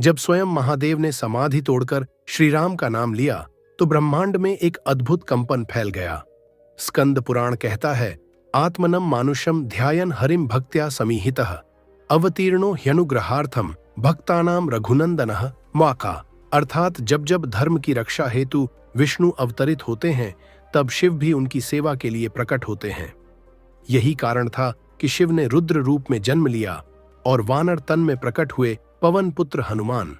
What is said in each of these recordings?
जब स्वयं महादेव ने समाधि तोड़कर श्री राम का नाम लिया तो ब्रह्मांड में एक अद्भुत कंपन फैल गया। स्कंद पुराण कहता है, आत्मनम मानुषम ध्यायन हरिम भक्त्या समीहितः अवतीर्णो ह्यनुग्रहार्थम भक्तानाम रघुनंदनः वाका। अर्थात जब जब धर्म की रक्षा हेतु विष्णु अवतरित होते हैं तब शिव भी उनकी सेवा के लिए प्रकट होते हैं। यही कारण था कि शिव ने रुद्र रूप में जन्म लिया और वानर तन में प्रकट हुए पवन पुत्र हनुमान।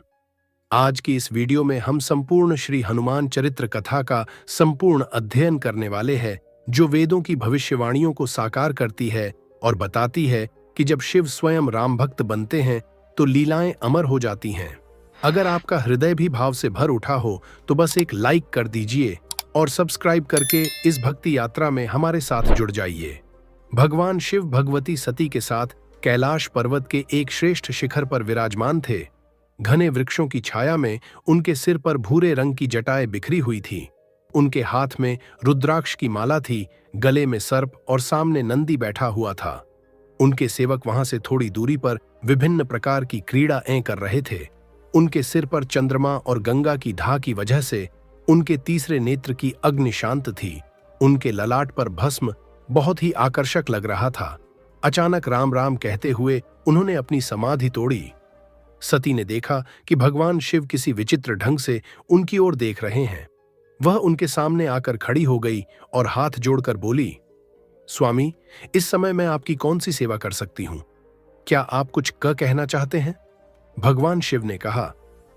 आज की इस वीडियो में हम संपूर्ण श्री हनुमान चरित्र कथा का संपूर्ण अध्ययन करने वाले हैं, जो वेदों की भविष्यवाणियों को साकार करती है और बताती है कि जब शिव स्वयं राम भक्त बनते हैं तो लीलाएं अमर हो जाती हैं। अगर आपका हृदय भी भाव से भर उठा हो तो बस एक लाइक कर दीजिए और सब्सक्राइब करके इस भक्ति यात्रा में हमारे साथ जुड़ जाइए। भगवान शिव भगवती सती के साथ कैलाश पर्वत के एक श्रेष्ठ शिखर पर विराजमान थे। घने वृक्षों की छाया में उनके सिर पर भूरे रंग की जटाएं बिखरी हुई थी। उनके हाथ में रुद्राक्ष की माला थी, गले में सर्प और सामने नंदी बैठा हुआ था। उनके सेवक वहां से थोड़ी दूरी पर विभिन्न प्रकार की क्रीड़ाएं कर रहे थे। उनके सिर पर चंद्रमा और गंगा की धा की वजह से उनके तीसरे नेत्र की अग्नि शांत थी। उनके ललाट पर भस्म बहुत ही आकर्षक लग रहा था। अचानक राम राम कहते हुए उन्होंने अपनी समाधि तोड़ी। सती ने देखा कि भगवान शिव किसी विचित्र ढंग से उनकी ओर देख रहे हैं। वह उनके सामने आकर खड़ी हो गई और हाथ जोड़कर बोली, स्वामी, इस समय मैं आपकी कौन सी सेवा कर सकती हूं? क्या आप कुछ कहना चाहते हैं? भगवान शिव ने कहा,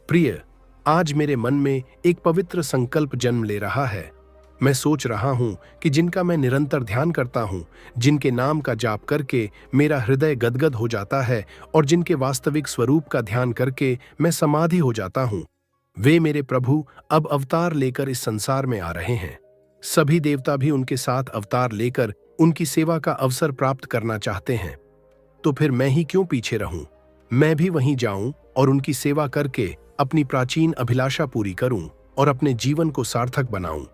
प्रिय, आज मेरे मन में एक पवित्र संकल्प जन्म ले रहा है। मैं सोच रहा हूं कि जिनका मैं निरंतर ध्यान करता हूं, जिनके नाम का जाप करके मेरा हृदय गदगद हो जाता है और जिनके वास्तविक स्वरूप का ध्यान करके मैं समाधि हो जाता हूं, वे मेरे प्रभु अब अवतार लेकर इस संसार में आ रहे हैं। सभी देवता भी उनके साथ अवतार लेकर उनकी सेवा का अवसर प्राप्त करना चाहते हैं। तो फिर मैं ही क्यों पीछे रहूं? मैं भी वहीं जाऊं और उनकी सेवा करके अपनी प्राचीन अभिलाषा पूरी करूं और अपने जीवन को सार्थक बनाऊं।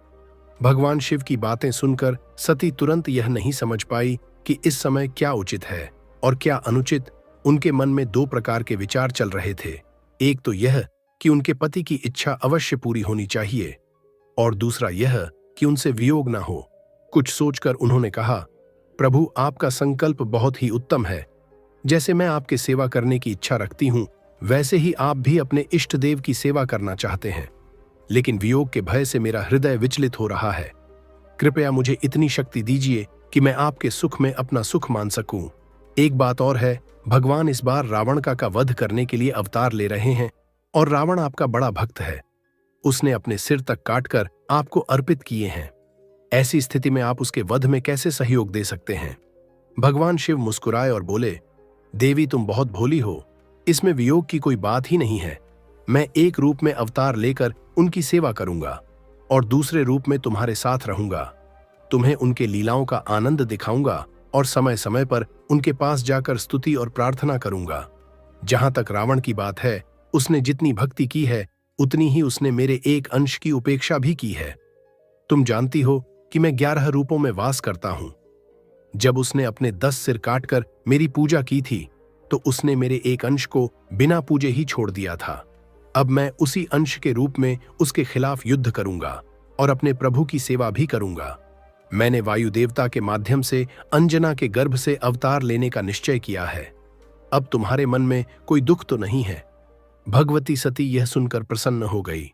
भगवान शिव की बातें सुनकर सती तुरंत यह नहीं समझ पाई कि इस समय क्या उचित है और क्या अनुचित। उनके मन में दो प्रकार के विचार चल रहे थे। एक तो यह कि उनके पति की इच्छा अवश्य पूरी होनी चाहिए और दूसरा यह कि उनसे वियोग न हो। कुछ सोचकर उन्होंने कहा, प्रभु, आपका संकल्प बहुत ही उत्तम है। जैसे मैं आपके सेवा करने की इच्छा रखती हूं, वैसे ही आप भी अपने इष्ट देव की सेवा करना चाहते हैं, लेकिन वियोग के भय से मेरा हृदय विचलित हो रहा है। कृपया मुझे इतनी शक्ति दीजिए कि मैं आपके सुख में अपना सुख मान सकूं। एक बात और है, भगवान इस बार रावण का वध करने के लिए अवतार ले रहे हैं और रावण आपका बड़ा भक्त है। उसने अपने सिर तक काटकर आपको अर्पित किए हैं। ऐसी स्थिति में आप उसके वध में कैसे सहयोग दे सकते हैं? भगवान शिव मुस्कुराए और बोले, देवी, तुम बहुत भोली हो। इसमें वियोग की कोई बात ही नहीं है। मैं एक रूप में अवतार लेकर उनकी सेवा करूंगा और दूसरे रूप में तुम्हारे साथ रहूंगा। तुम्हें उनके लीलाओं का आनंद दिखाऊंगा और समय समय पर उनके पास जाकर स्तुति और प्रार्थना करूंगा। जहां तक रावण की बात है, उसने जितनी भक्ति की है उतनी ही उसने मेरे एक अंश की उपेक्षा भी की है। तुम जानती हो कि मैं 11 रूपों में वास करता हूं। जब उसने अपने 10 सिर काटकर मेरी पूजा की थी तो उसने मेरे एक अंश को बिना पूजे ही छोड़ दिया था। अब मैं उसी अंश के रूप में उसके खिलाफ युद्ध करूंगा और अपने प्रभु की सेवा भी करूंगा। मैंने वायु देवता के माध्यम से अंजना के गर्भ से अवतार लेने का निश्चय किया है। अब तुम्हारे मन में कोई दुख तो नहीं है? भगवती सती यह सुनकर प्रसन्न हो गई।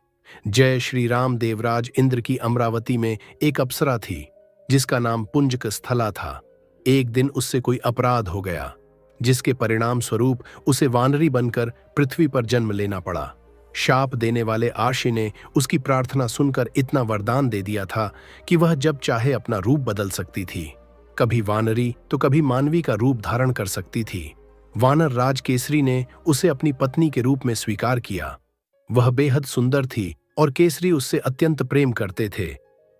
जय श्री राम। देवराज इंद्र की अमरावती में एक अप्सरा थी जिसका नाम पुंजक स्थला था। एक दिन उससे कोई अपराध हो गया, जिसके परिणाम स्वरूप उसे वानरी बनकर पृथ्वी पर जन्म लेना पड़ा। शाप देने वाले आशी ने उसकी प्रार्थना सुनकर इतना वरदान दे दिया था कि वह जब चाहे अपना रूप बदल सकती थी। कभी वानरी तो कभी मानवी का रूप धारण कर सकती थी। वानर राज केसरी ने उसे अपनी पत्नी के रूप में स्वीकार किया। वह बेहद सुंदर थी और केसरी उससे अत्यंत प्रेम करते थे।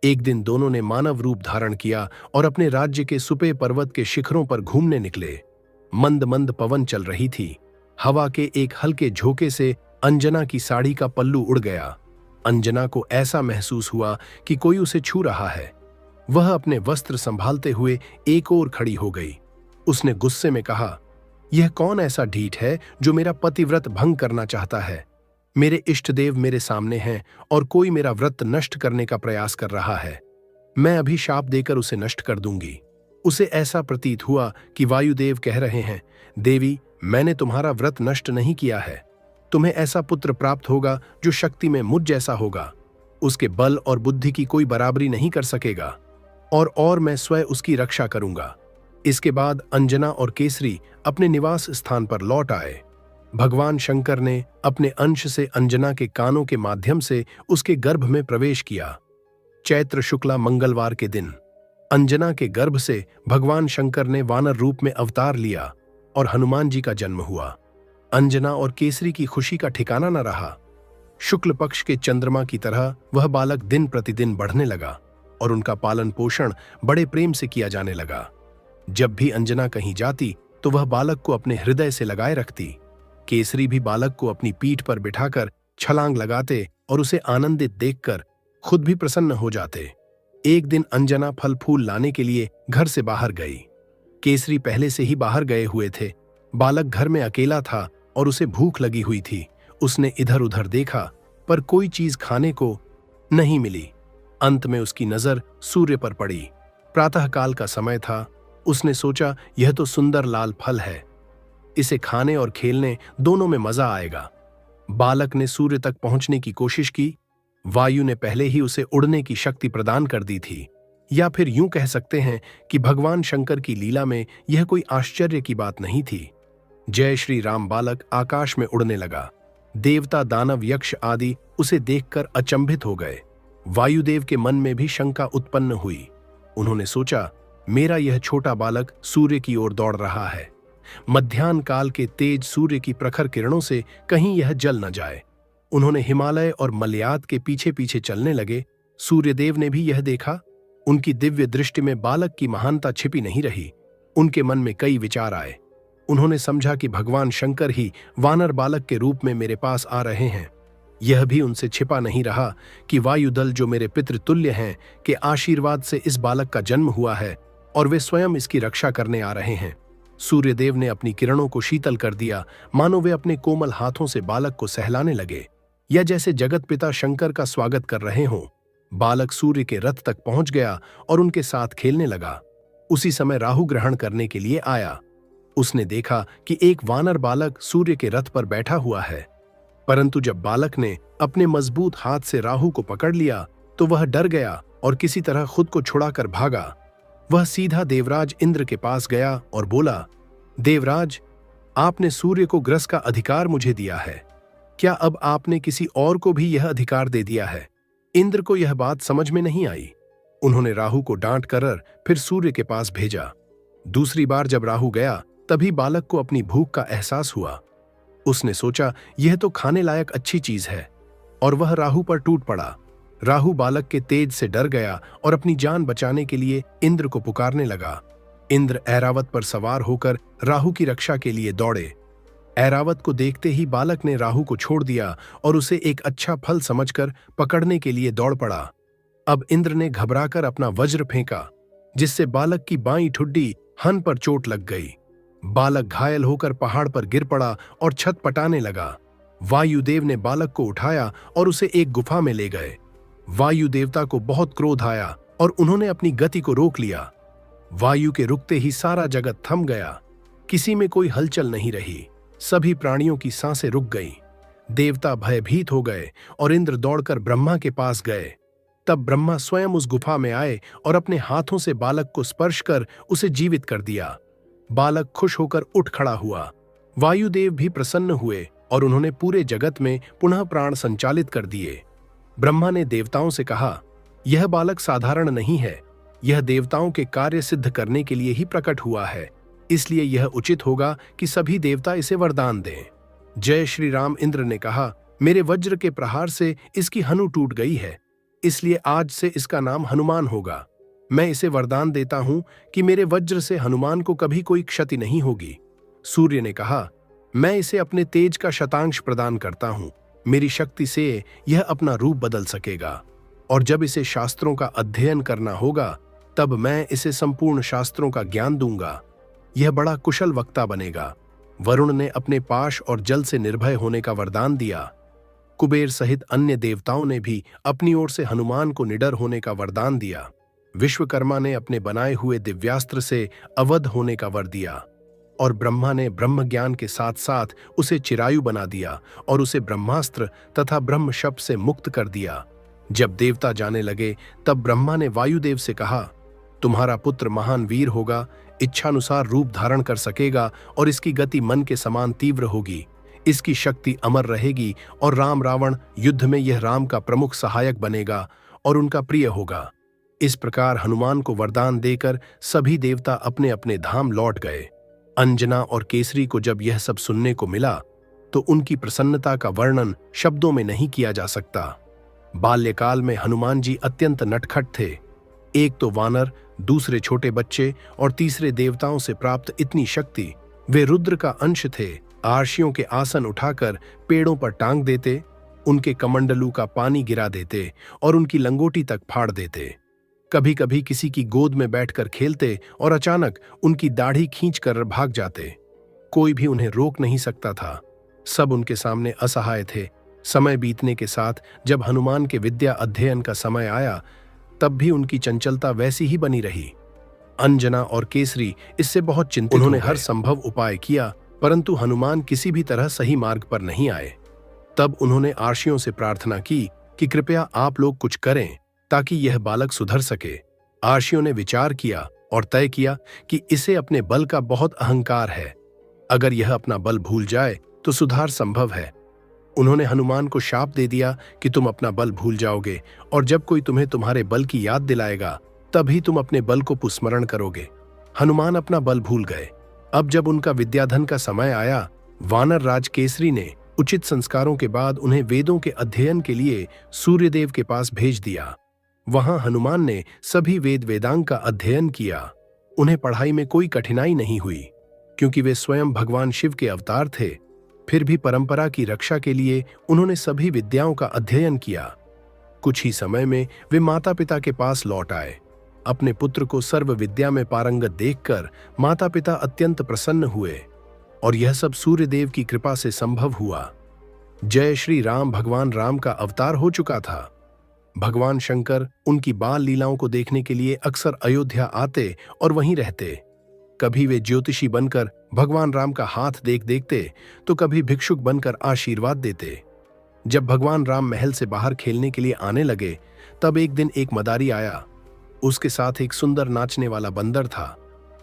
एक दिन दोनों ने मानव रूप धारण किया और अपने राज्य के सुपे पर्वत के शिखरों पर घूमने निकले। मंद मंद पवन चल रही थी। हवा के एक हल्के झोंके से अंजना की साड़ी का पल्लू उड़ गया। अंजना को ऐसा महसूस हुआ कि कोई उसे छू रहा है। वह अपने वस्त्र संभालते हुए एक ओर खड़ी हो गई। उसने गुस्से में कहा, यह कौन ऐसा ढीठ है जो मेरा पतिव्रत भंग करना चाहता है? मेरे इष्ट देव मेरे सामने हैं और कोई मेरा व्रत नष्ट करने का प्रयास कर रहा है। मैं अभी शाप देकर उसे नष्ट कर दूंगी। उसे ऐसा प्रतीत हुआ कि वायुदेव कह रहे हैं, देवी, मैंने तुम्हारा व्रत नष्ट नहीं किया है। तुम्हें ऐसा पुत्र प्राप्त होगा जो शक्ति में मुझ जैसा होगा। उसके बल और बुद्धि की कोई बराबरी नहीं कर सकेगा और मैं स्वयं उसकी रक्षा करूंगा। इसके बाद अंजना और केसरी अपने निवास स्थान पर लौट आए। भगवान शंकर ने अपने अंश से अंजना के कानों के माध्यम से उसके गर्भ में प्रवेश किया। चैत्र शुक्ला मंगलवार के दिन अंजना के गर्भ से भगवान शंकर ने वानर रूप में अवतार लिया और हनुमान जी का जन्म हुआ। अंजना और केसरी की खुशी का ठिकाना न रहा। शुक्ल पक्ष के चंद्रमा की तरह वह बालक दिन प्रतिदिन बढ़ने लगा और उनका पालन पोषण बड़े प्रेम से किया जाने लगा। जब भी अंजना कहीं जाती तो वह बालक को अपने हृदय से लगाए रखती। केसरी भी बालक को अपनी पीठ पर बिठाकर छलांग लगाते और उसे आनंदित देखकर खुद भी प्रसन्न हो जाते। एक दिन अंजना फल फूल लाने के लिए घर से बाहर गई। केसरी पहले से ही बाहर गए हुए थे। बालक घर में अकेला था और उसे भूख लगी हुई थी। उसने इधर उधर देखा पर कोई चीज खाने को नहीं मिली। अंत में उसकी नजर सूर्य पर पड़ी। प्रातःकाल का समय था। उसने सोचा, यह तो सुंदर लाल फल है, इसे खाने और खेलने दोनों में मजा आएगा। बालक ने सूर्य तक पहुंचने की कोशिश की। वायु ने पहले ही उसे उड़ने की शक्ति प्रदान कर दी थी, या फिर यूं कह सकते हैं कि भगवान शंकर की लीला में यह कोई आश्चर्य की बात नहीं थी। जय श्री राम। बालक आकाश में उड़ने लगा। देवता, दानव, यक्ष आदि उसे देखकर अचंभित हो गए। वायुदेव के मन में भी शंका उत्पन्न हुई। उन्होंने सोचा, मेरा यह छोटा बालक सूर्य की ओर दौड़ रहा है। मध्याह्न काल के तेज सूर्य की प्रखर किरणों से कहीं यह जल न जाए। उन्होंने हिमालय और मलयाद के पीछे पीछे चलने लगे। सूर्यदेव ने भी यह देखा। उनकी दिव्य दृष्टि में बालक की महानता छिपी नहीं रही। उनके मन में कई विचार आए। उन्होंने समझा कि भगवान शंकर ही वानर बालक के रूप में मेरे पास आ रहे हैं। यह भी उनसे छिपा नहीं रहा कि वायुदल, जो मेरे पितृतुल्य हैं, के आशीर्वाद से इस बालक का जन्म हुआ है और वे स्वयं इसकी रक्षा करने आ रहे हैं। सूर्यदेव ने अपनी किरणों को शीतल कर दिया, मानो वे अपने कोमल हाथों से बालक को सहलाने लगे, या जैसे जगत पिता शंकर का स्वागत कर रहे हों। बालक सूर्य के रथ तक पहुंच गया और उनके साथ खेलने लगा। उसी समय राहु ग्रहण करने के लिए आया। उसने देखा कि एक वानर बालक सूर्य के रथ पर बैठा हुआ है, परंतु जब बालक ने अपने मजबूत हाथ से राहु को पकड़ लिया तो वह डर गया और किसी तरह खुद को छुड़ाकर भागा। वह सीधा देवराज इंद्र के पास गया और बोला, देवराज, आपने सूर्य को ग्रस का अधिकार मुझे दिया है, क्या अब आपने किसी और को भी यह अधिकार दे दिया है? इंद्र को यह बात समझ में नहीं आई। उन्होंने राहु को डांट कर फिर सूर्य के पास भेजा। दूसरी बार जब राहु गया तभी बालक को अपनी भूख का एहसास हुआ। उसने सोचा, यह तो खाने लायक अच्छी चीज है, और वह राहु पर टूट पड़ा। राहु बालक के तेज से डर गया और अपनी जान बचाने के लिए इंद्र को पुकारने लगा। इंद्र ऐरावत पर सवार होकर राहु की रक्षा के लिए दौड़े। ऐरावत को देखते ही बालक ने राहु को छोड़ दिया और उसे एक अच्छा फल समझकर पकड़ने के लिए दौड़ पड़ा। अब इंद्र ने घबराकर अपना वज्र फेंका, जिससे बालक की बाईं ठुड्डी हन पर चोट लग गई। बालक घायल होकर पहाड़ पर गिर पड़ा और छटपटाने लगा। वायुदेव ने बालक को उठाया और उसे एक गुफा में ले गए। वायु देवता को बहुत क्रोध आया और उन्होंने अपनी गति को रोक लिया। वायु के रुकते ही सारा जगत थम गया। किसी में कोई हलचल नहीं रही। सभी प्राणियों की सांसें रुक गईं। देवता भयभीत हो गए और इंद्र दौड़कर ब्रह्मा के पास गए। तब ब्रह्मा स्वयं उस गुफा में आए और अपने हाथों से बालक को स्पर्श कर उसे जीवित कर दिया। बालक खुश होकर उठ खड़ा हुआ। वायुदेव भी प्रसन्न हुए और उन्होंने पूरे जगत में पुनः प्राण संचालित कर दिए। ब्रह्मा ने देवताओं से कहा, यह बालक साधारण नहीं है, यह देवताओं के कार्य सिद्ध करने के लिए ही प्रकट हुआ है, इसलिए यह उचित होगा कि सभी देवता इसे वरदान दें। जय श्री राम। इंद्र ने कहा, मेरे वज्र के प्रहार से इसकी हनु टूट गई है, इसलिए आज से इसका नाम हनुमान होगा। मैं इसे वरदान देता हूं कि मेरे वज्र से हनुमान को कभी कोई क्षति नहीं होगी। सूर्य ने कहा, मैं इसे अपने तेज का शतांश प्रदान करता हूं, मेरी शक्ति से यह अपना रूप बदल सकेगा, और जब इसे शास्त्रों का अध्ययन करना होगा तब मैं इसे संपूर्ण शास्त्रों का ज्ञान दूंगा। यह बड़ा कुशल वक्ता बनेगा। वरुण ने अपने पाश और जल से निर्भय होने का वरदान दिया। कुबेर सहित अन्य देवताओं ने भी अपनी ओर से हनुमान को निडर होने का वरदान दिया। विश्वकर्मा ने अपने बनाए हुए दिव्यास्त्र से अवध होने का वर दिया और ब्रह्मा ने ब्रह्म ज्ञान के साथ साथ उसे चिरायु बना दिया और उसे ब्रह्मास्त्र तथा ब्रह्म शब्द से मुक्त कर दिया। जब देवता जाने लगे तब ब्रह्मा ने वायुदेव से कहा, तुम्हारा पुत्र महान वीर होगा, इच्छानुसार रूप धारण कर सकेगा और इसकी गति मन के समान तीव्र होगी। इसकी शक्ति अमर रहेगी और राम रावण युद्ध में यह राम का प्रमुख सहायक बनेगा और उनका प्रिय होगा। इस प्रकार हनुमान को वरदान देकर सभी देवता अपने अपने धाम लौट गए। अंजना और केसरी को जब यह सब सुनने को मिला तो उनकी प्रसन्नता का वर्णन शब्दों में नहीं किया जा सकता। बाल्यकाल में हनुमान जी अत्यंत नटखट थे। एक तो वानर, दूसरे छोटे बच्चे और तीसरे देवताओं से प्राप्त इतनी शक्ति। वे रुद्र का अंश थे। आर्षियों के आसन उठाकर पेड़ों पर टांग देते, उनके कमंडलू का पानी गिरा देते और उनकी लंगोटी तक फाड़ देते। कभी कभी किसी की गोद में बैठकर खेलते और अचानक उनकी दाढ़ी खींचकर भाग जाते। कोई भी उन्हें रोक नहीं सकता था। सब उनके सामने असहाय थे। समय बीतने के साथ जब हनुमान के विद्या अध्ययन का समय आया तब भी उनकी चंचलता वैसी ही बनी रही। अंजना और केसरी इससे बहुत चिंतित उन्होंने हर संभव उपाय किया, परंतु हनुमान किसी भी तरह सही मार्ग पर नहीं आए। तब उन्होंने आर्षियों से प्रार्थना की कि कृपया आप लोग कुछ करें ताकि यह बालक सुधर सके। आर्षियों ने विचार किया और तय किया कि इसे अपने बल का बहुत अहंकार है। अगर यह अपना बल भूल जाए तो सुधार संभव है। उन्होंने हनुमान को शाप दे दिया कि तुम अपना बल भूल जाओगे और जब कोई तुम्हें तुम्हारे बल की याद दिलाएगा तभी तुम अपने बल को पुस्मरण करोगे। हनुमान अपना बल भूल गए। अब जब उनका विद्याधन का समय आया, वानर राज केसरी ने उचित संस्कारों के बाद उन्हें वेदों के अध्ययन के लिए सूर्यदेव के पास भेज दिया। वहां हनुमान ने सभी वेद वेदांग का अध्ययन किया। उन्हें पढ़ाई में कोई कठिनाई नहीं हुई क्योंकि वे स्वयं भगवान शिव के अवतार थे। फिर भी परंपरा की रक्षा के लिए उन्होंने सभी विद्याओं का अध्ययन किया। कुछ ही समय में वे माता पिता के पास लौट आए। अपने पुत्र को सर्व विद्या में पारंगत देखकर माता पिता अत्यंत प्रसन्न हुए और यह सब सूर्यदेव की कृपा से संभव हुआ। जय श्री राम भगवान राम का अवतार हो चुका था। भगवान शंकर उनकी बाल लीलाओं को देखने के लिए अक्सर अयोध्या आते और वहीं रहते। कभी वे ज्योतिषी बनकर भगवान राम का हाथ देखते तो कभी भिक्षुक बनकर आशीर्वाद देते। जब भगवान राम महल से बाहर खेलने के लिए आने लगे तब एक दिन एक मदारी आया। उसके साथ एक सुंदर नाचने वाला बंदर था।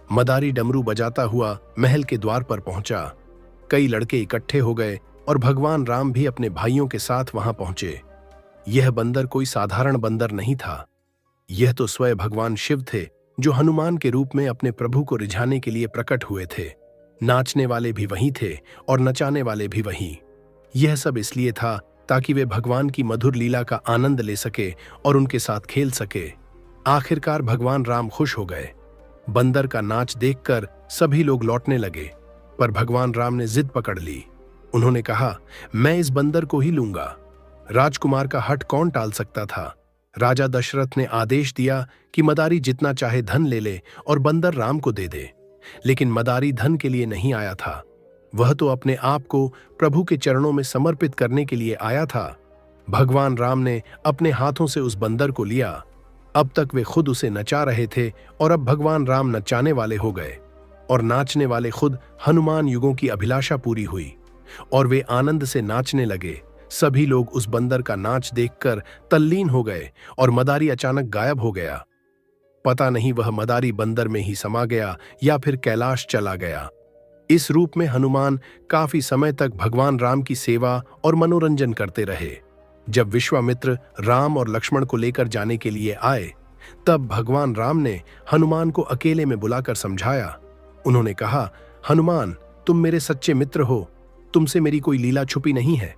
मदारी डमरू बजाता हुआ महल के द्वार पर पहुंचा। कई लड़के इकट्ठे हो गए और भगवान राम भी अपने भाइयों के साथ वहां पहुंचे। यह बंदर कोई साधारण बंदर नहीं था। यह तो स्वयं भगवान शिव थे जो हनुमान के रूप में अपने प्रभु को रिझाने के लिए प्रकट हुए थे। नाचने वाले भी वही थे और नचाने वाले भी वही। यह सब इसलिए था ताकि वे भगवान की मधुर लीला का आनंद ले सके और उनके साथ खेल सके। आखिरकार भगवान राम खुश हो गए। बंदर का नाच देखकर सभी लोग लौटने लगे, पर भगवान राम ने जिद पकड़ ली। उन्होंने कहा, मैं इस बंदर को ही लूंगा। राजकुमार का हठ कौन टाल सकता था। राजा दशरथ ने आदेश दिया कि मदारी जितना चाहे धन ले ले और बंदर राम को दे दे। लेकिन मदारी धन के लिए नहीं आया था। वह तो अपने आप को प्रभु के चरणों में समर्पित करने के लिए आया था। भगवान राम ने अपने हाथों से उस बंदर को लिया। अब तक वे खुद उसे नचा रहे थे और अब भगवान राम नचाने वाले हो गए और नाचने वाले खुद हनुमान। युगों की अभिलाषा पूरी हुई और वे आनंद से नाचने लगे। सभी लोग उस बंदर का नाच देखकर तल्लीन हो गए और मदारी अचानक गायब हो गया। पता नहीं वह मदारी बंदर में ही समा गया या फिर कैलाश चला गया। इस रूप में हनुमान काफी समय तक भगवान राम की सेवा और मनोरंजन करते रहे। जब विश्वामित्र राम और लक्ष्मण को लेकर जाने के लिए आए तब भगवान राम ने हनुमान को अकेले में बुलाकर समझाया। उन्होंने कहा, हनुमान, तुम मेरे सच्चे मित्र हो। तुमसे मेरी कोई लीला छुपी नहीं है।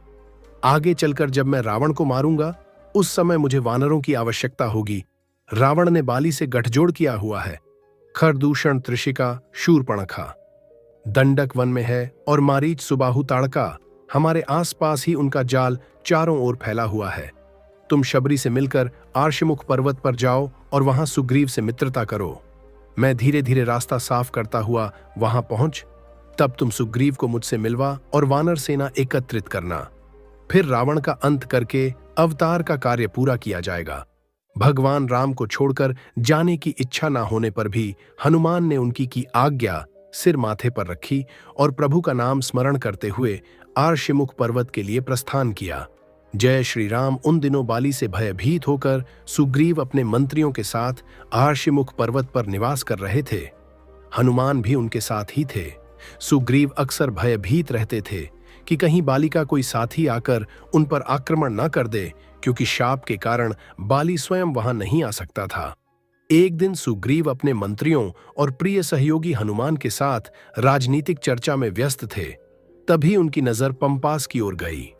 आगे चलकर जब मैं रावण को मारूंगा उस समय मुझे वानरों की आवश्यकता होगी। रावण ने बाली से गठजोड़ किया हुआ है। खरदूषण, त्रिशिका, शूर्पणखा दंडक वन में है और मारीच, सुबाहु, ताड़का हमारे आसपास ही उनका जाल चारों ओर फैला हुआ है। तुम शबरी से मिलकर आर्षमुख पर्वत पर जाओ और वहां सुग्रीव से मित्रता करो। मैं धीरे धीरे रास्ता साफ करता हुआ वहां पहुंच तब तुम सुग्रीव को मुझसे मिलवा और वानर सेना एकत्रित करना। फिर रावण का अंत करके अवतार का कार्य पूरा किया जाएगा। भगवान राम को छोड़कर जाने की इच्छा ना होने पर भी हनुमान ने उनकी की आज्ञा सिर माथे पर रखी और प्रभु का नाम स्मरण करते हुए आर्षिमुख पर्वत के लिए प्रस्थान किया। जय श्री राम। उन दिनों बाली से भयभीत होकर सुग्रीव अपने मंत्रियों के साथ आर्षिमुख पर्वत पर निवास कर रहे थे। हनुमान भी उनके साथ ही थे। सुग्रीव अक्सर भयभीत रहते थे कि कहीं बाली का कोई साथी आकर उन पर आक्रमण न कर दे, क्योंकि शाप के कारण बाली स्वयं वहां नहीं आ सकता था। एक दिन सुग्रीव अपने मंत्रियों और प्रिय सहयोगी हनुमान के साथ राजनीतिक चर्चा में व्यस्त थे। तभी उनकी नजर पंपास की ओर गई।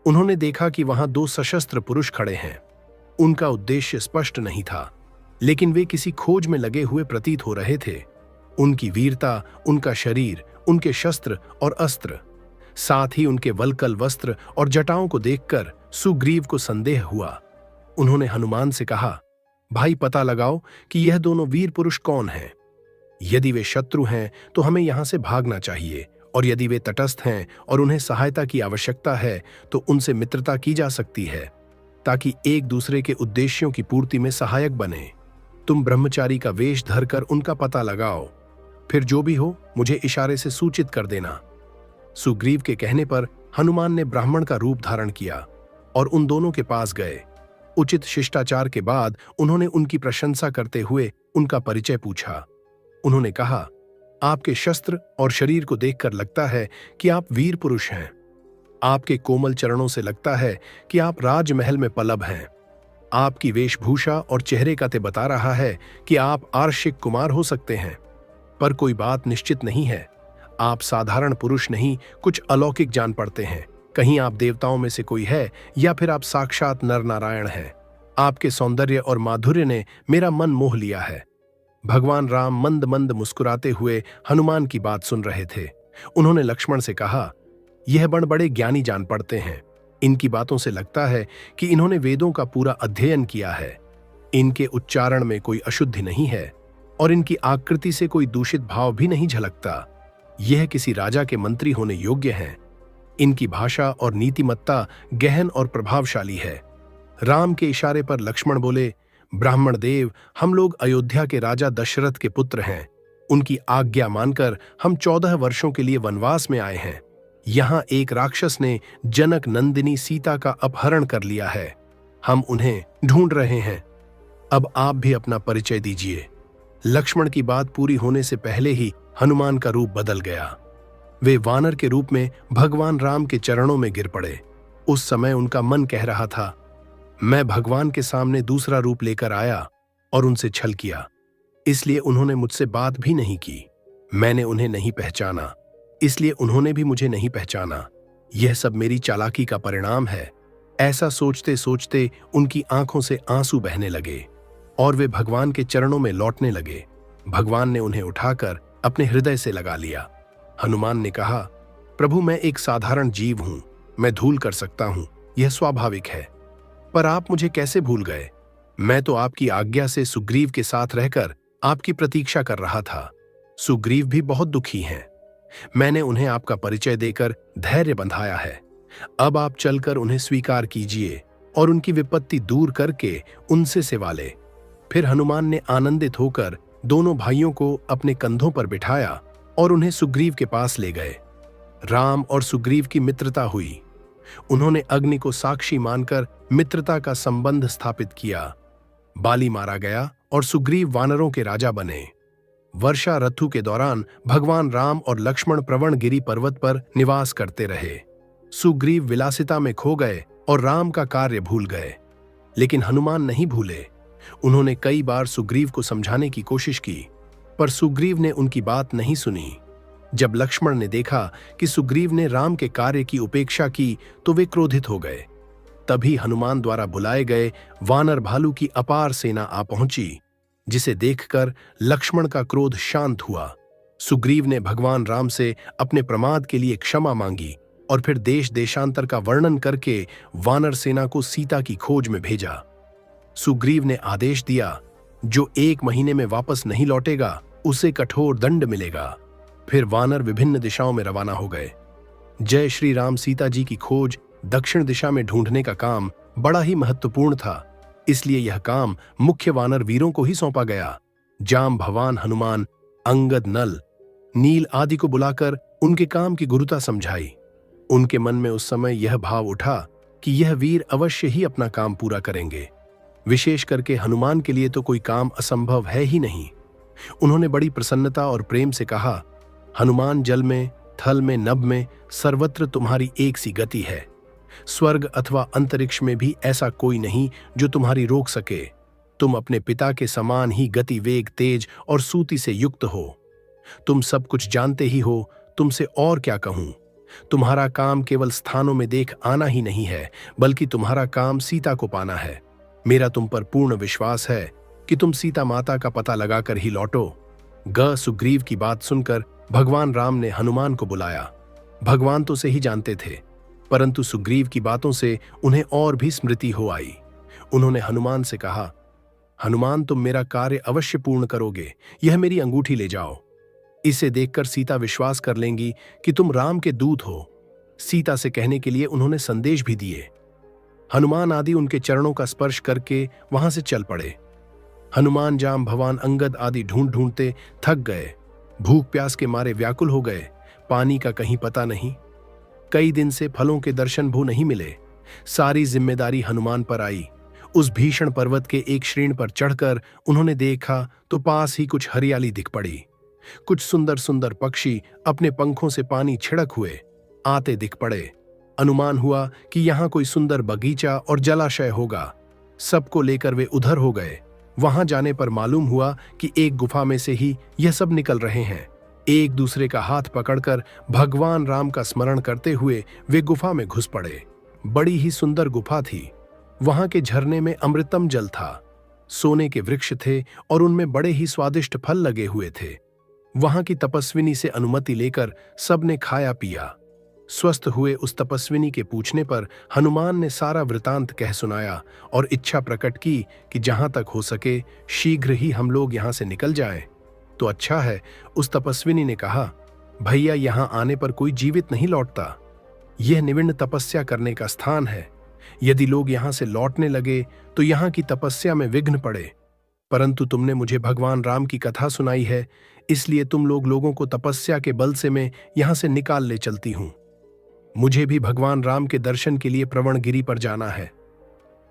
उन्होंने देखा कि वहां दो सशस्त्र पुरुष खड़े हैं। उनका उद्देश्य स्पष्ट नहीं था, लेकिन वे किसी खोज में लगे हुए प्रतीत हो रहे थे। उनकी वीरता, उनका शरीर, उनके शस्त्र और अस्त्र, साथ ही उनके वल्कल वस्त्र और जटाओं को देखकर सुग्रीव को संदेह हुआ। उन्होंने हनुमान से कहा, भाई पता लगाओ कि यह दोनों वीर पुरुष कौन हैं। यदि वे शत्रु हैं तो हमें यहां से भागना चाहिए, और यदि वे तटस्थ हैं और उन्हें सहायता की आवश्यकता है तो उनसे मित्रता की जा सकती है, ताकि एक दूसरे के उद्देश्यों की पूर्ति में सहायक बने। तुम ब्रह्मचारी का वेश धरकर उनका पता लगाओ, फिर जो भी हो मुझे इशारे से सूचित कर देना। सुग्रीव के कहने पर हनुमान ने ब्राह्मण का रूप धारण किया और उन दोनों के पास गए। उचित शिष्टाचार के बाद उन्होंने उनकी प्रशंसा करते हुए उनका परिचय पूछा। उन्होंने कहा, आपके शस्त्र और शरीर को देखकर लगता है कि आप वीर पुरुष हैं। आपके कोमल चरणों से लगता है कि आप राजमहल में पलब हैं। आपकी वेशभूषा और चेहरे का ते बता रहा है कि आप आर्षिक कुमार हो सकते हैं। पर कोई बात निश्चित नहीं है। आप साधारण पुरुष नहीं, कुछ अलौकिक जान पड़ते हैं। कहीं आप देवताओं में से कोई है या फिर आप साक्षात नर नारायण हैं। आपके सौंदर्य और माधुर्य ने मेरा मन मोह लिया है। भगवान राम मंद मंद मुस्कुराते हुए हनुमान की बात सुन रहे थे। उन्होंने लक्ष्मण से कहा, यह बड़े ज्ञानी जान पड़ते हैं। इनकी बातों से लगता है कि इन्होंने वेदों का पूरा अध्ययन किया है। इनके उच्चारण में कोई अशुद्धि नहीं है और इनकी आकृति से कोई दूषित भाव भी नहीं झलकता। यह किसी राजा के मंत्री होने योग्य हैं। इनकी भाषा और नीतिमत्ता गहन और प्रभावशाली है। राम के इशारे पर लक्ष्मण बोले, ब्राह्मण देव, हम लोग अयोध्या के राजा दशरथ के पुत्र हैं। उनकी आज्ञा मानकर हम 14 वर्षों के लिए वनवास में आए हैं। यहाँ एक राक्षस ने जनक नंदिनी सीता का अपहरण कर लिया है। हम उन्हें ढूंढ रहे हैं। अब आप भी अपना परिचय दीजिए। लक्ष्मण की बात पूरी होने से पहले ही हनुमान का रूप बदल गया। वे वानर के रूप में भगवान राम के चरणों में गिर पड़े। उस समय उनका मन कह रहा था, मैं भगवान के सामने दूसरा रूप लेकर आया और उनसे छल किया, इसलिए उन्होंने मुझसे बात भी नहीं की। मैंने उन्हें नहीं पहचाना, इसलिए उन्होंने भी मुझे नहीं पहचाना। यह सब मेरी चालाकी का परिणाम है। ऐसा सोचते सोचते उनकी आंखों से आंसू बहने लगे और वे भगवान के चरणों में लौटने लगे। भगवान ने उन्हें उठाकर अपने हृदय से लगा लिया। हनुमान ने कहा, प्रभु, मैं एक साधारण जीव हूं, मैं धूल कर सकता हूं, यह स्वाभाविक है। पर आप मुझे कैसे भूल गए? मैं तो आपकी आज्ञा से सुग्रीव के साथ रहकर आपकी प्रतीक्षा कर रहा था। सुग्रीव भी बहुत दुखी हैं। मैंने उन्हें आपका परिचय देकर धैर्य बंधाया है। अब आप चलकर उन्हें स्वीकार कीजिए और उनकी विपत्ति दूर करके उनसे सेवा ले। फिर हनुमान ने आनंदित होकर दोनों भाइयों को अपने कंधों पर बिठाया और उन्हें सुग्रीव के पास ले गए। राम और सुग्रीव की मित्रता हुई। उन्होंने अग्नि को साक्षी मानकर मित्रता का संबंध स्थापित किया। बाली मारा गया और सुग्रीव वानरों के राजा बने। वर्षा ऋतु के दौरान भगवान राम और लक्ष्मण प्रवणगिरि पर्वत पर निवास करते रहे। सुग्रीव विलासिता में खो गए और राम का कार्य भूल गए, लेकिन हनुमान नहीं भूले। उन्होंने कई बार सुग्रीव को समझाने की कोशिश की, पर सुग्रीव ने उनकी बात नहीं सुनी। जब लक्ष्मण ने देखा कि सुग्रीव ने राम के कार्य की उपेक्षा की तो वे क्रोधित हो गए। तभी हनुमान द्वारा बुलाए गए वानर भालू की अपार सेना आ पहुंची, जिसे देखकर लक्ष्मण का क्रोध शांत हुआ। सुग्रीव ने भगवान राम से अपने प्रमाद के लिए क्षमा मांगी और फिर देश देशांतर का वर्णन करके वानर सेना को सीता की खोज में भेजा। सुग्रीव ने आदेश दिया, जो 1 महीने में वापस नहीं लौटेगा उसे कठोर दंड मिलेगा। फिर वानर विभिन्न दिशाओं में रवाना हो गए। जय श्री राम सीता जी की खोज दक्षिण दिशा में ढूंढने का काम बड़ा ही महत्वपूर्ण था, इसलिए यह काम मुख्य वानर वीरों को ही सौंपा गया। जाम भवान, हनुमान, अंगद, नल, नील आदि को बुलाकर उनके काम की गुरुता समझाई। उनके मन में उस समय यह भाव उठा कि यह वीर अवश्य ही अपना काम पूरा करेंगे। विशेष करके हनुमान के लिए तो कोई काम असंभव है ही नहीं। उन्होंने बड़ी प्रसन्नता और प्रेम से कहा, हनुमान, जल में, थल में, नभ में सर्वत्र तुम्हारी एक सी गति है। स्वर्ग अथवा अंतरिक्ष में भी ऐसा कोई नहीं जो तुम्हारी रोक सके। तुम अपने पिता के समान ही गति, वेग, तेज और सूती से युक्त हो। तुम सब कुछ जानते ही हो, तुमसे और क्या कहूं। तुम्हारा काम केवल स्थानों में देख आना ही नहीं है, बल्कि तुम्हारा काम सीता को पाना है। मेरा तुम पर पूर्ण विश्वास है कि तुम सीता माता का पता लगाकर ही लौटो। सुग्रीव की बात सुनकर भगवान राम ने हनुमान को बुलाया। भगवान तो से ही जानते थे, परंतु सुग्रीव की बातों से उन्हें और भी स्मृति हो आई। उन्होंने हनुमान से कहा, हनुमान, तुम मेरा कार्य अवश्य पूर्ण करोगे। यह मेरी अंगूठी ले जाओ। इसे देखकर सीता विश्वास कर लेंगी कि तुम राम के दूत हो। सीता से कहने के लिए उन्होंने संदेश भी दिए। हनुमान आदि उनके चरणों का स्पर्श करके वहां से चल पड़े। हनुमान, जाम भवान, अंगद आदि ढूंढ ढूंढते थक गए। भूख प्यास के मारे व्याकुल हो गए। पानी का कहीं पता नहीं। कई दिन से फलों के दर्शन भू नहीं मिले। सारी जिम्मेदारी हनुमान पर आई। उस भीषण पर्वत के एक श्रेणी पर चढ़कर उन्होंने देखा तो पास ही कुछ हरियाली दिख पड़ी। कुछ सुंदर सुंदर पक्षी अपने पंखों से पानी छिड़क हुए आते दिख पड़े। अनुमान हुआ कि यहां कोई सुंदर बगीचा और जलाशय होगा। सबको लेकर वे उधर हो गए। वहां जाने पर मालूम हुआ कि एक गुफा में से ही यह सब निकल रहे हैं। एक दूसरे का हाथ पकड़कर भगवान राम का स्मरण करते हुए वे गुफा में घुस पड़े। बड़ी ही सुंदर गुफा थी। वहां के झरने में अमृतम जल था। सोने के वृक्ष थे और उनमें बड़े ही स्वादिष्ट फल लगे हुए थे। वहां की तपस्विनी से अनुमति लेकर सबने खाया पिया। स्वस्थ हुए उस तपस्विनी के पूछने पर हनुमान ने सारा वृतांत कह सुनाया और इच्छा प्रकट की कि जहां तक हो सके शीघ्र ही हम लोग यहां से निकल जाएं। तो अच्छा है। उस तपस्विनी ने कहा, भैया, यहां आने पर कोई जीवित नहीं लौटता। यह निविन्न तपस्या करने का स्थान है। यदि लोग यहां से लौटने लगे तो यहां की तपस्या में विघ्न पड़े। परंतु तुमने मुझे भगवान राम की कथा सुनाई है, इसलिए तुम लोगों को तपस्या के बल से मैं यहां से निकाल ले चलती हूं। मुझे भी भगवान राम के दर्शन के लिए प्रवणगिरी पर जाना है।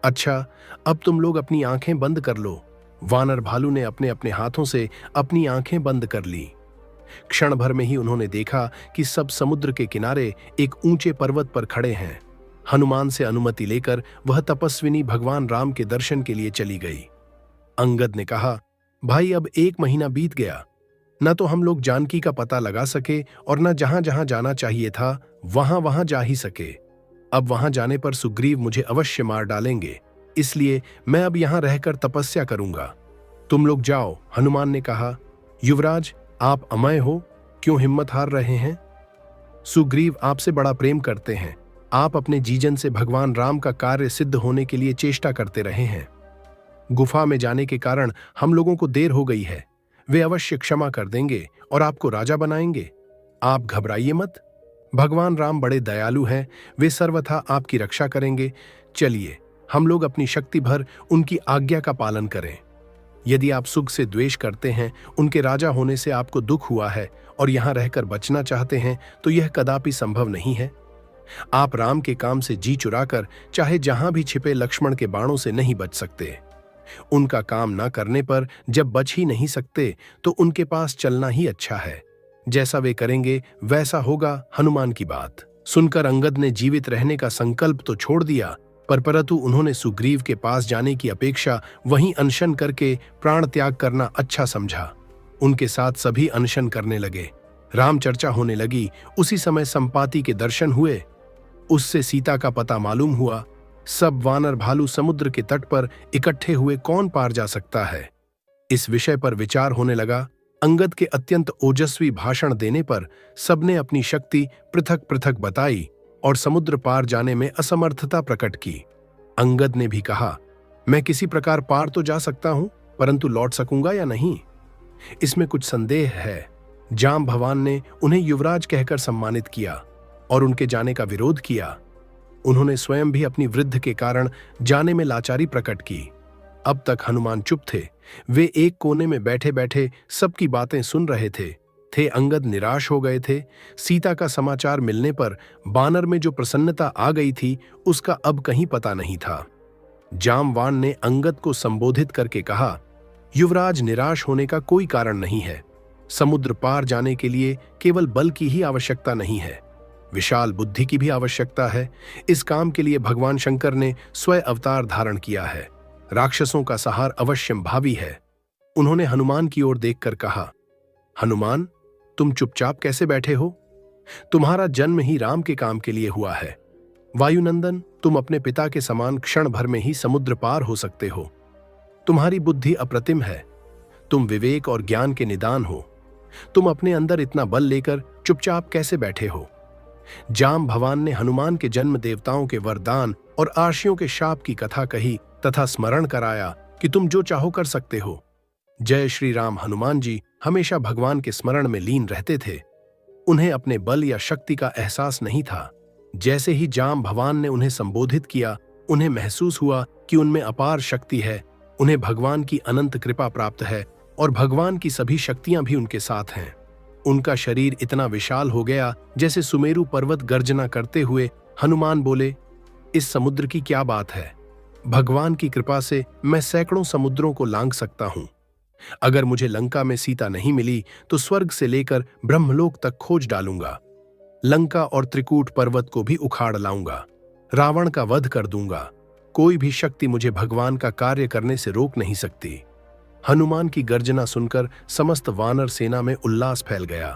अच्छा, अब तुम लोग अपनी आंखें बंद कर लो। वानर भालू ने अपने अपने हाथों से अपनी आंखें बंद कर ली। क्षण भर में ही उन्होंने देखा कि सब समुद्र के किनारे एक ऊंचे पर्वत पर खड़े हैं। हनुमान से अनुमति लेकर वह तपस्विनी भगवान राम के दर्शन के लिए चली गई। अंगद ने कहा, भाई, अब 1 महीना बीत गया। न तो हम लोग जानकी का पता लगा सके और न जहां जहां जाना चाहिए था वहां वहां जा ही सके। अब वहां जाने पर सुग्रीव मुझे अवश्य मार डालेंगे, इसलिए मैं अब यहां रहकर तपस्या करूंगा। तुम लोग जाओ। हनुमान ने कहा, युवराज, आप अमय हो, क्यों हिम्मत हार रहे हैं? सुग्रीव आपसे बड़ा प्रेम करते हैं। आप अपने जीजन से भगवान राम का कार्य सिद्ध होने के लिए चेष्टा करते रहे हैं। गुफा में जाने के कारण हम लोगों को देर हो गई है। वे अवश्य क्षमा कर देंगे और आपको राजा बनाएंगे। आप घबराइए मत। भगवान राम बड़े दयालु हैं। वे सर्वथा आपकी रक्षा करेंगे। चलिए, हम लोग अपनी शक्ति भर उनकी आज्ञा का पालन करें। यदि आप सुख से द्वेष करते हैं, उनके राजा होने से आपको दुख हुआ है और यहां रहकर बचना चाहते हैं, तो यह कदापि संभव नहीं है। आप राम के काम से जी चुराकर चाहे जहां भी छिपे लक्ष्मण के बाणों से नहीं बच सकते। उनका काम ना करने पर जब बच ही नहीं सकते तो उनके पास चलना ही अच्छा है। जैसा वे करेंगे वैसा होगा। हनुमान की बात सुनकर अंगद ने जीवित रहने का संकल्प तो छोड़ दिया, परंतु उन्होंने सुग्रीव के पास जाने की अपेक्षा वहीं अनशन करके प्राण त्याग करना अच्छा समझा। उनके साथ सभी अनशन करने लगे। राम चर्चा होने लगी। उसी समय संपाति के दर्शन हुए। उससे सीता का पता मालूम हुआ। सब वानर भालू समुद्र के तट पर इकट्ठे हुए, कौन पार जा सकता है? इस विषय पर विचार होने लगा। अंगद के अत्यंत ओजस्वी भाषण देने पर सबने अपनी शक्ति पृथक पृथक बताई और समुद्र पार जाने में असमर्थता प्रकट की। अंगद ने भी कहा, मैं किसी प्रकार पार तो जा सकता हूं, परंतु लौट सकूंगा या नहीं, इसमें कुछ संदेह है। जाम भवान ने उन्हें युवराज कहकर सम्मानित किया और उनके जाने का विरोध किया। उन्होंने स्वयं भी अपनी वृद्ध के कारण जाने में लाचारी प्रकट की। अब तक हनुमान चुप थे। वे एक कोने में बैठे बैठे सबकी बातें सुन रहे थे अंगद निराश हो गए थे। सीता का समाचार मिलने पर बानर में जो प्रसन्नता आ गई थी उसका अब कहीं पता नहीं था। जामवान ने अंगद को संबोधित करके कहा, युवराज, निराश होने का कोई कारण नहीं है। समुद्र पार जाने के लिए केवल बल की ही आवश्यकता नहीं है, विशाल बुद्धि की भी आवश्यकता है। इस काम के लिए भगवान शंकर ने स्वयं अवतार धारण किया है। राक्षसों का सहार अवश्यम भावी है। उन्होंने हनुमान की ओर देखकर कहा, हनुमान, तुम चुपचाप कैसे बैठे हो? तुम्हारा जन्म ही राम के काम के लिए हुआ है। वायुनंदन, तुम अपने पिता के समान क्षण भर में ही समुद्र पार हो सकते हो। तुम्हारी बुद्धि अप्रतिम है। तुम विवेक और ज्ञान के निदान हो। तुम अपने अंदर इतना बल लेकर चुपचाप कैसे बैठे हो? जाम भवान ने हनुमान के जन्म, देवताओं के वरदान और आर्षियों के शाप की कथा कही तथा स्मरण कराया कि तुम जो चाहो कर सकते हो। जय श्री राम। हनुमान जी हमेशा भगवान के स्मरण में लीन रहते थे। उन्हें अपने बल या शक्ति का एहसास नहीं था। जैसे ही जाम भवान ने उन्हें संबोधित किया, उन्हें महसूस हुआ कि उनमें अपार शक्ति है। उन्हें भगवान की अनंत कृपा प्राप्त है और भगवान की सभी शक्तियां भी उनके साथ हैं। उनका शरीर इतना विशाल हो गया जैसे सुमेरु पर्वत गर्जना करते हुए हनुमान बोले, इस समुद्र की क्या बात है? भगवान की कृपा से मैं सैकड़ों समुद्रों को लांघ सकता हूं। अगर मुझे लंका में सीता नहीं मिली तो स्वर्ग से लेकर ब्रह्मलोक तक खोज डालूंगा। लंका और त्रिकूट पर्वत को भी उखाड़ लाऊंगा। रावण का वध कर दूंगा। कोई भी शक्ति मुझे भगवान का कार्य करने से रोक नहीं सकती। हनुमान की गर्जना सुनकर समस्त वानर सेना में उल्लास फैल गया।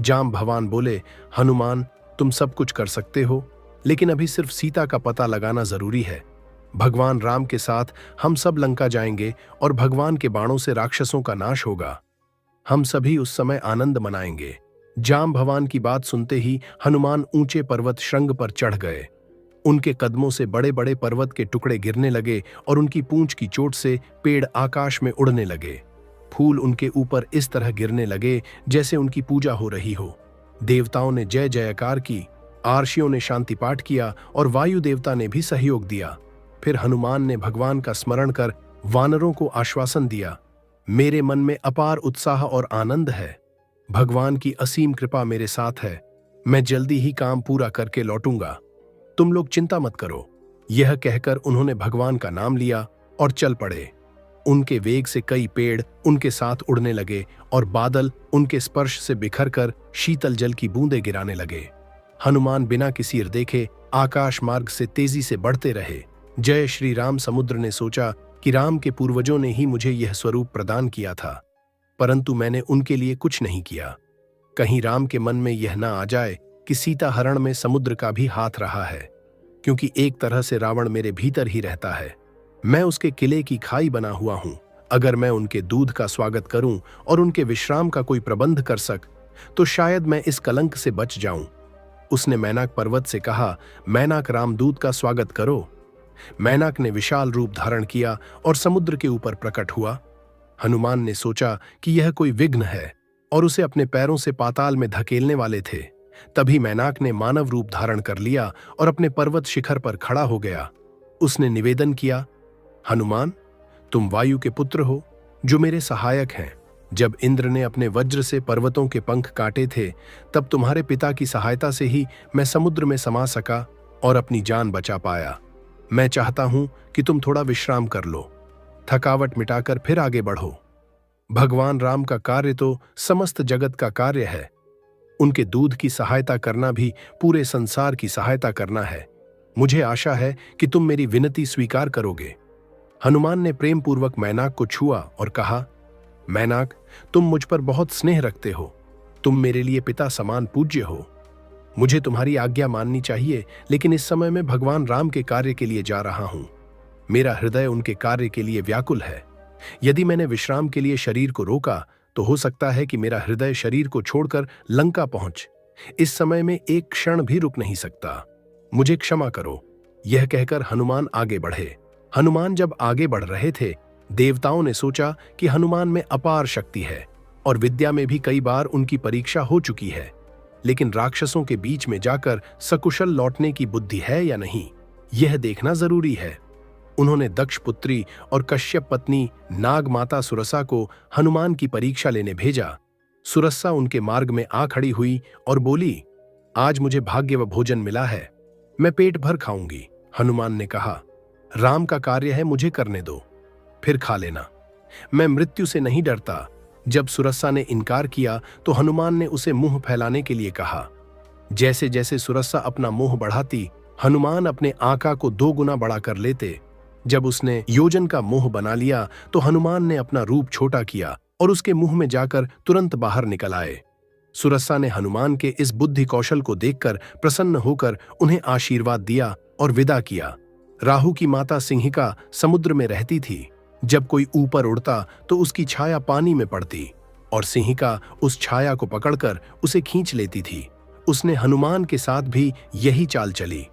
जाम भवान बोले, हनुमान, तुम सब कुछ कर सकते हो, लेकिन अभी सिर्फ सीता का पता लगाना जरूरी है। भगवान राम के साथ हम सब लंका जाएंगे और भगवान के बाणों से राक्षसों का नाश होगा। हम सभी उस समय आनंद मनाएंगे। जाम भवान की बात सुनते ही हनुमान ऊंचे पर्वत श्रृंग पर चढ़ गए। उनके कदमों से बड़े बड़े पर्वत के टुकड़े गिरने लगे और उनकी पूंछ की चोट से पेड़ आकाश में उड़ने लगे। फूल उनके ऊपर इस तरह गिरने लगे जैसे उनकी पूजा हो रही हो। देवताओं ने जय जयकार की, आर्षियों ने शांति पाठ किया और वायु देवता ने भी सहयोग दिया। फिर हनुमान ने भगवान का स्मरण कर वानरों को आश्वासन दिया, मेरे मन में अपार उत्साह और आनंद है। भगवान की असीम कृपा मेरे साथ है। मैं जल्दी ही काम पूरा करके लौटूंगा। तुम लोग चिंता मत करो। यह कहकर उन्होंने भगवान का नाम लिया और चल पड़े। उनके वेग से कई पेड़ उनके साथ उड़ने लगे और बादल उनके स्पर्श से बिखर कर शीतल जल की बूंदें गिराने लगे। हनुमान बिना किसी देखे आकाश मार्ग से तेजी से बढ़ते रहे। जय श्री राम। समुद्र ने सोचा कि राम के पूर्वजों ने ही मुझे यह स्वरूप प्रदान किया था, परंतु मैंने उनके लिए कुछ नहीं किया। कहीं राम के मन में यह ना आ जाए कि सीता हरण में समुद्र का भी हाथ रहा है, क्योंकि एक तरह से रावण मेरे भीतर ही रहता है। मैं उसके किले की खाई बना हुआ हूं। अगर मैं उनके दूध का स्वागत करूं और उनके विश्राम का कोई प्रबंध कर सक तो शायद मैं इस कलंक से बच जाऊं। उसने मैनाक पर्वत से कहा, मैनाक, रामदूत का स्वागत करो। मैनाक ने विशाल रूप धारण किया और समुद्र के ऊपर प्रकट हुआ। हनुमान ने सोचा कि यह कोई विघ्न है और उसे अपने पैरों से पाताल में धकेलने वाले थे। तभी मैनाक ने मानव रूप धारण कर लिया और अपने पर्वत शिखर पर खड़ा हो गया। उसने निवेदन किया, हनुमान, तुम वायु के पुत्र हो जो मेरे सहायक हैं। जब इंद्र ने अपने वज्र से पर्वतों के पंख काटे थे, तब तुम्हारे पिता की सहायता से ही मैं समुद्र में समा सका और अपनी जान बचा पाया। मैं चाहता हूं कि तुम थोड़ा विश्राम कर लो, थकावट मिटाकर फिर आगे बढ़ो। भगवान राम का कार्य तो समस्त जगत का कार्य है। उनके दूध की सहायता करना भी पूरे संसार की सहायता करना है। मुझे आशा है कि तुम मेरी विनती स्वीकार करोगे। हनुमान ने प्रेम पूर्वक मैनाक को छुआ और कहा, मैनाक, तुम मुझ पर बहुत स्नेह रखते हो। तुम मेरे लिए पिता समान पूज्य हो। मुझे तुम्हारी आज्ञा माननी चाहिए, लेकिन इस समय मैं भगवान राम के कार्य के लिए जा रहा हूं। मेरा हृदय उनके कार्य के लिए व्याकुल है। यदि मैंने विश्राम के लिए शरीर को रोका तो हो सकता है कि मेरा हृदय शरीर को छोड़कर लंका पहुंच। इस समय में एक क्षण भी रुक नहीं सकता। मुझे क्षमा करो। यह कहकर हनुमान आगे बढ़े। हनुमान जब आगे बढ़ रहे थे, देवताओं ने सोचा कि हनुमान में अपार शक्ति है और विद्या में भी कई बार उनकी परीक्षा हो चुकी है, लेकिन राक्षसों के बीच में जाकर सकुशल लौटने की बुद्धि है या नहीं, यह देखना जरूरी है। उन्होंने दक्ष पुत्री और कश्यप पत्नी नाग माता सुरसा को हनुमान की परीक्षा लेने भेजा। सुरसा उनके मार्ग में आ खड़ी हुई और बोली, आज मुझे भाग्य व भोजन मिला है, मैं पेट भर खाऊंगी। हनुमान ने कहा, राम का कार्य है, मुझे करने दो, फिर खा लेना, मैं मृत्यु से नहीं डरता। जब सुरसा ने इनकार किया तो हनुमान ने उसे मुंह फैलाने के लिए कहा। जैसे जैसे सुरसा अपना मुंह बढ़ाती, हनुमान अपने आका को 2 गुना बड़ा कर लेते। जब उसने योजन का मुंह बना लिया तो हनुमान ने अपना रूप छोटा किया और उसके मुंह में जाकर तुरंत बाहर निकल आए। सुरसा ने हनुमान के इस बुद्धि कौशल को देखकर प्रसन्न होकर उन्हें आशीर्वाद दिया और विदा किया। राहु की माता सिंहिका समुद्र में रहती थी। जब कोई ऊपर उड़ता तो उसकी छाया पानी में पड़ती और सिंहिका उस छाया को पकड़कर उसे खींच लेती थी। उसने हनुमान के साथ भी यही चाल चली।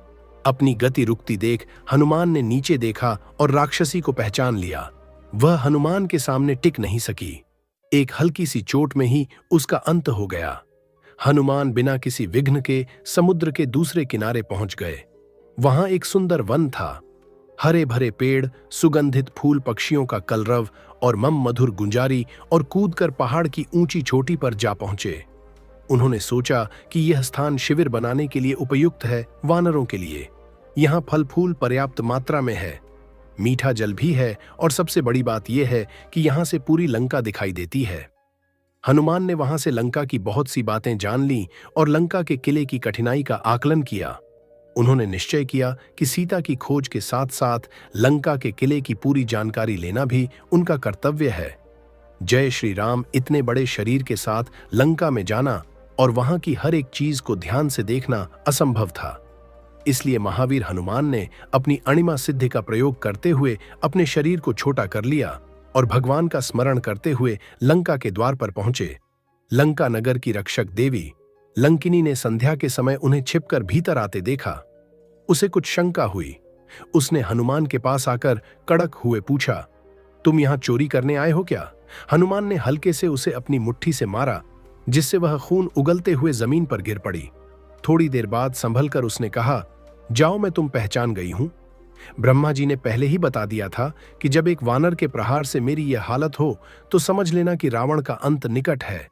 अपनी गति रुकती देख हनुमान ने नीचे देखा और राक्षसी को पहचान लिया। वह हनुमान के सामने टिक नहीं सकी। एक हल्की सी चोट में ही उसका अंत हो गया। हनुमान बिना किसी विघ्न के समुद्र के दूसरे किनारे पहुंच गए। वहां एक सुंदर वन था। हरे भरे पेड़, सुगंधित फूल, पक्षियों का कलरव और मम मधुर गुंजारी, और कूदकर पहाड़ की ऊंची चोटी पर जा पहुंचे। उन्होंने सोचा कि यह स्थान शिविर बनाने के लिए उपयुक्त है, वानरों के लिए। यहाँ फल फूल पर्याप्त मात्रा में है, मीठा जल भी है और सबसे बड़ी बात यह है कि यहाँ से पूरी लंका दिखाई देती है। हनुमान ने वहां से लंका की बहुत सी बातें जान ली और लंका के किले की कठिनाई का आकलन किया। उन्होंने निश्चय किया कि सीता की खोज के साथ साथ लंका के किले की पूरी जानकारी लेना भी उनका कर्तव्य है। जय श्री राम इतने बड़े शरीर के साथ लंका में जाना और वहां की हर एक चीज को ध्यान से देखना असंभव था। इसलिए महावीर हनुमान ने अपनी अणिमा सिद्धि का प्रयोग करते हुए अपने शरीर को छोटा कर लिया और भगवान का स्मरण करते हुए लंका के द्वार पर पहुंचे। लंका नगर की रक्षक देवी लंकिनी ने संध्या के समय उन्हें छिपकर भीतर आते देखा। उसे कुछ शंका हुई। उसने हनुमान के पास आकर कड़क हुए पूछा, तुम यहां चोरी करने आए हो क्या? हनुमान ने हल्के से उसे अपनी मुट्ठी से मारा, जिससे वह खून उगलते हुए जमीन पर गिर पड़ी। थोड़ी देर बाद संभलकर उसने कहा, जाओ, मैं तुम पहचान गई हूं। ब्रह्मा जी ने पहले ही बता दिया था कि जब एक वानर के प्रहार से मेरी यह हालत हो तो समझ लेना कि रावण का अंत निकट है।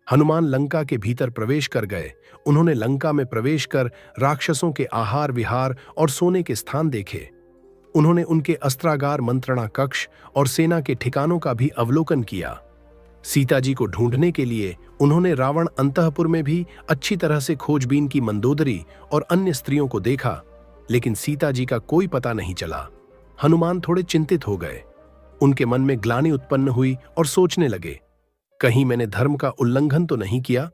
हनुमान लंका के भीतर प्रवेश कर गए। उन्होंने लंका में प्रवेश कर राक्षसों के आहार विहार और सोने के स्थान देखे। उन्होंने उनके अस्त्रागार, मंत्रणा कक्ष और सेना के ठिकानों का भी अवलोकन किया। सीता जी को ढूंढने के लिए उन्होंने रावण अंतःपुर में भी अच्छी तरह से खोजबीन की। मंदोदरी और अन्य स्त्रियों को देखा, लेकिन सीता जी का कोई पता नहीं चला। हनुमान थोड़े चिंतित हो गए। उनके मन में ग्लानि उत्पन्न हुई और सोचने लगे, कहीं मैंने धर्म का उल्लंघन तो नहीं किया?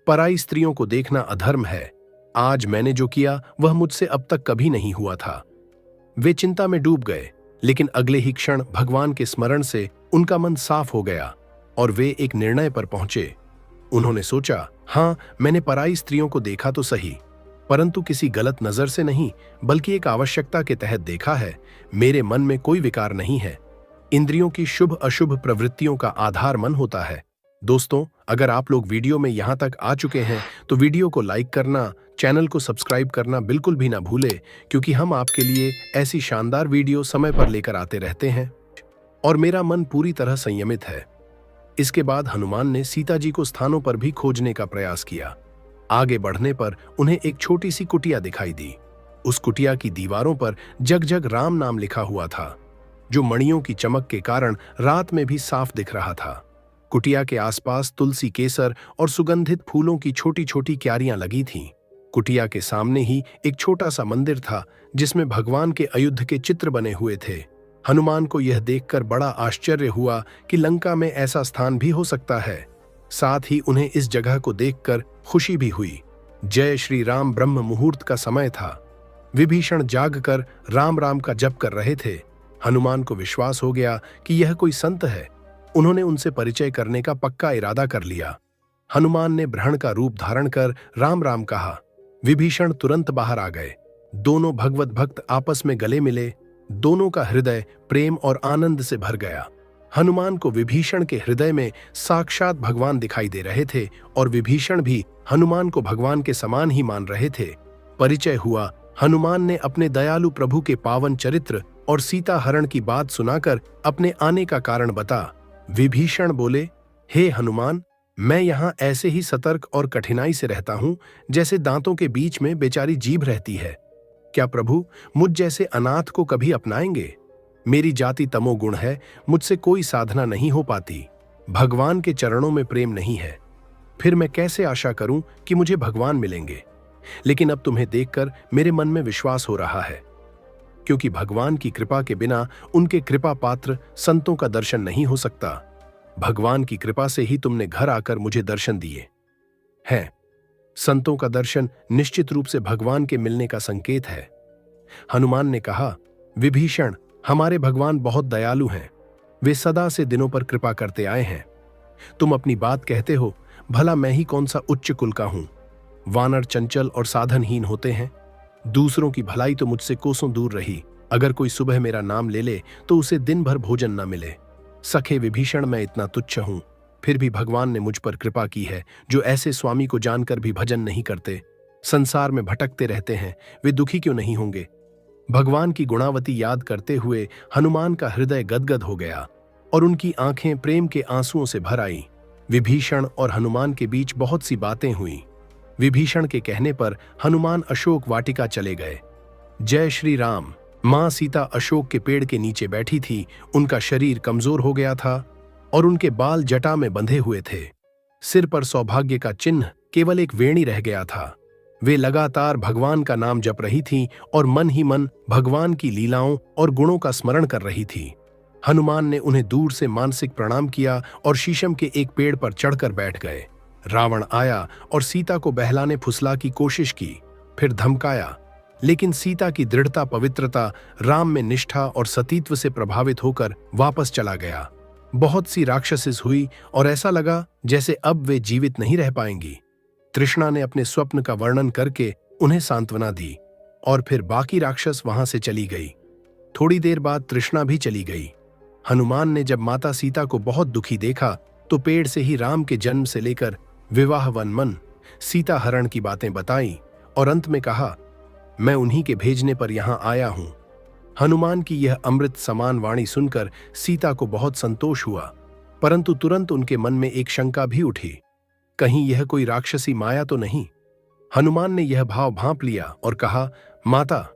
पराई स्त्रियों को देखना अधर्म है। आज मैंने जो किया वह मुझसे अब तक कभी नहीं हुआ था। वे चिंता में डूब गए, लेकिन अगले ही क्षण भगवान के स्मरण से उनका मन साफ हो गया और वे एक निर्णय पर पहुंचे। उन्होंने सोचा, हाँ, मैंने पराई स्त्रियों को देखा तो सही, परंतु किसी गलत नजर से नहीं, बल्कि एक आवश्यकता के तहत देखा है। मेरे मन में कोई विकार नहीं है। इंद्रियों की शुभ अशुभ प्रवृत्तियों का आधार मन होता है। दोस्तों, अगर आप लोग वीडियो में यहां तक आ चुके हैं तो वीडियो को लाइक करना, चैनल को सब्सक्राइब करना बिल्कुल भी ना भूले, क्योंकि हम आपके लिए ऐसी शानदार वीडियो समय पर लेकर आते रहते हैं और मेरा मन पूरी तरह संयमित है। इसके बाद हनुमान ने सीता जी को स्थानों पर भी खोजने का प्रयास किया। आगे बढ़ने पर उन्हें एक छोटी सी कुटिया दिखाई दी। उस कुटिया की दीवारों पर जग जग राम नाम लिखा हुआ था, जो मणियों की चमक के कारण रात में भी साफ दिख रहा था। कुटिया के आसपास तुलसी, केसर और सुगंधित फूलों की छोटी छोटी क्यारियां लगी थीं। कुटिया के सामने ही एक छोटा सा मंदिर था, जिसमें भगवान के अयुध के चित्र बने हुए थे। हनुमान को यह देखकर बड़ा आश्चर्य हुआ कि लंका में ऐसा स्थान भी हो सकता है। साथ ही उन्हें इस जगह को देखकर खुशी भी हुई। जय श्री राम ब्रह्म मुहूर्त का समय था। विभीषण जागकर राम राम का जप कर रहे थे। हनुमान को विश्वास हो गया कि यह कोई संत है। उन्होंने उनसे परिचय करने का पक्का इरादा कर लिया। हनुमान ने ब्रह्मण का रूप धारण कर राम राम कहा। विभीषण तुरंत बाहर आ गए। दोनों भगवत भक्त आपस में गले मिले। दोनों का हृदय प्रेम और आनंद से भर गया। हनुमान को विभीषण के हृदय में साक्षात भगवान दिखाई दे रहे थे और विभीषण भी हनुमान को भगवान के समान ही मान रहे थे। परिचय हुआ। हनुमान ने अपने दयालु प्रभु के पावन चरित्र और सीता हरण की बात सुनाकर अपने आने का कारण बता। विभीषण बोले, हे हनुमान, मैं यहाँ ऐसे ही सतर्क और कठिनाई से रहता हूँ जैसे दांतों के बीच में बेचारी जीभ रहती है। क्या प्रभु मुझ जैसे अनाथ को कभी अपनाएंगे? मेरी जाति तमोगुण है, मुझसे कोई साधना नहीं हो पाती। भगवान के चरणों में प्रेम नहीं है, फिर मैं कैसे आशा करूं कि मुझे भगवान मिलेंगे? लेकिन अब तुम्हें देखकर मेरे मन में विश्वास हो रहा है, क्योंकि भगवान की कृपा के बिना उनके कृपा पात्र संतों का दर्शन नहीं हो सकता। भगवान की कृपा से ही तुमने घर आकर मुझे दर्शन दिए हैं। संतों का दर्शन निश्चित रूप से भगवान के मिलने का संकेत है। हनुमान ने कहा, विभीषण, हमारे भगवान बहुत दयालु हैं। वे सदा से दिनों पर कृपा करते आए हैं। तुम अपनी बात कहते हो, भला मैं ही कौन सा उच्च कुल का हूं? वानर चंचल और साधनहीन होते हैं। दूसरों की भलाई तो मुझसे कोसों दूर रही। अगर कोई सुबह मेरा नाम ले ले तो उसे दिन भर भोजन न मिले। सखे विभीषण, मैं इतना तुच्छ हूं, फिर भी भगवान ने मुझ पर कृपा की है, जो ऐसे स्वामी को जानकर भी भजन नहीं करते, संसार में भटकते रहते हैं। वे दुखी क्यों नहीं होंगे? भगवान की गुणावती याद करते हुए हनुमान का हृदय गदगद हो गया और उनकी आंखें प्रेम के आंसुओं से भर आईं। विभीषण और हनुमान के बीच बहुत सी बातें हुईं। विभीषण के कहने पर हनुमान अशोक वाटिका चले गए। जय श्री राम। मां सीता अशोक के पेड़ के नीचे बैठी थी। उनका शरीर कमजोर हो गया था और उनके बाल जटा में बंधे हुए थे। सिर पर सौभाग्य का चिन्ह केवल एक वेणी रह गया था। वे लगातार भगवान का नाम जप रही थीं और मन ही मन भगवान की लीलाओं और गुणों का स्मरण कर रही थी। हनुमान ने उन्हें दूर से मानसिक प्रणाम किया और शीशम के एक पेड़ पर चढ़कर बैठ गए। रावण आया और सीता को बहलाने फुसला की कोशिश की, फिर धमकाया, लेकिन सीता की दृढ़ता, पवित्रता, राम में निष्ठा और सतीत्व से प्रभावित होकर वापस चला गया। बहुत सी राक्षसीस हुई और ऐसा लगा जैसे अब वे जीवित नहीं रह पाएंगी। तृष्णा ने अपने स्वप्न का वर्णन करके उन्हें सांत्वना दी और फिर बाकी राक्षस वहां से चली गई। थोड़ी देर बाद तृष्णा भी चली गई। हनुमान ने जब माता सीता को बहुत दुखी देखा तो पेड़ से ही राम के जन्म से लेकर विवाह, वनमन, सीता हरण की बातें बताई और अंत में कहा, मैं उन्हीं के भेजने पर यहां आया हूं। हनुमान की यह अमृत समान वाणी सुनकर सीता को बहुत संतोष हुआ, परंतु तुरंत उनके मन में एक शंका भी उठी, कहीं यह कोई राक्षसी माया तो नहीं? हनुमान ने यह भाव भांप लिया और कहा, माता,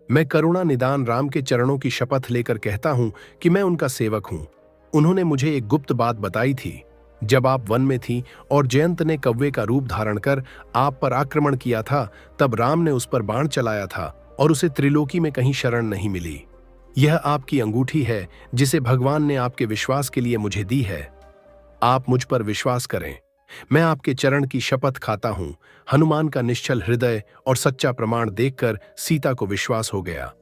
मैं करुणा निदान राम के चरणों की शपथ लेकर कहता हूं कि मैं उनका सेवक हूं। उन्होंने मुझे एक गुप्त बात बताई थी। जब आप वन में थी और जयंत ने कौवे का रूप धारण कर आप पर आक्रमण किया था, तब राम ने उस पर बाण चलाया था और उसे त्रिलोकी में कहीं शरण नहीं मिली। यह आपकी अंगूठी है जिसे भगवान ने आपके विश्वास के लिए मुझे दी है। आप मुझ पर विश्वास करें, मैं आपके चरण की शपथ खाता हूं। हनुमान का निश्चल हृदय और सच्चा प्रमाण देखकर सीता को विश्वास हो गया।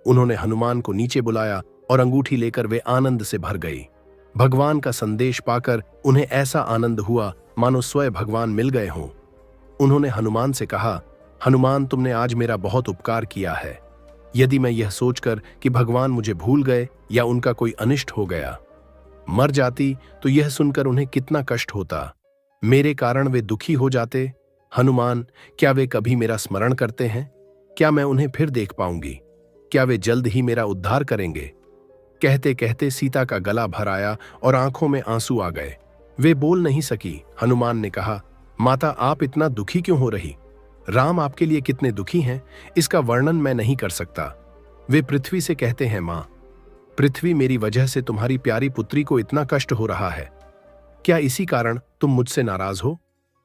उन्होंने हनुमान को नीचे बुलाया और अंगूठी लेकर वे आनंद से भर गई। भगवान का संदेश पाकर उन्हें ऐसा आनंद हुआ मानो स्वयं भगवान मिल गए हों। उन्होंने हनुमान से कहा, हनुमान, तुमने आज मेरा बहुत उपकार किया है। यदि मैं यह सोचकर कि भगवान मुझे भूल गए या उनका कोई अनिष्ट हो गया, मर जाती, तो यह सुनकर उन्हें कितना कष्ट होता। मेरे कारण वे दुखी हो जाते। हनुमान, क्या वे कभी मेरा स्मरण करते हैं? क्या मैं उन्हें फिर देख पाऊंगी? क्या वे जल्द ही मेरा उद्धार करेंगे? कहते कहते सीता का गला भर आया और आंखों में आंसू आ गए। वे बोल नहीं सकी। हनुमान ने कहा, माता, आप इतना दुखी क्यों हो रही? राम आपके लिए कितने दुखी हैं, इसका वर्णन मैं नहीं कर सकता। वे पृथ्वी से कहते हैं, मां पृथ्वी, मेरी वजह से तुम्हारी प्यारी पुत्री को इतना कष्ट हो रहा है। क्या इसी कारण तुम मुझसे नाराज हो?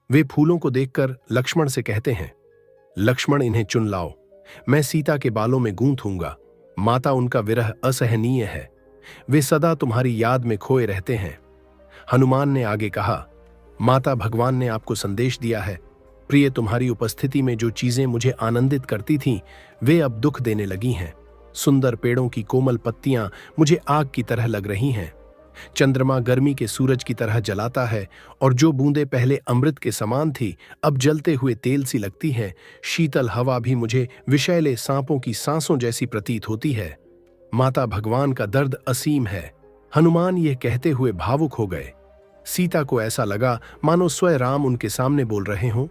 वे फूलों को देखकर लक्ष्मण से कहते हैं, लक्ष्मण, इन्हें चुन लाओ, मैं सीता के बालों में गूंथूंगा। माता, उनका विरह असहनीय है। वे सदा तुम्हारी याद में खोए रहते हैं। हनुमान ने आगे कहा, माता, भगवान ने आपको संदेश दिया है। प्रिय, तुम्हारी उपस्थिति में जो चीजें मुझे आनंदित करती थीं, वे अब दुख देने लगी हैं। सुंदर पेड़ों की कोमल पत्तियां मुझे आग की तरह लग रही हैं। चंद्रमा गर्मी के सूरज की तरह जलाता है और जो बूंदें पहले अमृत के समान थी, अब जलते हुए तेल सी लगती हैं। शीतल हवा भी मुझे विषैले सांपों की सांसों जैसी प्रतीत होती है। माता, भगवान का दर्द असीम है। हनुमान यह कहते हुए भावुक हो गए। सीता को ऐसा लगा मानो स्वयं राम उनके सामने बोल रहे हों।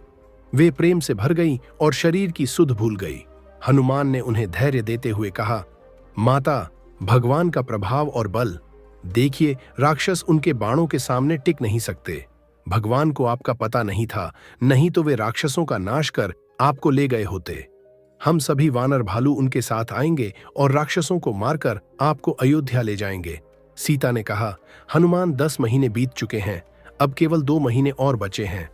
वे प्रेम से भर गईं और शरीर की सुध भूल गई। हनुमान ने उन्हें धैर्य देते हुए कहा, माता, भगवान का प्रभाव और बल देखिए, राक्षस उनके बाणों के सामने टिक नहीं सकते। भगवान को आपका पता नहीं था, नहीं तो वे राक्षसों का नाश कर आपको ले गए होते। हम सभी वानर भालू उनके साथ आएंगे और राक्षसों को मारकर आपको अयोध्या ले जाएंगे। सीता ने कहा, हनुमान, 10 महीने बीत चुके हैं, अब केवल 2 महीने और बचे हैं।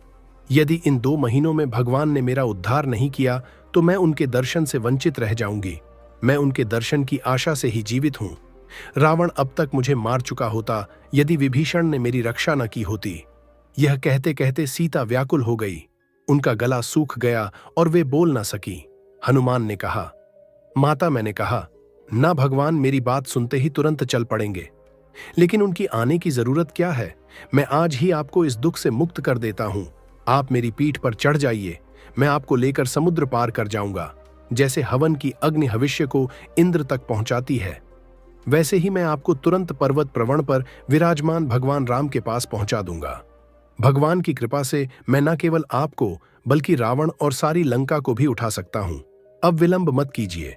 यदि इन 2 महीनों में भगवान ने मेरा उद्धार नहीं किया तो मैं उनके दर्शन से वंचित रह जाऊंगी। मैं उनके दर्शन की आशा से ही जीवित हूं। रावण अब तक मुझे मार चुका होता यदि विभीषण ने मेरी रक्षा न की होती। यह कहते कहते सीता व्याकुल हो गई। उनका गला सूख गया और वे बोल न सकी। हनुमान ने कहा, माता, मैंने कहा ना, भगवान मेरी बात सुनते ही तुरंत चल पड़ेंगे, लेकिन उनकी आने की जरूरत क्या है? मैं आज ही आपको इस दुख से मुक्त कर देता हूं। आप मेरी पीठ पर चढ़ जाइए, मैं आपको लेकर समुद्र पार कर जाऊंगा। जैसे हवन की अग्नि हविष्य को इंद्र तक पहुंचाती है, वैसे ही मैं आपको तुरंत पर्वत प्रवण पर विराजमान भगवान राम के पास पहुंचा दूंगा। भगवान की कृपा से मैं न केवल आपको बल्कि रावण और सारी लंका को भी उठा सकता हूं। अब विलंब मत कीजिए।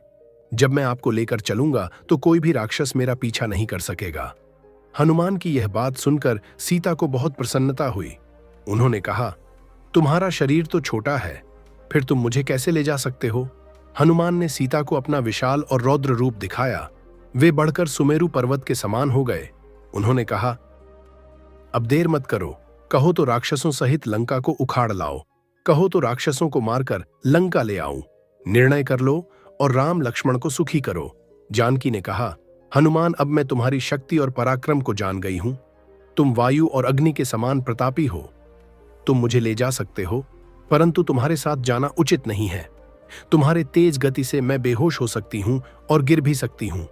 जब मैं आपको लेकर चलूंगा तो कोई भी राक्षस मेरा पीछा नहीं कर सकेगा। हनुमान की यह बात सुनकर सीता को बहुत प्रसन्नता हुई। उन्होंने कहा, तुम्हारा शरीर तो छोटा है, फिर तुम मुझे कैसे ले जा सकते हो? हनुमान ने सीता को अपना विशाल और रौद्र रूप दिखाया। वे बढ़कर सुमेरु पर्वत के समान हो गए। उन्होंने कहा, अब देर मत करो, कहो तो राक्षसों सहित लंका को उखाड़ लाओ, कहो तो राक्षसों को मारकर लंका ले आऊं। निर्णय कर लो और राम लक्ष्मण को सुखी करो। जानकी ने कहा, हनुमान, अब मैं तुम्हारी शक्ति और पराक्रम को जान गई हूं। तुम वायु और अग्नि के समान प्रतापी हो। तुम मुझे ले जा सकते हो, परंतु तुम्हारे साथ जाना उचित नहीं है। तुम्हारे तेज गति से मैं बेहोश हो सकती हूं और गिर भी सकती हूं।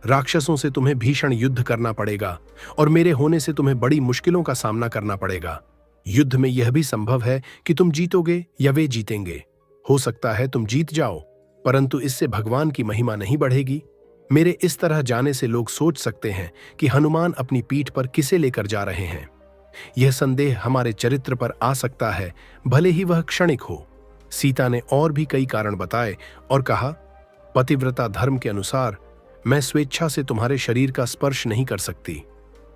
राक्षसों से तुम्हें भीषण युद्ध करना पड़ेगा और मेरे होने से तुम्हें बड़ी मुश्किलों का सामना करना पड़ेगा। युद्ध में यह भी संभव है कि तुम जीतोगे या वे जीतेंगे। हो सकता है तुम जीत जाओ, परंतु इससे भगवान की महिमा नहीं बढ़ेगी। मेरे इस तरह जाने से लोग सोच सकते हैं कि हनुमान अपनी पीठ पर किसे लेकर जा रहे हैं। यह संदेह हमारे चरित्र पर आ सकता है, भले ही वह क्षणिक हो। सीता ने और भी कई कारण बताए और कहा, पतिव्रता धर्म के अनुसार मैं स्वेच्छा से तुम्हारे शरीर का स्पर्श नहीं कर सकती।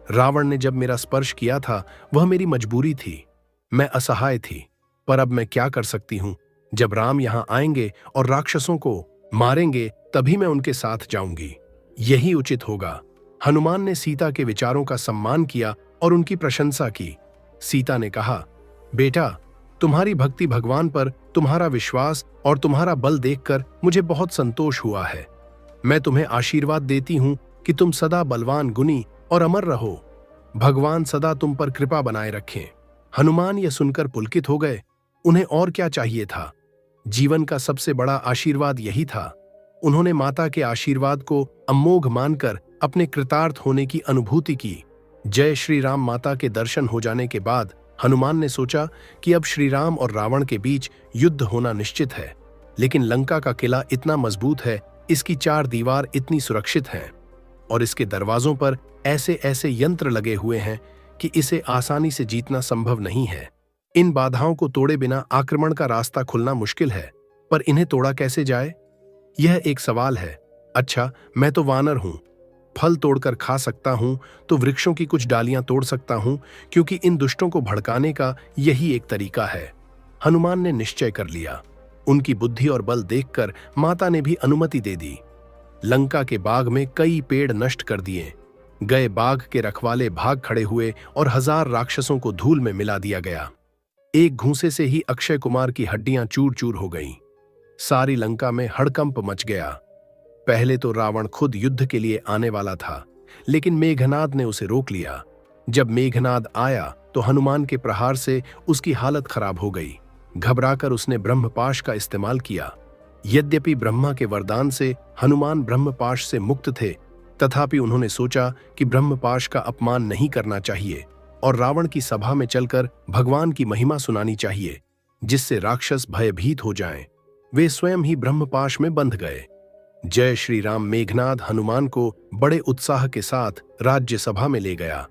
रावण ने जब मेरा स्पर्श किया था वह मेरी मजबूरी थी, मैं असहाय थी। पर अब मैं क्या कर सकती हूं? जब राम यहां आएंगे और राक्षसों को मारेंगे तभी मैं उनके साथ जाऊंगी। यही उचित होगा। हनुमान ने सीता के विचारों का सम्मान किया और उनकी प्रशंसा की। सीता ने कहा, बेटा, तुम्हारी भक्ति, भगवान पर तुम्हारा विश्वास और तुम्हारा बल देखकर मुझे बहुत संतोष हुआ है। मैं तुम्हें आशीर्वाद देती हूं कि तुम सदा बलवान, गुणी और अमर रहो। भगवान सदा तुम पर कृपा बनाए रखें। हनुमान यह सुनकर पुलकित हो गए। उन्हें और क्या चाहिए था? जीवन का सबसे बड़ा आशीर्वाद यही था। उन्होंने माता के आशीर्वाद को अमोघ मानकर अपने कृतार्थ होने की अनुभूति की। जय श्री राम। माता के दर्शन हो जाने के बाद हनुमान ने सोचा कि अब श्री राम और रावण के बीच युद्ध होना निश्चित है। लेकिन लंका का किला इतना मजबूत है, इसकी 4 दीवार इतनी सुरक्षित हैं और इसके दरवाजों पर ऐसे ऐसे यंत्र लगे हुए हैं कि इसे आसानी से जीतना संभव नहीं है। इन बाधाओं को तोड़े बिना आक्रमण का रास्ता खुलना मुश्किल है, पर इन्हें तोड़ा कैसे जाए, यह एक सवाल है। अच्छा, मैं तो वानर हूं, फल तोड़कर खा सकता हूं, तो वृक्षों की कुछ डालियां तोड़ सकता हूं, क्योंकि इन दुष्टों को भड़काने का यही एक तरीका है। हनुमान ने निश्चय कर लिया। उनकी बुद्धि और बल देखकर माता ने भी अनुमति दे दी। लंका के बाग में कई पेड़ नष्ट कर दिए गए, बाग के रखवाले भाग खड़े हुए और 1000 राक्षसों को धूल में मिला दिया गया। एक घूंसे से ही अक्षय कुमार की हड्डियां चूर चूर हो गईं। सारी लंका में हड़कंप मच गया। पहले तो रावण खुद युद्ध के लिए आने वाला था, लेकिन मेघनाद ने उसे रोक लिया। जब मेघनाद आया तो हनुमान के प्रहार से उसकी हालत खराब हो गई। घबराकर उसने ब्रह्मपाश का इस्तेमाल किया। यद्यपि ब्रह्मा के वरदान से हनुमान ब्रह्मपाश से मुक्त थे, तथापि उन्होंने सोचा कि ब्रह्मपाश का अपमान नहीं करना चाहिए और रावण की सभा में चलकर भगवान की महिमा सुनानी चाहिए, जिससे राक्षस भयभीत हो जाएं। वे स्वयं ही ब्रह्मपाश में बंध गए। जय श्री राम मेघनाद हनुमान को बड़े उत्साह के साथ राज्यसभा में ले गया।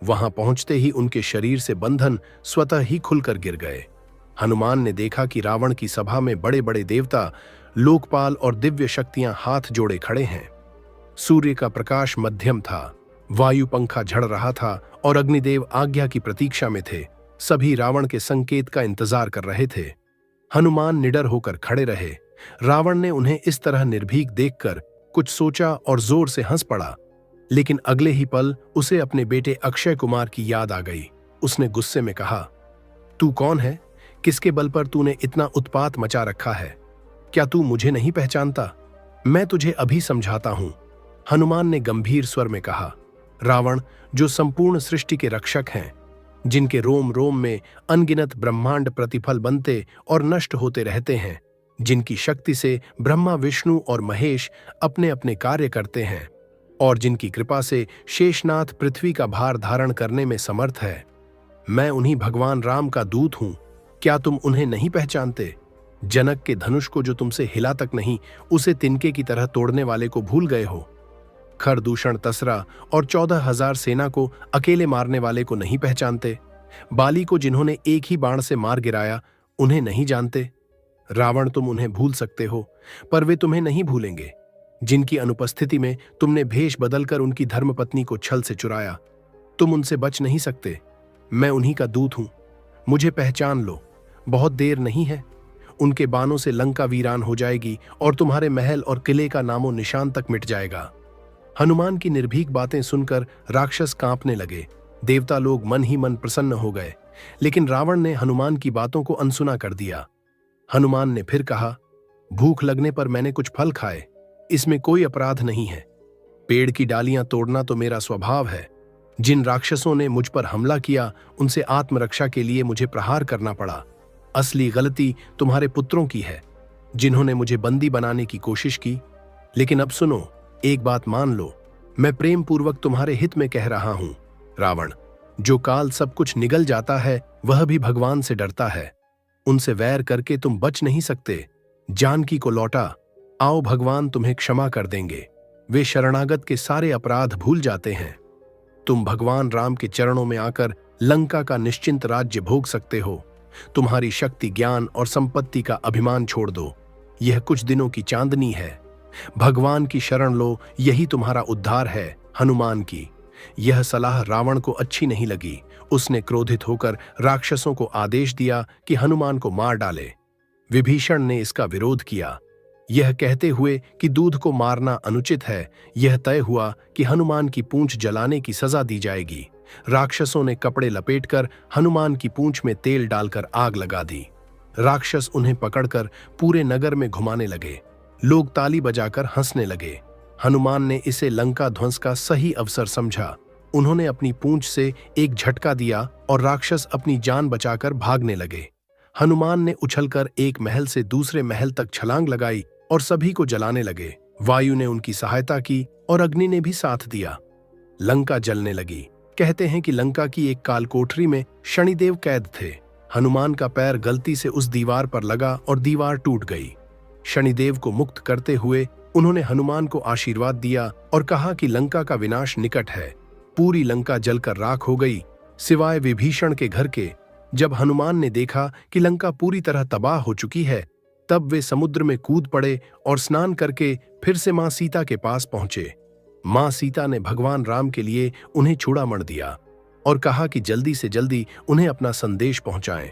वहां पहुंचते ही उनके शरीर से बंधन स्वतः ही खुलकर गिर गए। हनुमान ने देखा कि रावण की सभा में बड़े बड़े देवता, लोकपाल और दिव्य शक्तियां हाथ जोड़े खड़े हैं। सूर्य का प्रकाश मध्यम था, वायु पंखा झड़ रहा था और अग्निदेव आज्ञा की प्रतीक्षा में थे। सभी रावण के संकेत का इंतजार कर रहे थे। हनुमान निडर होकर खड़े रहे। रावण ने उन्हें इस तरह निर्भीक देखकर कुछ सोचा और जोर से हंस पड़ा, लेकिन अगले ही पल उसे अपने बेटे अक्षय कुमार की याद आ गई। उसने गुस्से में कहा, तू कौन है? किसके बल पर तूने इतना उत्पात मचा रखा है? क्या तू मुझे नहीं पहचानता? मैं तुझे अभी समझाता हूं। हनुमान ने गंभीर स्वर में कहा, रावण जो संपूर्ण सृष्टि के रक्षक हैं, जिनके रोम रोम में अनगिनत ब्रह्मांड प्रतिफल बनते और नष्ट होते रहते हैं, जिनकी शक्ति से ब्रह्मा, विष्णु और महेश अपने अपने कार्य करते हैं और जिनकी कृपा से शेषनाथ पृथ्वी का भार धारण करने में समर्थ है, मैं उन्हीं भगवान राम का दूत हूं। क्या तुम उन्हें नहीं पहचानते? जनक के धनुष को जो तुमसे हिला तक नहीं, उसे तिनके की तरह तोड़ने वाले को भूल गए हो? खरदूषण, तसरा और 14,000 सेना को अकेले मारने वाले को नहीं पहचानते? बाली को जिन्होंने एक ही बाण से मार गिराया, उन्हें नहीं जानते? रावण, तुम उन्हें भूल सकते हो, पर वे तुम्हें नहीं भूलेंगे, जिनकी अनुपस्थिति में तुमने भेष बदलकर उनकी धर्मपत्नी को छल से चुराया। तुम उनसे बच नहीं सकते। मैं उन्हीं का दूत हूं। मुझे पहचान लो, बहुत देर नहीं है। उनके बाणों से लंका वीरान हो जाएगी और तुम्हारे महल और किले का नामो निशान तक मिट जाएगा। हनुमान की निर्भीक बातें सुनकर राक्षस कांपने लगे। देवता लोग मन ही मन प्रसन्न हो गए, लेकिन रावण ने हनुमान की बातों को अनसुना कर दिया। हनुमान ने फिर कहा, भूख लगने पर मैंने कुछ फल खाए, इसमें कोई अपराध नहीं है। पेड़ की डालियां तोड़ना तो मेरा स्वभाव है। जिन राक्षसों ने मुझ पर हमला किया, उनसे आत्मरक्षा के लिए मुझे प्रहार करना पड़ा। असली गलती तुम्हारे पुत्रों की है, जिन्होंने मुझे बंदी बनाने की कोशिश की। लेकिन अब सुनो, एक बात मान लो, मैं प्रेम पूर्वक तुम्हारे हित में कह रहा हूं। रावण, जो काल सब कुछ निगल जाता है, वह भी भगवान से डरता है। उनसे वैर करके तुम बच नहीं सकते। जानकी को लौटा, आओ, भगवान तुम्हें क्षमा कर देंगे। वे शरणागत के सारे अपराध भूल जाते हैं। तुम भगवान राम के चरणों में आकर लंका का निश्चिंत राज्य भोग सकते हो। तुम्हारी शक्ति, ज्ञान और संपत्ति का अभिमान छोड़ दो। यह कुछ दिनों की चांदनी है। भगवान की शरण लो, यही तुम्हारा उद्धार है। हनुमान की यह सलाह रावण को अच्छी नहीं लगी। उसने क्रोधित होकर राक्षसों को आदेश दिया कि हनुमान को मार डाले। विभीषण ने इसका विरोध किया, यह कहते हुए कि दूध को मारना अनुचित है। यह तय हुआ कि हनुमान की पूंछ जलाने की सजा दी जाएगी। राक्षसों ने कपड़े लपेटकर हनुमान की पूंछ में तेल डालकर आग लगा दी। राक्षस उन्हें पकड़कर पूरे नगर में घुमाने लगे। लोग ताली बजाकर हंसने लगे। हनुमान ने इसे लंका ध्वंस का सही अवसर समझा। उन्होंने अपनी पूंछ से एक झटका दिया और राक्षस अपनी जान बचाकर भागने लगे। हनुमान ने उछलकर एक महल से दूसरे महल तक छलांग लगाई और सभी को जलाने लगे। वायु ने उनकी सहायता की और अग्नि ने भी साथ दिया। लंका जलने लगी। कहते हैं कि लंका की एक कालकोठरी में शनिदेव कैद थे। हनुमान का पैर गलती से उस दीवार पर लगा और दीवार टूट गई। शनिदेव को मुक्त करते हुए उन्होंने हनुमान को आशीर्वाद दिया और कहा कि लंका का विनाश निकट है। पूरी लंका जलकर राख हो गई, सिवाय विभीषण के घर के। जब हनुमान ने देखा कि लंका पूरी तरह तबाह हो चुकी है, तब वे समुद्र में कूद पड़े और स्नान करके फिर से मां सीता के पास पहुंचे। मां सीता ने भगवान राम के लिए उन्हें चूड़ामण दिया और कहा कि जल्दी से जल्दी उन्हें अपना संदेश पहुंचाएं।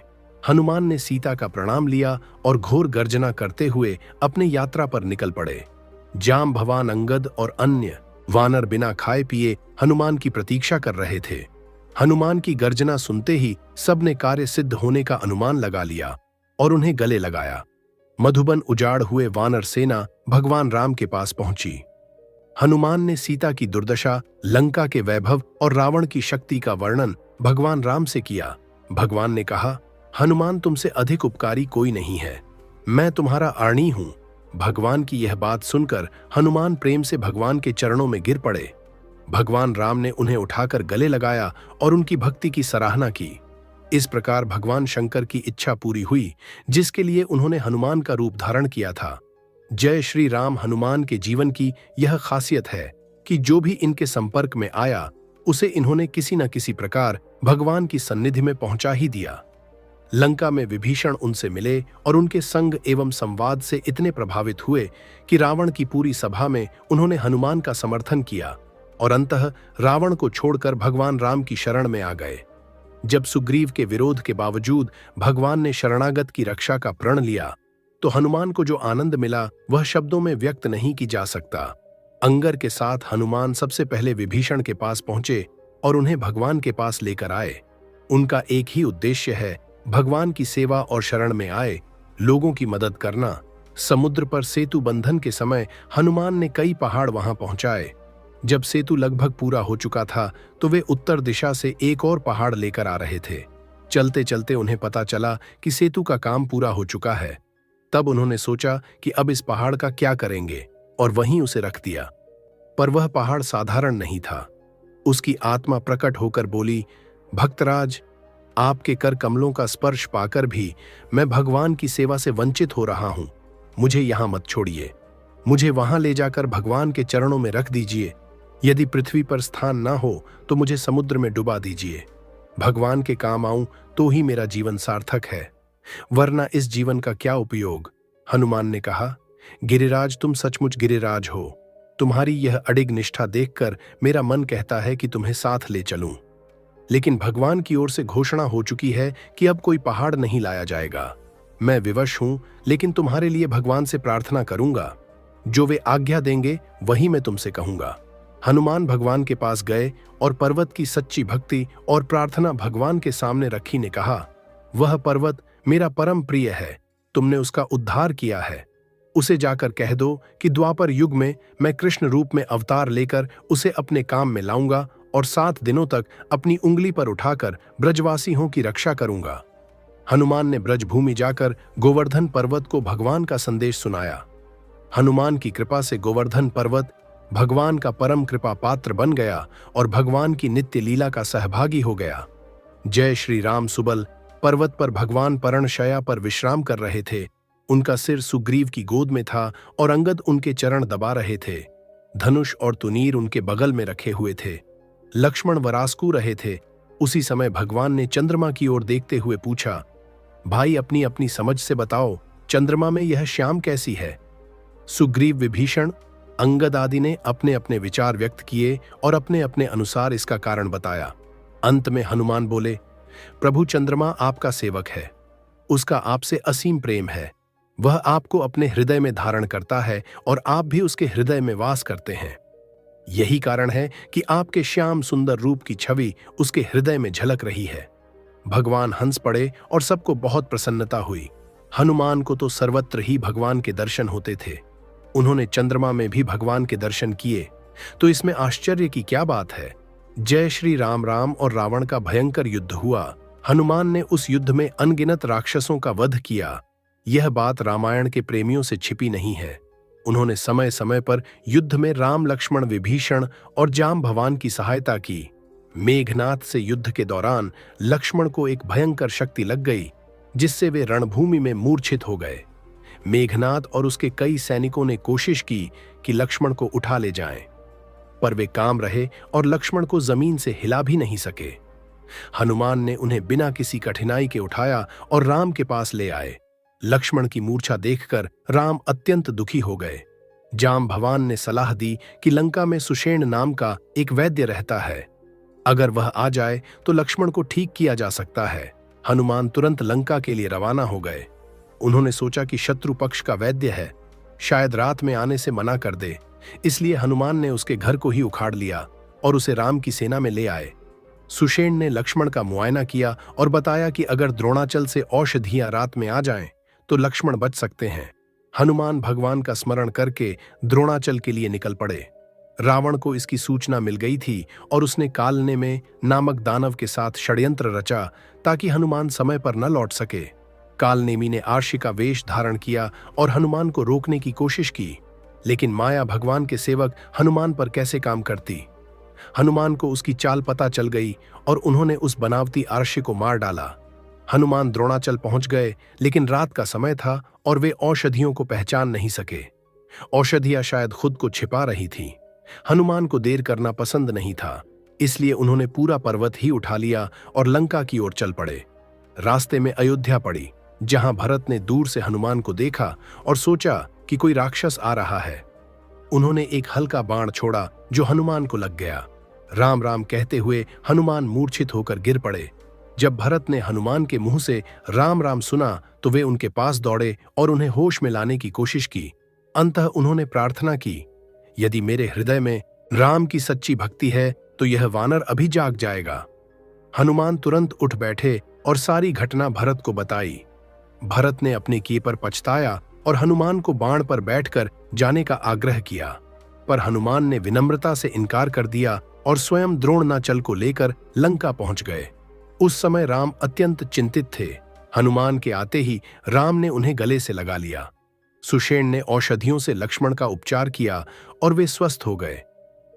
हनुमान ने सीता का प्रणाम लिया और घोर गर्जना करते हुए अपनी यात्रा पर निकल पड़े। जाम भवान, अंगद और अन्य वानर बिना खाए पिए हनुमान की प्रतीक्षा कर रहे थे। हनुमान की गर्जना सुनते ही सबने कार्य सिद्ध होने का अनुमान लगा लिया और उन्हें गले लगाया। मधुबन उजाड़ हुए वानर सेना भगवान राम के पास पहुंची। हनुमान ने सीता की दुर्दशा, लंका के वैभव और रावण की शक्ति का वर्णन भगवान राम से किया। भगवान ने कहा, हनुमान, तुमसे अधिक उपकारी कोई नहीं है। मैं तुम्हारा आर्णी हूं। भगवान की यह बात सुनकर हनुमान प्रेम से भगवान के चरणों में गिर पड़े। भगवान राम ने उन्हें उठाकर गले लगाया और उनकी भक्ति की सराहना की। इस प्रकार भगवान शंकर की इच्छा पूरी हुई, जिसके लिए उन्होंने हनुमान का रूप धारण किया था। जय श्री राम। हनुमान के जीवन की यह खासियत है कि जो भी इनके संपर्क में आया उसे इन्होंने किसी न किसी प्रकार भगवान की सन्निधि में पहुंचा ही दिया। लंका में विभीषण उनसे मिले और उनके संग एवं संवाद से इतने प्रभावित हुए कि रावण की पूरी सभा में उन्होंने हनुमान का समर्थन किया और अंततः रावण को छोड़कर भगवान राम की शरण में आ गए। जब सुग्रीव के विरोध के बावजूद भगवान ने शरणागत की रक्षा का प्रण लिया तो हनुमान को जो आनंद मिला वह शब्दों में व्यक्त नहीं की जा सकता। अंगर के साथ हनुमान सबसे पहले विभीषण के पास पहुंचे और उन्हें भगवान के पास लेकर आए। उनका एक ही उद्देश्य है, भगवान की सेवा और शरण में आए लोगों की मदद करना। समुद्र पर सेतु बंधन के समय हनुमान ने कई पहाड़ वहां पहुंचाए। जब सेतु लगभग पूरा हो चुका था तो वे उत्तर दिशा से एक और पहाड़ लेकर आ रहे थे। चलते चलते उन्हें पता चला कि सेतु का काम पूरा हो चुका है। तब उन्होंने सोचा कि अब इस पहाड़ का क्या करेंगे और वहीं उसे रख दिया। पर वह पहाड़ साधारण नहीं था। उसकी आत्मा प्रकट होकर बोली, भक्तराज, आपके कर कमलों का स्पर्श पाकर भी मैं भगवान की सेवा से वंचित हो रहा हूं। मुझे यहां मत छोड़िए, मुझे वहां ले जाकर भगवान के चरणों में रख दीजिए। यदि पृथ्वी पर स्थान ना हो तो मुझे समुद्र में डुबा दीजिए। भगवान के काम आऊं तो ही मेरा जीवन सार्थक है, वरना इस जीवन का क्या उपयोग। हनुमान ने कहा, गिरिराज, तुम सचमुच गिरिराज हो। तुम्हारी यह अडिग निष्ठा देखकर मेरा मन कहता है कि तुम्हें साथ ले चलूं। लेकिन भगवान की ओर से घोषणा हो चुकी है कि अब कोई पहाड़ नहीं लाया जाएगा। मैं विवश हूं, लेकिन तुम्हारे लिए भगवान से प्रार्थना करूंगा। जो वे आज्ञा देंगे वही मैं तुमसे कहूंगा। हनुमान भगवान के पास गए और पर्वत की सच्ची भक्ति और प्रार्थना भगवान के सामने रखी ने कहा, वह पर्वत मेरा परम प्रिय है, तुमने उसका उद्धार किया है। उसे जाकर कह दो कि द्वापर युग में मैं कृष्ण रूप में अवतार लेकर उसे अपने काम में लाऊंगा और 7 दिनों तक अपनी उंगली पर उठाकर ब्रजवासियों की रक्षा करूंगा। हनुमान ने ब्रजभूमि जाकर गोवर्धन पर्वत को भगवान का संदेश सुनाया। हनुमान की कृपा से गोवर्धन पर्वत भगवान का परम कृपा पात्र बन गया और भगवान की नित्य लीला का सहभागी हो गया। जय श्री राम। सुबल पर्वत पर भगवान पर्णशया पर विश्राम कर रहे थे। उनका सिर सुग्रीव की गोद में था और अंगद उनके चरण दबा रहे थे। धनुष और तुनीर उनके बगल में रखे हुए थे। लक्ष्मण वरास्कू रहे थे। उसी समय भगवान ने चंद्रमा की ओर देखते हुए पूछा, भाई, अपनी अपनी समझ से बताओ, चंद्रमा में यह श्याम कैसी है। सुग्रीव, विभीषण, अंगद आदि ने अपने अपने विचार व्यक्त किए और अपने अपने अनुसार इसका कारण बताया। अंत में हनुमान बोले, प्रभु, चंद्रमा आपका सेवक है, उसका आपसे असीम प्रेम है। वह आपको अपने हृदय में धारण करता है और आप भी उसके हृदय में वास करते हैं। यही कारण है कि आपके श्याम सुंदर रूप की छवि उसके हृदय में झलक रही है। भगवान हंस पड़े और सबको बहुत प्रसन्नता हुई। हनुमान को तो सर्वत्र ही भगवान के दर्शन होते थे। उन्होंने चंद्रमा में भी भगवान के दर्शन किए, तो इसमें आश्चर्य की क्या बात है। जय श्री राम। राम और रावण का भयंकर युद्ध हुआ। हनुमान ने उस युद्ध में अनगिनत राक्षसों का वध किया। यह बात रामायण के प्रेमियों से छिपी नहीं है। उन्होंने समय समय पर युद्ध में राम, लक्ष्मण, विभीषण और जाम्बवान की सहायता की। मेघनाद से युद्ध के दौरान लक्ष्मण को एक भयंकर शक्ति लग गई, जिससे वे रणभूमि में मूर्छित हो गए। मेघनाद और उसके कई सैनिकों ने कोशिश की कि लक्ष्मण को उठा ले जाएं, पर वे काम रहे और लक्ष्मण को जमीन से हिला भी नहीं सके। हनुमान ने उन्हें बिना किसी कठिनाई के उठाया और राम के पास ले आए। लक्ष्मण की मूर्छा देखकर राम अत्यंत दुखी हो गए। जाम्बवान ने सलाह दी कि लंका में सुषेण नाम का एक वैद्य रहता है, अगर वह आ जाए तो लक्ष्मण को ठीक किया जा सकता है। हनुमान तुरंत लंका के लिए रवाना हो गए। उन्होंने सोचा कि शत्रु पक्ष का वैद्य है, शायद रात में आने से मना कर दे, इसलिए हनुमान ने उसके घर को ही उखाड़ लिया और उसे राम की सेना में ले आए। सुषेण ने लक्ष्मण का मुआयना किया और बताया कि अगर द्रोणाचल से औषधियां रात में आ जाएं, तो लक्ष्मण बच सकते हैं। हनुमान भगवान का स्मरण करके द्रोणाचल के लिए निकल पड़े। रावण को इसकी सूचना मिल गई थी और उसने कालने में नामक दानव के साथ षड्यंत्र रचा ताकि हनुमान समय पर न लौट सके। कालनेमी ने आर्षि का वेश धारण किया और हनुमान को रोकने की कोशिश की, लेकिन माया भगवान के सेवक हनुमान पर कैसे काम करती। हनुमान को उसकी चाल पता चल गई और उन्होंने उस बनावटी आर्षि को मार डाला। हनुमान द्रोणाचल पहुंच गए, लेकिन रात का समय था और वे औषधियों को पहचान नहीं सके। औषधियां शायद खुद को छिपा रही थीं। हनुमान को देर करना पसंद नहीं था, इसलिए उन्होंने पूरा पर्वत ही उठा लिया और लंका की ओर चल पड़े। रास्ते में अयोध्या पड़ी, जहां भरत ने दूर से हनुमान को देखा और सोचा कि कोई राक्षस आ रहा है। उन्होंने एक हल्का बाण छोड़ा जो हनुमान को लग गया। राम राम कहते हुए हनुमान मूर्छित होकर गिर पड़े। जब भरत ने हनुमान के मुंह से राम राम सुना तो वे उनके पास दौड़े और उन्हें होश में लाने की कोशिश की। अंततः उन्होंने प्रार्थना की, यदि मेरे हृदय में राम की सच्ची भक्ति है तो यह वानर अभी जाग जाएगा। हनुमान तुरंत उठ बैठे और सारी घटना भरत को बताई। भरत ने अपने किए पर पछताया और हनुमान को बाण पर बैठकर जाने का आग्रह किया, पर हनुमान ने विनम्रता से इनकार कर दिया और स्वयं द्रोणाचल को लेकर लंका पहुंच गए। उस समय राम अत्यंत चिंतित थे। हनुमान के आते ही राम ने उन्हें गले से लगा लिया। सुषेण ने औषधियों से लक्ष्मण का उपचार किया और वे स्वस्थ हो गए।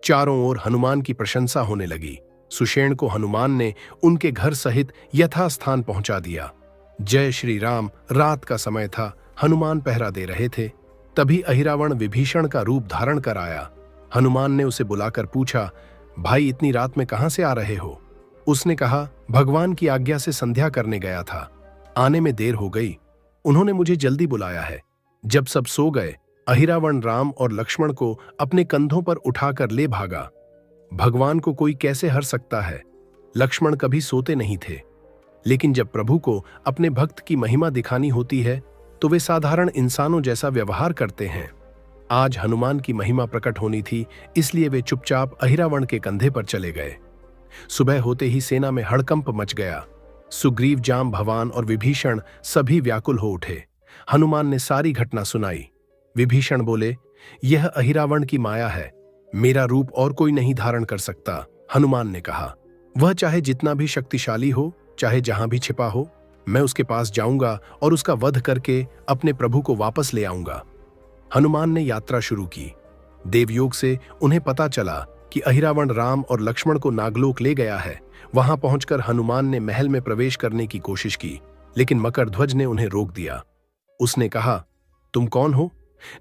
चारों ओर हनुमान की प्रशंसा होने लगी। सुषेण को हनुमान ने उनके घर सहित यथास्थान पहुंचा दिया। जय श्री राम। रात का समय था, हनुमान पहरा दे रहे थे। तभी अहिरावण विभीषण का रूप धारण कर आया। हनुमान ने उसे बुलाकर पूछा, भाई इतनी रात में कहां से आ रहे हो? उसने कहा, भगवान की आज्ञा से संध्या करने गया था, आने में देर हो गई। उन्होंने मुझे जल्दी बुलाया है। जब सब सो गए, अहिरावण राम और लक्ष्मण को अपने कंधों पर उठाकर ले भागा। भगवान को कोई कैसे हर सकता है? लक्ष्मण कभी सोते नहीं थे, लेकिन जब प्रभु को अपने भक्त की महिमा दिखानी होती है तो वे साधारण इंसानों जैसा व्यवहार करते हैं। आज हनुमान की महिमा प्रकट होनी थी, इसलिए वे चुपचाप अहिरावण के कंधे पर चले गए। सुबह होते ही सेना में हड़कंप मच गया। सुग्रीव, जाम, भवान और विभीषण सभी व्याकुल हो उठे। हनुमान ने सारी घटना सुनाई। विभीषण बोले, यह अहिरावण की माया है, मेरा रूप और कोई नहीं धारण कर सकता। हनुमान ने कहा, वह चाहे जितना भी शक्तिशाली हो, चाहे जहां भी छिपा हो, मैं उसके पास जाऊंगा और उसका वध करके अपने प्रभु को वापस ले आऊंगा। हनुमान ने यात्रा शुरू की। देवयोग से उन्हें पता चला कि अहिरावण राम और लक्ष्मण को नागलोक ले गया है। वहां पहुंचकर हनुमान ने महल में प्रवेश करने की कोशिश की, लेकिन मकरध्वज ने उन्हें रोक दिया। उसने कहा, तुम कौन हो?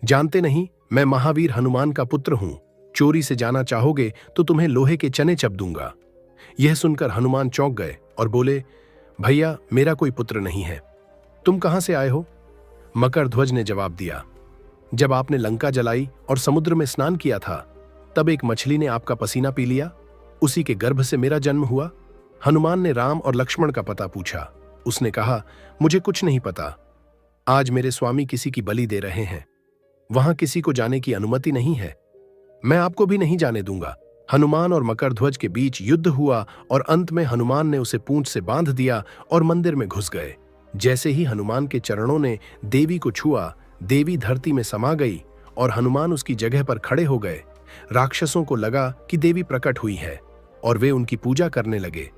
जानते नहीं, मैं महावीर हनुमान का पुत्र हूं। चोरी से जाना चाहोगे तो तुम्हें लोहे के चने चप दूंगा। यह सुनकर हनुमान चौंक गए और बोले, भैया मेरा कोई पुत्र नहीं है, तुम कहां से आए हो? मकरध्वज ने जवाब दिया, जब आपने लंका जलाई और समुद्र में स्नान किया था, तब एक मछली ने आपका पसीना पी लिया, उसी के गर्भ से मेरा जन्म हुआ। हनुमान ने राम और लक्ष्मण का पता पूछा। उसने कहा, मुझे कुछ नहीं पता। आज मेरे स्वामी किसी की बलि दे रहे हैं, वहां किसी को जाने की अनुमति नहीं है, मैं आपको भी नहीं जाने दूंगा। हनुमान और मकरध्वज के बीच युद्ध हुआ और अंत में हनुमान ने उसे पूंछ से बांध दिया और मंदिर में घुस गए। जैसे ही हनुमान के चरणों ने देवी को छुआ, देवी धरती में समा गई और हनुमान उसकी जगह पर खड़े हो गए। राक्षसों को लगा कि देवी प्रकट हुई है और वे उनकी पूजा करने लगे।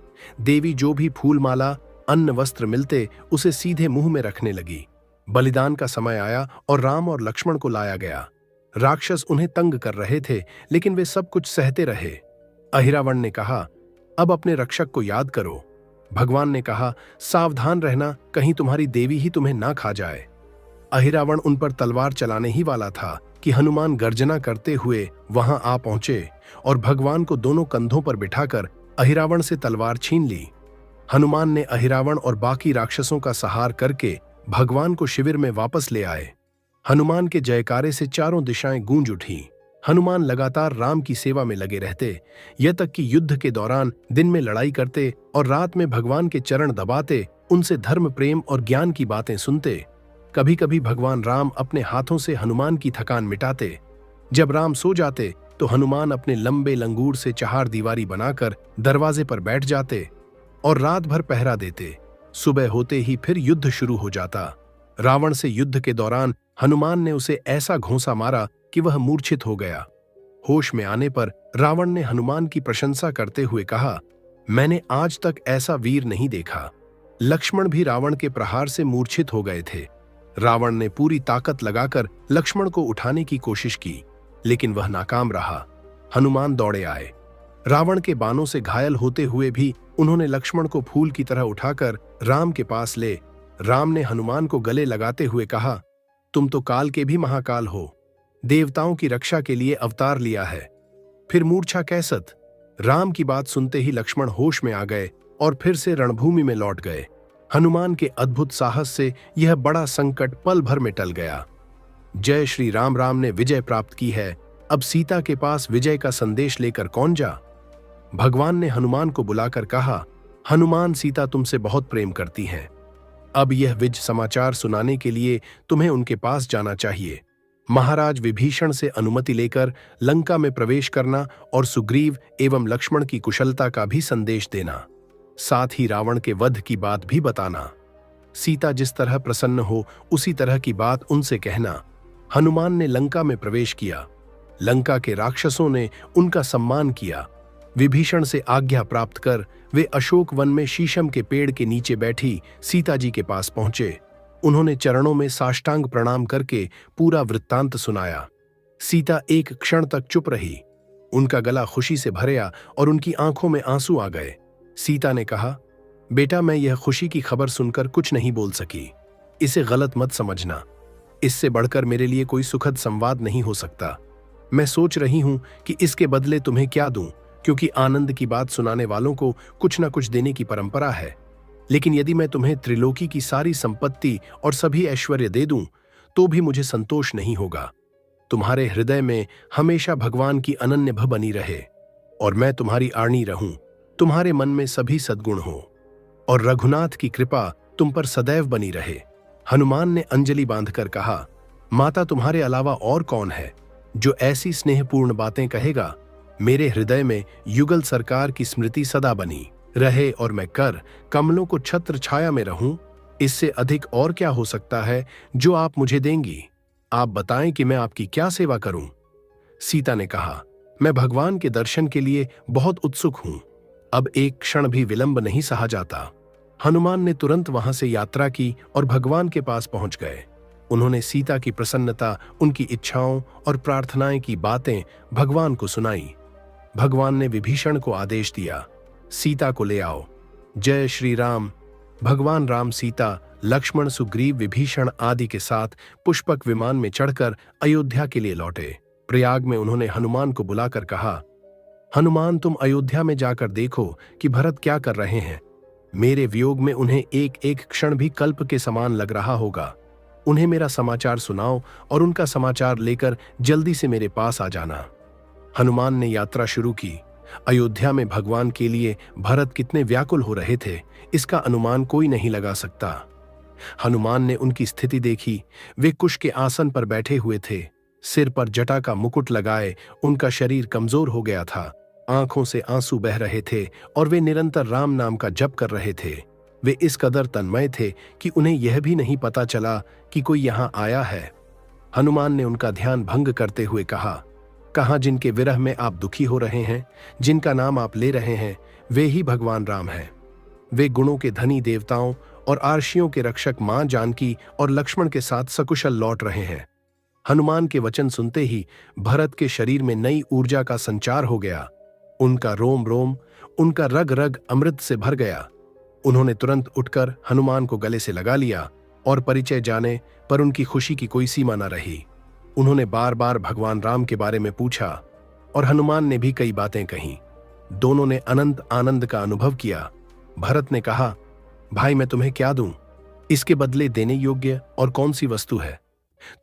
देवी जो भी फूल माला, अन्न, वस्त्र मिलते उसे सीधे मुंह में रखने लगी। बलिदान का समय आया और राम और लक्ष्मण को लाया गया। राक्षस उन्हें तंग कर रहे थे, लेकिन वे सब कुछ सहते रहे। अहिरावण ने कहा, अब अपने रक्षक को याद करो। भगवान ने कहा, सावधान रहना, कहीं तुम्हारी देवी ही तुम्हें ना खा जाए। अहिरावण उन पर तलवार चलाने ही वाला था कि हनुमान गर्जना करते हुए वहां आ पहुंचे और भगवान को दोनों कंधों पर बिठाकर अहिरावण से तलवार छीन ली। हनुमान ने अहिरावण और बाकी राक्षसों का संहार करके भगवान को शिविर में वापस ले आए। हनुमान के जयकारे से चारों दिशाएं गूंज उठी। हनुमान लगातार राम की सेवा में लगे रहते, यह तक कि युद्ध के दौरान दिन में लड़ाई करते और रात में भगवान के चरण दबाते, उनसे धर्म, प्रेम और ज्ञान की बातें सुनते। कभी कभी भगवान राम अपने हाथों से हनुमान की थकान मिटाते। जब राम सो जाते तो हनुमान अपने लंबे लंगूर से चहार दीवारी बनाकर दरवाजे पर बैठ जाते और रात भर पहरा देते। सुबह होते ही फिर युद्ध शुरू हो जाता। रावण से युद्ध के दौरान हनुमान ने उसे ऐसा घोंसा मारा कि वह मूर्छित हो गया। होश में आने पर रावण ने हनुमान की प्रशंसा करते हुए कहा, मैंने आज तक ऐसा वीर नहीं देखा। लक्ष्मण भी रावण के प्रहार से मूर्छित हो गए थे। रावण ने पूरी ताकत लगाकर लक्ष्मण को उठाने की कोशिश की, लेकिन वह नाकाम रहा। हनुमान दौड़े आए। रावण के बाणों से घायल होते हुए भी उन्होंने लक्ष्मण को फूल की तरह उठाकर राम के पास ले। राम ने हनुमान को गले लगाते हुए कहा, तुम तो काल के भी महाकाल हो। देवताओं की रक्षा के लिए अवतार लिया है। फिर मूर्छा कैसत। राम की बात सुनते ही लक्ष्मण होश में आ गए और फिर से रणभूमि में लौट गए। हनुमान के अद्भुत साहस से यह बड़ा संकट पल भर में टल गया। जय श्री राम। राम ने विजय प्राप्त की है, अब सीता के पास विजय का संदेश लेकर कौन जा। भगवान ने हनुमान को बुलाकर कहा, हनुमान, सीता तुमसे बहुत प्रेम करती हैं। अब यह विजय समाचार सुनाने के लिए तुम्हें उनके पास जाना चाहिए। महाराज विभीषण से अनुमति लेकर लंका में प्रवेश करना और सुग्रीव एवं लक्ष्मण की कुशलता का भी संदेश देना। साथ ही रावण के वध की बात भी बताना। सीता जिस तरह प्रसन्न हो उसी तरह की बात उनसे कहना। हनुमान ने लंका में प्रवेश किया। लंका के राक्षसों ने उनका सम्मान किया। विभीषण से आज्ञा प्राप्त कर वे अशोक वन में शीशम के पेड़ के नीचे बैठी सीता जी के पास पहुंचे। उन्होंने चरणों में साष्टांग प्रणाम करके पूरा वृत्तांत सुनाया। सीता एक क्षण तक चुप रही। उनका गला खुशी से भरया और उनकी आंखों में आंसू आ गए। सीता ने कहा, बेटा, मैं यह खुशी की खबर सुनकर कुछ नहीं बोल सकी। इसे गलत मत समझना। इससे बढ़कर मेरे लिए कोई सुखद संवाद नहीं हो सकता। मैं सोच रही हूं कि इसके बदले तुम्हें क्या दूं, क्योंकि आनंद की बात सुनाने वालों को कुछ न कुछ देने की परंपरा है। लेकिन यदि मैं तुम्हें त्रिलोकी की सारी संपत्ति और सभी ऐश्वर्य दे दूं, तो भी मुझे संतोष नहीं होगा। तुम्हारे हृदय में हमेशा भगवान की अनन्य भ बनी रहे और मैं तुम्हारी आर्णी रहूं। तुम्हारे मन में सभी सद्गुण हो और रघुनाथ की कृपा तुम पर सदैव बनी रहे। हनुमान ने अंजलि बांधकर कहा, माता, तुम्हारे अलावा और कौन है जो ऐसी स्नेहपूर्ण बातें कहेगा। मेरे हृदय में युगल सरकार की स्मृति सदा बनी रहे और मैं कर कमलों को छत्र छाया में रहूं। इससे अधिक और क्या हो सकता है जो आप मुझे देंगी। आप बताएं कि मैं आपकी क्या सेवा करूं। सीता ने कहा, मैं भगवान के दर्शन के लिए बहुत उत्सुक हूं। अब एक क्षण भी विलंब नहीं सहा जाता। हनुमान ने तुरंत वहां से यात्रा की और भगवान के पास पहुंच गए। उन्होंने सीता की प्रसन्नता, उनकी इच्छाओं और प्रार्थनाएं की बातें भगवान को सुनाई। भगवान ने विभीषण को आदेश दिया, सीता को ले आओ। जय श्री राम। भगवान राम सीता, लक्ष्मण, सुग्रीव, विभीषण आदि के साथ पुष्पक विमान में चढ़कर अयोध्या के लिए लौटे। प्रयाग में उन्होंने हनुमान को बुलाकर कहा, हनुमान, तुम अयोध्या में जाकर देखो कि भरत क्या कर रहे हैं। मेरे वियोग में उन्हें एक एक क्षण भी कल्प के समान लग रहा होगा। उन्हें मेरा समाचार सुनाओ और उनका समाचार लेकर जल्दी से मेरे पास आ जाना। हनुमान ने यात्रा शुरू की। अयोध्या में भगवान के लिए भरत कितने व्याकुल हो रहे थे, इसका अनुमान कोई नहीं लगा सकता। हनुमान ने उनकी स्थिति देखी। वे कुश के आसन पर बैठे हुए थे, सिर पर जटा का मुकुट लगाए। उनका शरीर कमजोर हो गया था, आंखों से आंसू बह रहे थे और वे निरंतर राम नाम का जप कर रहे थे। वे इस कदर तन्मय थे कि उन्हें यह भी नहीं पता चला कि कोई यहां आया है। हनुमान ने उनका ध्यान भंग करते हुए कहा, कहाँ जिनके विरह में आप दुखी हो रहे हैं, जिनका नाम आप ले रहे हैं, वे ही भगवान राम हैं। वे गुणों के धनी देवताओं और आर्षियों के रक्षक मां जानकी और लक्ष्मण के साथ सकुशल लौट रहे हैं। हनुमान के वचन सुनते ही भरत के शरीर में नई ऊर्जा का संचार हो गया। उनका रोम रोम, उनका रग रग अमृत से भर गया। उन्होंने तुरंत उठकर हनुमान को गले से लगा लिया और परिचय जाने पर उनकी खुशी की कोई सीमा न रही। उन्होंने बार बार भगवान राम के बारे में पूछा और हनुमान ने भी कई बातें कहीं। दोनों ने अनंत आनंद का अनुभव किया। भरत ने कहा, भाई, मैं तुम्हें क्या दूं? इसके बदले देने योग्य और कौन सी वस्तु है?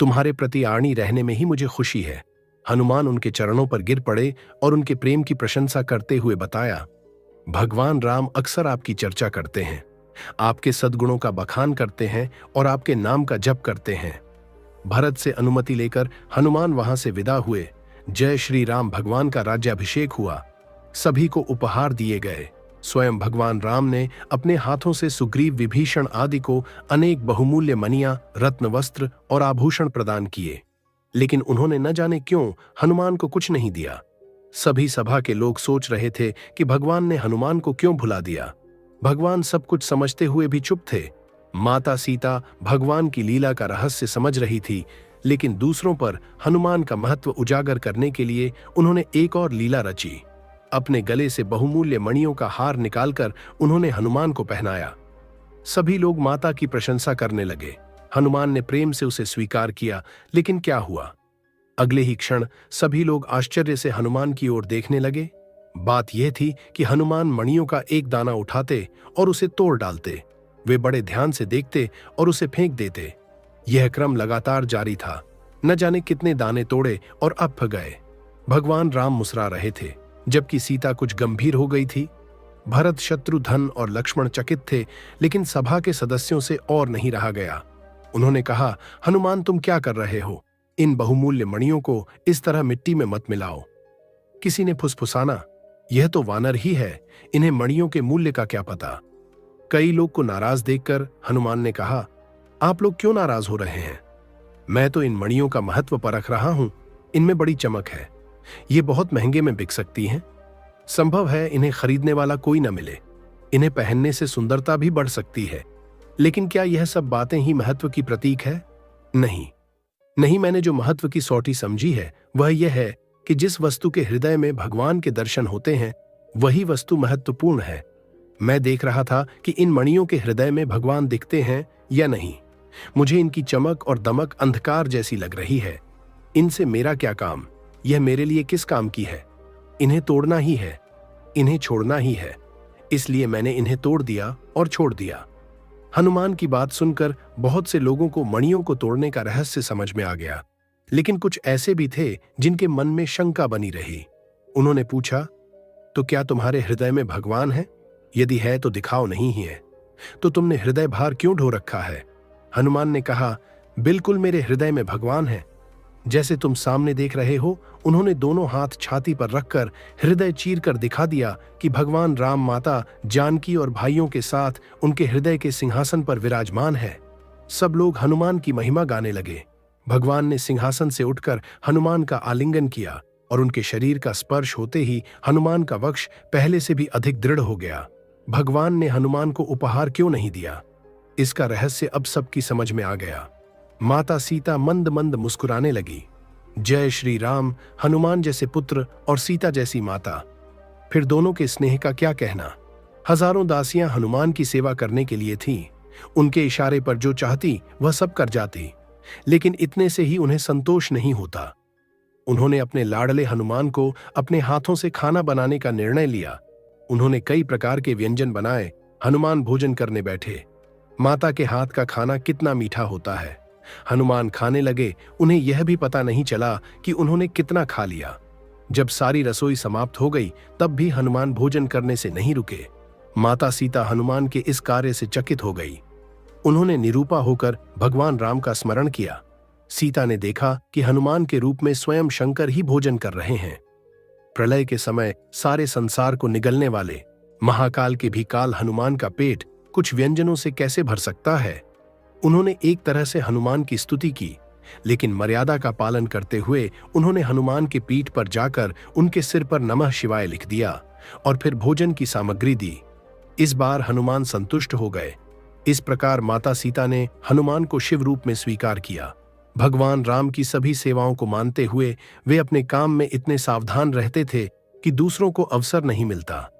तुम्हारे प्रति आर्णी रहने में ही मुझे खुशी है। हनुमान उनके चरणों पर गिर पड़े और उनके प्रेम की प्रशंसा करते हुए बताया, भगवान राम अक्सर आपकी चर्चा करते हैं, आपके सद्गुणों का बखान करते हैं और आपके नाम का जप करते हैं। भरत से अनुमति लेकर हनुमान वहां से विदा हुए। जय श्री राम। भगवान का राज्याभिषेक हुआ। सभी को उपहार दिए गए। स्वयं भगवान राम ने अपने हाथों से सुग्रीव, विभीषण आदि को अनेक बहुमूल्य मणियां, रत्न, वस्त्र और आभूषण प्रदान किए। लेकिन उन्होंने न जाने क्यों हनुमान को कुछ नहीं दिया। सभी सभा के लोग सोच रहे थे कि भगवान ने हनुमान को क्यों भुला दिया। भगवान सब कुछ समझते हुए भी चुप थे। माता सीता भगवान की लीला का रहस्य समझ रही थी, लेकिन दूसरों पर हनुमान का महत्व उजागर करने के लिए उन्होंने एक और लीला रची। अपने गले से बहुमूल्य मणियों का हार निकालकर उन्होंने हनुमान को पहनाया। सभी लोग माता की प्रशंसा करने लगे। हनुमान ने प्रेम से उसे स्वीकार किया, लेकिन क्या हुआ? अगले ही क्षण सभी लोग आश्चर्य से हनुमान की ओर देखने लगे। बात यह थी कि हनुमान मणियों का एक दाना उठाते और उसे तोड़ डालते। वे बड़े ध्यान से देखते और उसे फेंक देते। यह क्रम लगातार जारी था। न जाने कितने दाने तोड़े और अप गए। भगवान राम मुस्कुरा रहे थे, जबकि सीता कुछ गंभीर हो गई थी। भरत, शत्रुघ्न और लक्ष्मण चकित थे, लेकिन सभा के सदस्यों से और नहीं रहा गया। उन्होंने कहा, हनुमान तुम क्या कर रहे हो? इन बहुमूल्य मणियों को इस तरह मिट्टी में मत मिलाओ। किसी ने फुसफुसाना, यह तो वानर ही है, इन्हें मणियों के मूल्य का क्या पता। कई लोग को नाराज देखकर हनुमान ने कहा, आप लोग क्यों नाराज हो रहे हैं? मैं तो इन मणियों का महत्व परख रहा हूं। इनमें बड़ी चमक है। ये बहुत महंगे में बिक सकती हैं। संभव है इन्हें खरीदने वाला कोई न मिले। इन्हें पहनने से सुंदरता भी बढ़ सकती है। लेकिन क्या यह सब बातें ही महत्व की प्रतीक है? नहीं नहीं, मैंने जो महत्व की सौटी समझी है वह यह है कि जिस वस्तु के हृदय में भगवान के दर्शन होते हैं वही वस्तु महत्वपूर्ण है। मैं देख रहा था कि इन मणियों के हृदय में भगवान दिखते हैं या नहीं। मुझे इनकी चमक और दमक अंधकार जैसी लग रही है। इनसे मेरा क्या काम? यह मेरे लिए किस काम की है? इन्हें तोड़ना ही है, इन्हें छोड़ना ही है। इसलिए मैंने इन्हें तोड़ दिया और छोड़ दिया। हनुमान की बात सुनकर बहुत से लोगों को मणियों को तोड़ने का रहस्य समझ में आ गया, लेकिन कुछ ऐसे भी थे जिनके मन में शंका बनी रही। उन्होंने पूछा, तो क्या तुम्हारे हृदय में भगवान है? यदि है तो दिखाओ, नहीं ही है तो तुमने हृदय भार क्यों ढो रखा है? हनुमान ने कहा, बिल्कुल मेरे हृदय में भगवान है। जैसे तुम सामने देख रहे हो। उन्होंने दोनों हाथ छाती पर रखकर हृदय चीर कर दिखा दिया कि भगवान राम माता जानकी और भाइयों के साथ उनके हृदय के सिंहासन पर विराजमान है। सब लोग हनुमान की महिमा गाने लगे। भगवान ने सिंहासन से उठकर हनुमान का आलिंगन किया और उनके शरीर का स्पर्श होते ही हनुमान का वक्ष पहले से भी अधिक दृढ़ हो गया। भगवान ने हनुमान को उपहार क्यों नहीं दिया? इसका रहस्य अब सबकी समझ में आ गया। माता सीता मंद मंद मुस्कुराने लगी। जय श्री राम। हनुमान जैसे पुत्र और सीता जैसी माता, फिर दोनों के स्नेह का क्या कहना। हजारों दासियां हनुमान की सेवा करने के लिए थीं। उनके इशारे पर जो चाहती वह सब कर जाती, लेकिन इतने से ही उन्हें संतोष नहीं होता। उन्होंने अपने लाडले हनुमान को अपने हाथों से खाना बनाने का निर्णय लिया। उन्होंने कई प्रकार के व्यंजन बनाए। हनुमान भोजन करने बैठे। माता के हाथ का खाना कितना मीठा होता है। हनुमान खाने लगे। उन्हें यह भी पता नहीं चला कि उन्होंने कितना खा लिया। जब सारी रसोई समाप्त हो गई तब भी हनुमान भोजन करने से नहीं रुके। माता सीता हनुमान के इस कार्य से चकित हो गई। उन्होंने निरूपा होकर भगवान राम का स्मरण किया। सीता ने देखा कि हनुमान के रूप में स्वयं शंकर ही भोजन कर रहे हैं। प्रलय के समय सारे संसार को निगलने वाले महाकाल के भी काल हनुमान का पेट कुछ व्यंजनों से कैसे भर सकता है? उन्होंने एक तरह से हनुमान की स्तुति की, लेकिन मर्यादा का पालन करते हुए उन्होंने हनुमान के पीठ पर जाकर उनके सिर पर नमः शिवाय लिख दिया और फिर भोजन की सामग्री दी। इस बार हनुमान संतुष्ट हो गए। इस प्रकार माता सीता ने हनुमान को शिव रूप में स्वीकार किया। भगवान राम की सभी सेवाओं को मानते हुए वे अपने काम में इतने सावधान रहते थे कि दूसरों को अवसर नहीं मिलता।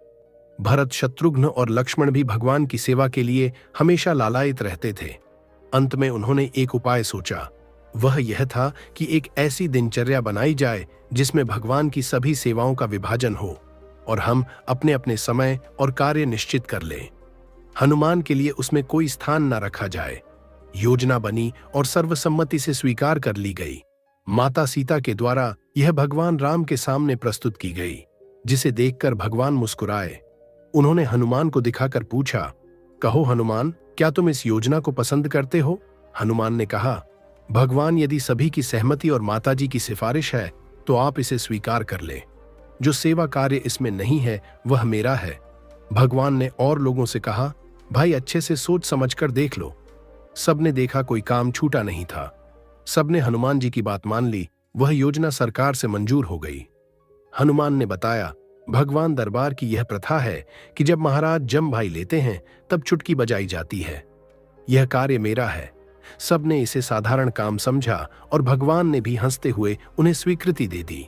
भरत, शत्रुघ्न और लक्ष्मण भी भगवान की सेवा के लिए हमेशा लालायित रहते थे। अंत में उन्होंने एक उपाय सोचा। वह यह था कि एक ऐसी दिनचर्या बनाई जाए जिसमें भगवान की सभी सेवाओं का विभाजन हो और हम अपने अपने समय और कार्य निश्चित कर लें। हनुमान के लिए उसमें कोई स्थान न रखा जाए। योजना बनी और सर्वसम्मति से स्वीकार कर ली गई। माता सीता के द्वारा यह भगवान राम के सामने प्रस्तुत की गई, जिसे देखकर भगवान मुस्कुराए। उन्होंने हनुमान को दिखाकर पूछा, कहो हनुमान, क्या तुम इस योजना को पसंद करते हो? हनुमान ने कहा, भगवान, यदि सभी की सहमति और माताजी की सिफारिश है तो आप इसे स्वीकार कर लें। जो सेवा कार्य इसमें नहीं है वह मेरा है। भगवान ने और लोगों से कहा, भाई अच्छे से सोच समझकर देख लो। सबने देखा कोई काम छूटा नहीं था। सबने हनुमान जी की बात मान ली। वह योजना सरकार से मंजूर हो गई। हनुमान ने बताया, भगवान दरबार की यह प्रथा है कि जब महाराज जम भाई लेते हैं तब चुटकी बजाई जाती है। यह कार्य मेरा है। सबने इसे साधारण काम समझा और भगवान ने भी हंसते हुए उन्हें स्वीकृति दे दी।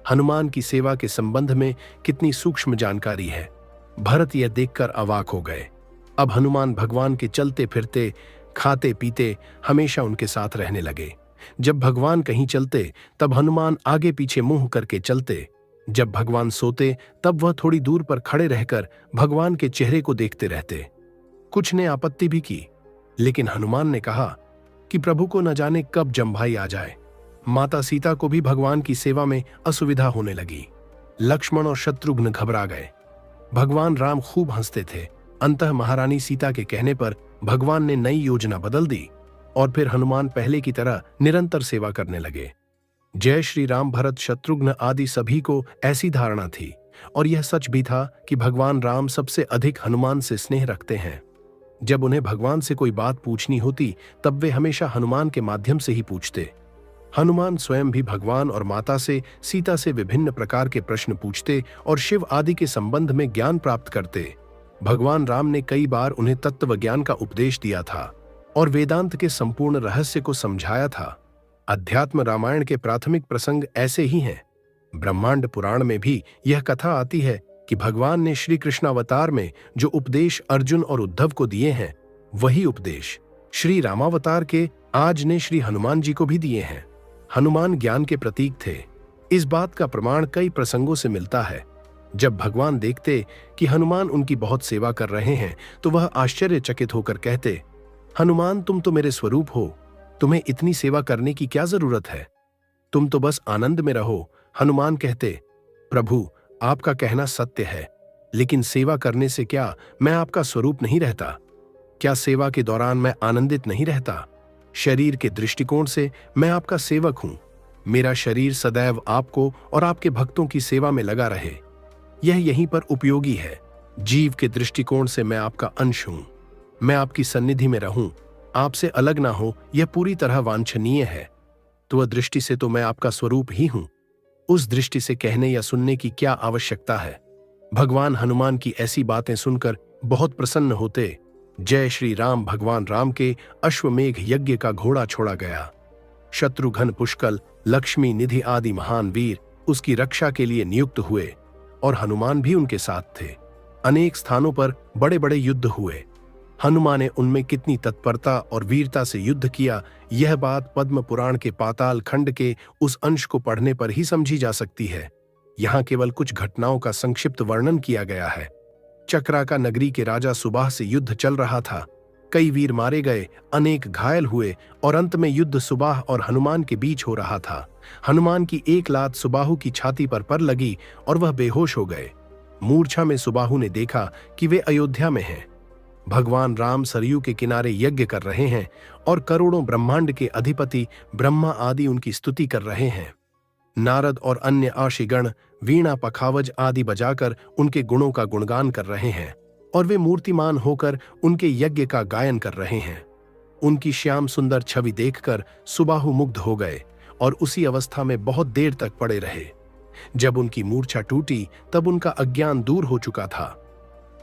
हनुमान की सेवा के संबंध में कितनी सूक्ष्म जानकारी है। भरत यह देखकर अवाक हो गए। अब हनुमान भगवान के चलते फिरते, खाते पीते हमेशा उनके साथ रहने लगे। जब भगवान कहीं चलते तब हनुमान आगे पीछे मुंह करके चलते। जब भगवान सोते तब वह थोड़ी दूर पर खड़े रहकर भगवान के चेहरे को देखते रहते। कुछ ने आपत्ति भी की, लेकिन हनुमान ने कहा कि प्रभु को न जाने कब जमभाई आ जाए। माता सीता को भी भगवान की सेवा में असुविधा होने लगी। लक्ष्मण और शत्रुघ्न घबरा गए। भगवान राम खूब हंसते थे। अंततः महारानी सीता के कहने पर भगवान ने नई योजना बदल दी और फिर हनुमान पहले की तरह निरंतर सेवा करने लगे। जय श्री राम। भरत, शत्रुघ्न आदि सभी को ऐसी धारणा थी, और यह सच भी था कि भगवान राम सबसे अधिक हनुमान से स्नेह रखते हैं। जब उन्हें भगवान से कोई बात पूछनी होती तब वे हमेशा हनुमान के माध्यम से ही पूछते। हनुमान स्वयं भी भगवान और माता से सीता से विभिन्न प्रकार के प्रश्न पूछते और शिव आदि के संबंध में ज्ञान प्राप्त करते। भगवान राम ने कई बार उन्हें तत्व ज्ञान का उपदेश दिया था और वेदांत के संपूर्ण रहस्य को समझाया था। अध्यात्म रामायण के प्राथमिक प्रसंग ऐसे ही हैं। ब्रह्मांड पुराण में भी यह कथा आती है कि भगवान ने श्री कृष्णावतार में जो उपदेश अर्जुन और उद्धव को दिए हैं, वही उपदेश श्री रामावतार के आज ने श्री हनुमान जी को भी दिए हैं। हनुमान ज्ञान के प्रतीक थे। इस बात का प्रमाण कई प्रसंगों से मिलता है। जब भगवान देखते कि हनुमान उनकी बहुत सेवा कर रहे हैं तो वह आश्चर्यचकित होकर कहते, हनुमान, तुम तो मेरे स्वरूप हो, तुम्हें इतनी सेवा करने की क्या जरूरत है? तुम तो बस आनंद में रहो। हनुमान कहते, प्रभु, आपका कहना सत्य है, लेकिन सेवा करने से क्या मैं आपका स्वरूप नहीं रहता? क्या सेवा के दौरान मैं आनंदित नहीं रहता? शरीर के दृष्टिकोण से मैं आपका सेवक हूं। मेरा शरीर सदैव आपको और आपके भक्तों की सेवा में लगा रहे, यह यहीं पर उपयोगी है। जीव के दृष्टिकोण से मैं आपका अंश हूं। मैं आपकी सन्निधि में रहूं, आपसे अलग ना हो, यह पूरी तरह वांछनीय है। तो वह दृष्टि से तो मैं आपका स्वरूप ही हूं। उस दृष्टि से कहने या सुनने की क्या आवश्यकता है? भगवान हनुमान की ऐसी बातें सुनकर बहुत प्रसन्न होते। जय श्री राम। भगवान राम के अश्वमेघ यज्ञ का घोड़ा छोड़ा गया। शत्रुघ्न, पुष्कल, लक्ष्मी, निधि आदि महान वीर उसकी रक्षा के लिए नियुक्त हुए और हनुमान भी उनके साथ थे। अनेक स्थानों पर बड़े बड़े युद्ध हुए। हनुमान ने उनमें कितनी तत्परता और वीरता से युद्ध किया, यह बात पद्म पुराण के पाताल खंड के उस अंश को पढ़ने पर ही समझी जा सकती है। यहाँ केवल कुछ घटनाओं का संक्षिप्त वर्णन किया गया है। चक्राका नगरी के राजा सुबाह से युद्ध चल रहा था। कई वीर मारे गए, अनेक घायल हुए और अंत में युद्ध सुबाह और हनुमान के बीच हो रहा था। हनुमान की एक लात सुबाहु की छाती पर लगी और वह बेहोश हो गए। मूर्छा में सुबाहु ने देखा कि वे अयोध्या में हैं। भगवान राम सरयू के किनारे यज्ञ कर रहे हैं और करोड़ों ब्रह्मांड के अधिपति ब्रह्मा आदि उनकी स्तुति कर रहे हैं। नारद और अन्य आशिगण वीणा, पखावज आदि बजाकर उनके गुणों का गुणगान कर रहे हैं और वे मूर्तिमान होकर उनके यज्ञ का गायन कर रहे हैं। उनकी श्याम सुंदर छवि देखकर सुबाहु मुग्ध हो गए और उसी अवस्था में बहुत देर तक पड़े रहे। जब उनकी मूर्छा टूटी तब उनका अज्ञान दूर हो चुका था।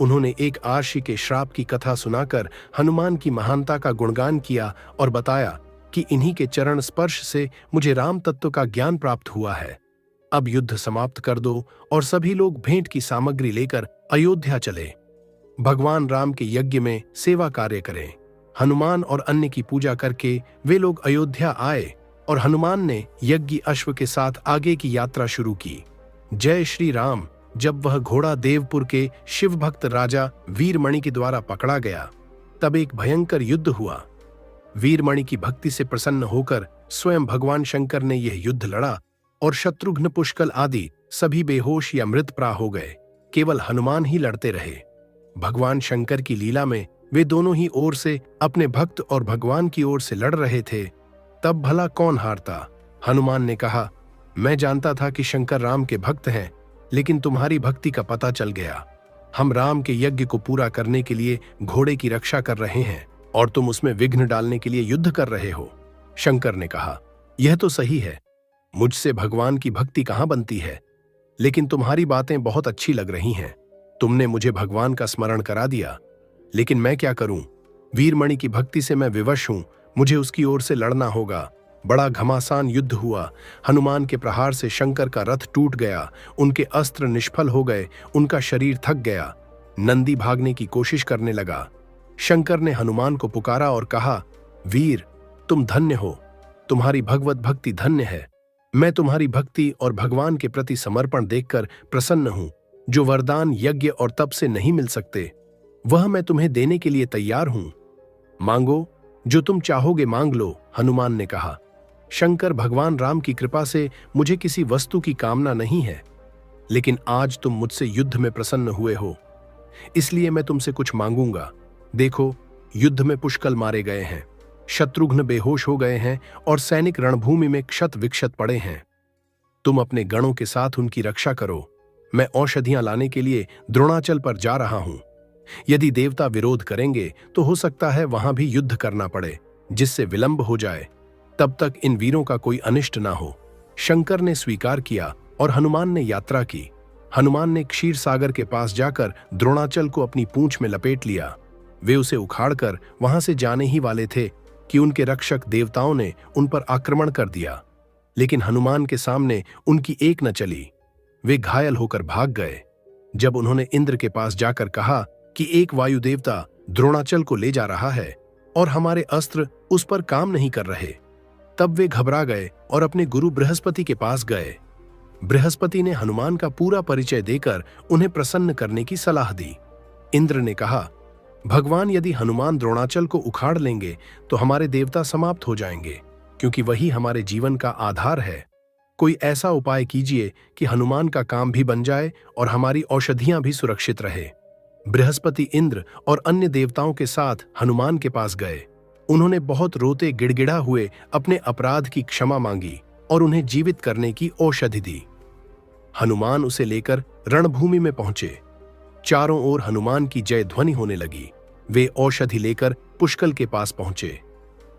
उन्होंने एक आर्षि के श्राप की कथा सुनाकर हनुमान की महानता का गुणगान किया और बताया कि इन्हीं के चरण स्पर्श से मुझे राम तत्व का ज्ञान प्राप्त हुआ है। अब युद्ध समाप्त कर दो और सभी लोग भेंट की सामग्री लेकर अयोध्या चले। भगवान राम के यज्ञ में सेवा कार्य करें। हनुमान और अन्य की पूजा करके वे लोग अयोध्या आए और हनुमान ने यज्ञ अश्व के साथ आगे की यात्रा शुरू की। जय श्री राम। जब वह घोड़ा देवपुर के शिव भक्त राजा वीरमणि के द्वारा पकड़ा गया तब एक भयंकर युद्ध हुआ। वीरमणि की भक्ति से प्रसन्न होकर स्वयं भगवान शंकर ने यह युद्ध लड़ा और शत्रुघ्न, पुष्कल आदि सभी बेहोश या मृतप्राय हो गए। केवल हनुमान ही लड़ते रहे। भगवान शंकर की लीला में वे दोनों ही ओर से अपने भक्त और भगवान की ओर से लड़ रहे थे। तब भला कौन हारता? हनुमान ने कहा, मैं जानता था कि शंकर राम के भक्त हैं, लेकिन तुम्हारी भक्ति का पता चल गया। हम राम के यज्ञ को पूरा करने के लिए घोड़े की रक्षा कर रहे हैं और तुम उसमें विघ्न डालने के लिए युद्ध कर रहे हो। शंकर ने कहा, यह तो सही है, मुझसे भगवान की भक्ति कहां बनती है, लेकिन तुम्हारी बातें बहुत अच्छी लग रही हैं। तुमने मुझे भगवान का स्मरण करा दिया, लेकिन मैं क्या करूं? वीरमणि की भक्ति से मैं विवश हूं, मुझे उसकी ओर से लड़ना होगा। बड़ा घमासान युद्ध हुआ। हनुमान के प्रहार से शंकर का रथ टूट गया, उनके अस्त्र निष्फल हो गए, उनका शरीर थक गया। नंदी भागने की कोशिश करने लगा। शंकर ने हनुमान को पुकारा और कहा, वीर, तुम धन्य हो, तुम्हारी भगवत भक्ति धन्य है। मैं तुम्हारी भक्ति और भगवान के प्रति समर्पण देखकर प्रसन्न हूं। जो वरदान यज्ञ और तप से नहीं मिल सकते, वह मैं तुम्हें देने के लिए तैयार हूं। मांगो, जो तुम चाहोगे मांग लो, हनुमान ने कहा। शंकर, भगवान राम की कृपा से मुझे किसी वस्तु की कामना नहीं है, लेकिन आज तुम मुझसे युद्ध में प्रसन्न हुए हो, इसलिए मैं तुमसे कुछ मांगूंगा। देखो, युद्ध में पुष्कल मारे गए हैं, शत्रुघ्न बेहोश हो गए हैं और सैनिक रणभूमि में क्षत विक्षत पड़े हैं। तुम अपने गणों के साथ उनकी रक्षा करो। मैं औषधियां लाने के लिए द्रोणाचल पर जा रहा हूं। यदि देवता विरोध करेंगे तो हो सकता है वहां भी युद्ध करना पड़े, जिससे विलंब हो जाए। तब तक इन वीरों का कोई अनिष्ट ना हो। शंकर ने स्वीकार किया और हनुमान ने यात्रा की। हनुमान ने क्षीर सागर के पास जाकर द्रोणाचल को अपनी पूंछ में लपेट लिया। वे उसे उखाड़कर वहां से जाने ही वाले थे कि उनके रक्षक देवताओं ने उन पर आक्रमण कर दिया, लेकिन हनुमान के सामने उनकी एक न चली। वे घायल होकर भाग गए। जब उन्होंने इंद्र के पास जाकर कहा कि एक वायु देवता द्रोणाचल को ले जा रहा है और हमारे अस्त्र उस पर काम नहीं कर रहे, तब वे घबरा गए और अपने गुरु बृहस्पति के पास गए। बृहस्पति ने हनुमान का पूरा परिचय देकर उन्हें प्रसन्न करने की सलाह दी। इंद्र ने कहा, भगवान, यदि हनुमान द्रोणाचल को उखाड़ लेंगे तो हमारे देवता समाप्त हो जाएंगे, क्योंकि वही हमारे जीवन का आधार है। कोई ऐसा उपाय कीजिए कि हनुमान का काम भी बन जाए और हमारी औषधियां भी सुरक्षित रहे। बृहस्पति, इंद्र और अन्य देवताओं के साथ हनुमान के पास गए। उन्होंने बहुत रोते गिड़गिड़ा हुए अपने अपराध की क्षमा मांगी और उन्हें जीवित करने की औषधि दी। हनुमान उसे लेकर रणभूमि में पहुंचे। चारों ओर हनुमान की जय ध्वनि होने लगी। वे औषधि लेकर पुष्कल के पास पहुंचे।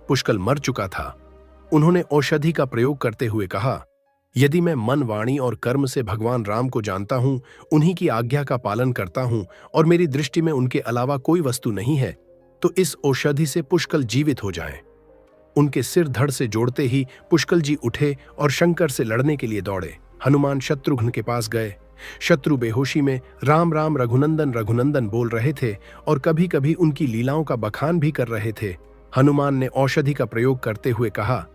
पुष्कल मर चुका था। उन्होंने औषधि का प्रयोग करते हुए कहा, यदि मैं मन, वाणी और कर्म से भगवान राम को जानता हूं, उन्हीं की आज्ञा का पालन करता हूं और मेरी दृष्टि में उनके अलावा कोई वस्तु नहीं है, तो इस औषधि से पुष्कल जीवित हो जाएं। उनके सिर धड़ से जोड़ते ही पुष्कल जी उठे और शंकर से लड़ने के लिए दौड़े। हनुमान शत्रुघ्न के पास गए। शत्रु बेहोशी में राम राम रघुनंदन रघुनंदन बोल रहे थे और कभी कभी उनकी लीलाओं का बखान भी कर रहे थे। हनुमान ने औषधि का प्रयोग करते हुए कहा,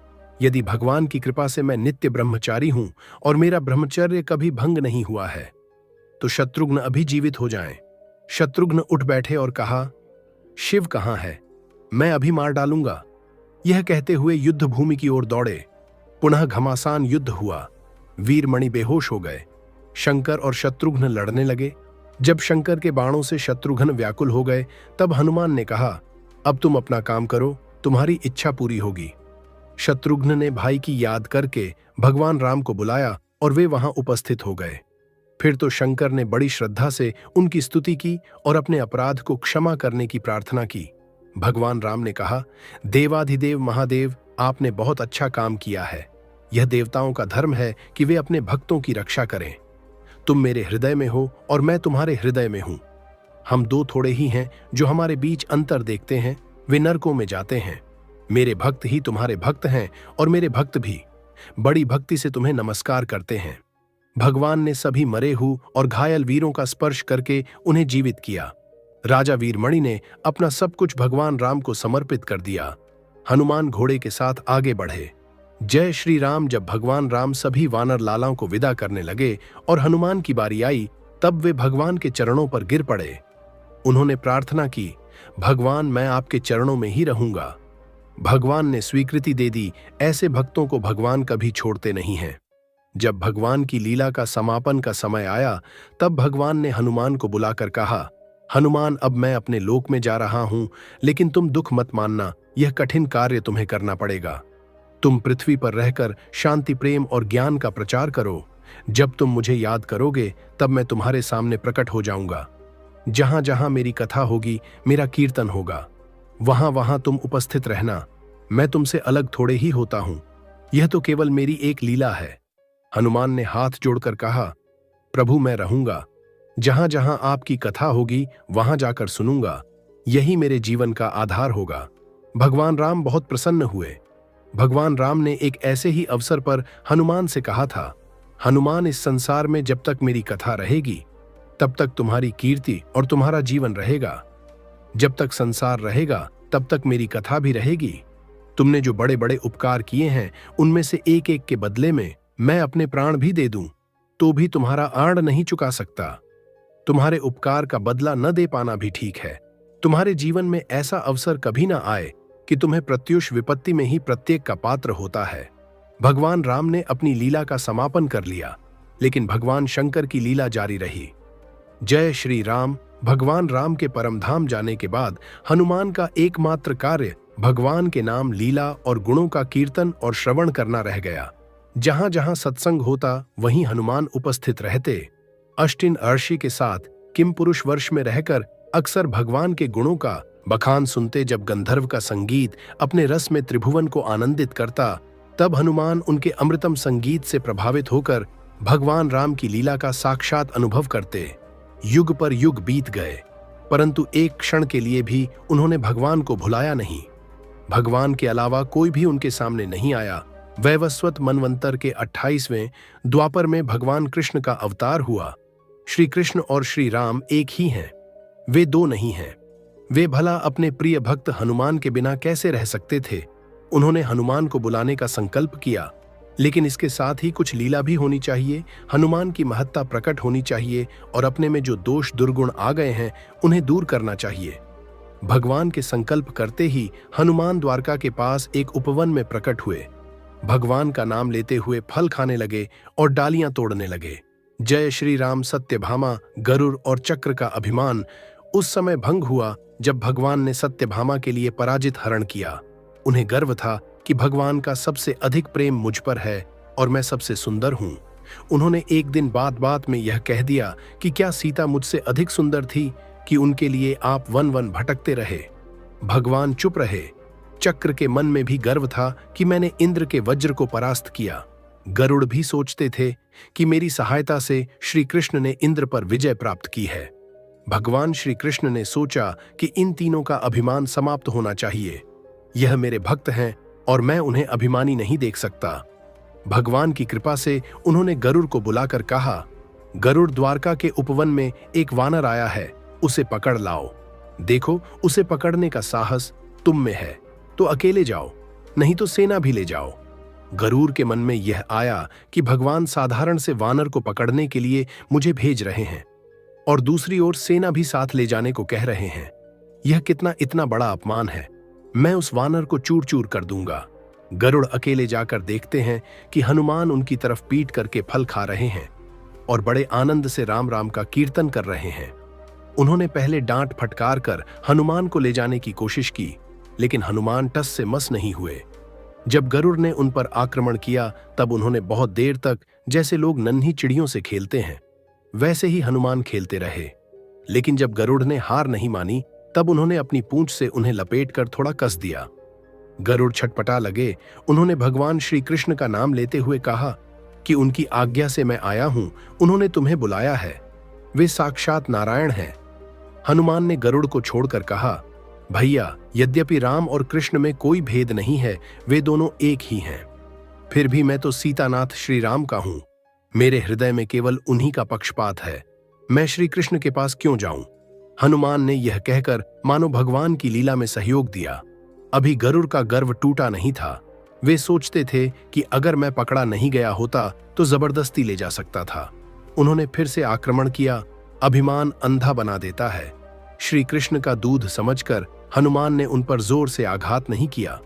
यदि भगवान की कृपा से मैं नित्य ब्रह्मचारी हूं और मेरा ब्रह्मचर्य कभी भंग नहीं हुआ है, तो शत्रुघ्न अभी जीवित हो जाएं। शत्रुघ्न उठ बैठे और कहा, शिव कहां है? मैं अभी मार डालूंगा। यह कहते हुए युद्ध भूमि की ओर दौड़े। पुनः घमासान युद्ध हुआ। वीरमणि बेहोश हो गए। शंकर और शत्रुघ्न लड़ने लगे। जब शंकर के बाणों से शत्रुघ्न व्याकुल हो गए, तब हनुमान ने कहा, अब तुम अपना काम करो, तुम्हारी इच्छा पूरी होगी। शत्रुघ्न ने भाई की याद करके भगवान राम को बुलाया और वे वहां उपस्थित हो गए। फिर तो शंकर ने बड़ी श्रद्धा से उनकी स्तुति की और अपने अपराध को क्षमा करने की प्रार्थना की। भगवान राम ने कहा, देवाधिदेव महादेव, आपने बहुत अच्छा काम किया है। यह देवताओं का धर्म है कि वे अपने भक्तों की रक्षा करें। तुम मेरे हृदय में हो और मैं तुम्हारे हृदय में हूं। हम दो थोड़े ही हैं जो हमारे बीच अंतर देखते हैं, वे नरकों में जाते हैं। मेरे भक्त ही तुम्हारे भक्त हैं और मेरे भक्त भी बड़ी भक्ति से तुम्हें नमस्कार करते हैं। भगवान ने सभी मरे हुए और घायल वीरों का स्पर्श करके उन्हें जीवित किया। राजा वीरमणि ने अपना सब कुछ भगवान राम को समर्पित कर दिया। हनुमान घोड़े के साथ आगे बढ़े। जय श्री राम। जब भगवान राम सभी वानर लालाओं को विदा करने लगे और हनुमान की बारी आई, तब वे भगवान के चरणों पर गिर पड़े। उन्होंने प्रार्थना की, भगवान, मैं आपके चरणों में ही रहूंगा। भगवान ने स्वीकृति दे दी। ऐसे भक्तों को भगवान कभी छोड़ते नहीं हैं। जब भगवान की लीला का समापन का समय आया, तब भगवान ने हनुमान को बुलाकर कहा, हनुमान, अब मैं अपने लोक में जा रहा हूं, लेकिन तुम दुख मत मानना, यह कठिन कार्य तुम्हें करना पड़ेगा। तुम पृथ्वी पर रहकर शांति, प्रेम और ज्ञान का प्रचार करो। जब तुम मुझे याद करोगे, तब मैं तुम्हारे सामने प्रकट हो जाऊंगा। जहां जहां मेरी कथा होगी, मेरा कीर्तन होगा, वहां वहां तुम उपस्थित रहना। मैं तुमसे अलग थोड़े ही होता हूं। यह तो केवल मेरी एक लीला है। हनुमान ने हाथ जोड़कर कहा, प्रभु, मैं रहूंगा। जहां जहां आपकी कथा होगी, वहां जाकर सुनूंगा। यही मेरे जीवन का आधार होगा। भगवान राम बहुत प्रसन्न हुए। भगवान राम ने एक ऐसे ही अवसर पर हनुमान से कहा था, हनुमान, इस संसार में जब तक मेरी कथा रहेगी, तब तक तुम्हारी कीर्ति और तुम्हारा जीवन रहेगा। जब तक संसार रहेगा, तब तक मेरी कथा भी रहेगी। तुमने जो बड़े बड़े उपकार किए हैं उनमें से एक एक के बदले में मैं अपने प्राण भी दे दूं तो भी तुम्हारा आड़ नहीं चुका सकता। तुम्हारे उपकार का बदला न दे पाना भी ठीक है। तुम्हारे जीवन में ऐसा अवसर कभी ना आए कि तुम्हें प्रत्युष विपत्ति में ही प्रत्येक का पात्र होता है। भगवान राम ने अपनी लीला का समापन कर लिया, लेकिन भगवान शंकर की लीला जारी रही। जय श्री राम। भगवान राम के परमधाम जाने के बाद हनुमान का एकमात्र कार्य भगवान के नाम, लीला और गुणों का कीर्तन और श्रवण करना रह गया। जहां जहां सत्संग होता वहीं हनुमान उपस्थित रहते। अष्टिन अर्षि के साथ किम पुरुष वर्ष में रहकर अक्सर भगवान के गुणों का बखान सुनते। जब गंधर्व का संगीत अपने रस में त्रिभुवन को आनंदित करता, तब हनुमान उनके अमृतम संगीत से प्रभावित होकर भगवान राम की लीला का साक्षात अनुभव करते। युग पर युग बीत गए, परंतु एक क्षण के लिए भी उन्होंने भगवान को भुलाया नहीं। भगवान के अलावा कोई भी उनके सामने नहीं आया। वैवस्वत मनवंतर के 28वें द्वापर में भगवान कृष्ण का अवतार हुआ। श्री कृष्ण और श्री राम एक ही हैं, वे दो नहीं हैं। वे भला अपने प्रिय भक्त हनुमान के बिना कैसे रह सकते थे। उन्होंने हनुमान को बुलाने का संकल्प किया, लेकिन इसके साथ ही कुछ लीला भी होनी चाहिए। हनुमान की महत्ता प्रकट होनी चाहिए और अपने में जो दोष दुर्गुण आ गए हैं उन्हें दूर करना चाहिए। भगवान के संकल्प करते ही हनुमान द्वारका के पास एक उपवन में प्रकट हुए। भगवान का नाम लेते हुए फल खाने लगे और डालियां तोड़ने लगे। जय श्री राम। सत्यभामा, गरुड़ और चक्र का अभिमान उस समय भंग हुआ जब भगवान ने सत्यभामा के लिए पराजित हरण किया। उन्हें गर्व था कि भगवान का सबसे अधिक प्रेम मुझ पर है और मैं सबसे सुंदर हूं। उन्होंने एक दिन बात बात में यह कह दिया कि क्या सीता मुझसे अधिक सुंदर थी कि उनके लिए आप वन वन भटकते रहे। भगवान चुप रहे। चक्र के मन में भी गर्व था कि मैंने इंद्र के वज्र को परास्त किया। गरुड़ भी सोचते थे कि मेरी सहायता से श्री कृष्ण ने इंद्र पर विजय प्राप्त की है। भगवान श्री कृष्ण ने सोचा कि इन तीनों का अभिमान समाप्त होना चाहिए। यह मेरे भक्त हैं और मैं उन्हें अभिमानी नहीं देख सकता। भगवान की कृपा से उन्होंने गरुड़ को बुलाकर कहा, गरुड़, द्वारका के उपवन में एक वानर आया है, उसे पकड़ लाओ। देखो, उसे पकड़ने का साहस तुम में है तो अकेले जाओ, नहीं तो सेना भी ले जाओ। गरुड़ के मन में यह आया कि भगवान साधारण से वानर को पकड़ने के लिए मुझे भेज रहे हैं और दूसरी ओर सेना भी साथ ले जाने को कह रहे हैं। यह कितना इतना बड़ा अपमान है। मैं उस वानर को चूर चूर कर दूंगा। गरुड़ अकेले जाकर देखते हैं कि हनुमान उनकी तरफ पीठ करके फल खा रहे हैं और बड़े आनंद से राम राम का कीर्तन कर रहे हैं। उन्होंने पहले डांट फटकार कर हनुमान को ले जाने की कोशिश की, लेकिन हनुमान टस से मस नहीं हुए। जब गरुड़ ने उन पर आक्रमण किया तब उन्होंने बहुत देर तक, जैसे लोग नन्ही चिड़ियों से खेलते हैं, वैसे ही हनुमान खेलते रहे। लेकिन जब गरुड़ ने हार नहीं मानी तब उन्होंने अपनी पूंछ से उन्हें लपेटकर थोड़ा कस दिया। गरुड़ छटपटा लगे। उन्होंने भगवान श्री कृष्ण का नाम लेते हुए कहा कि उनकी आज्ञा से मैं आया हूं, उन्होंने तुम्हें बुलाया है, वे साक्षात नारायण हैं। हनुमान ने गरुड़ को छोड़कर कहा, भैया, यद्यपि राम और कृष्ण में कोई भेद नहीं है, वे दोनों एक ही हैं, फिर भी मैं तो सीतानाथ श्री राम का हूं। मेरे हृदय में केवल उन्हीं का पक्षपात है। मैं श्री कृष्ण के पास क्यों जाऊं। हनुमान ने यह कहकर मानो भगवान की लीला में सहयोग दिया। अभी गरुड़ का गर्व टूटा नहीं था। वे सोचते थे कि अगर मैं पकड़ा नहीं गया होता तो जबरदस्ती ले जा सकता था। उन्होंने फिर से आक्रमण किया। अभिमान अंधा बना देता है। श्री कृष्ण का दूध समझकर हनुमान ने उन पर जोर से आघात नहीं किया,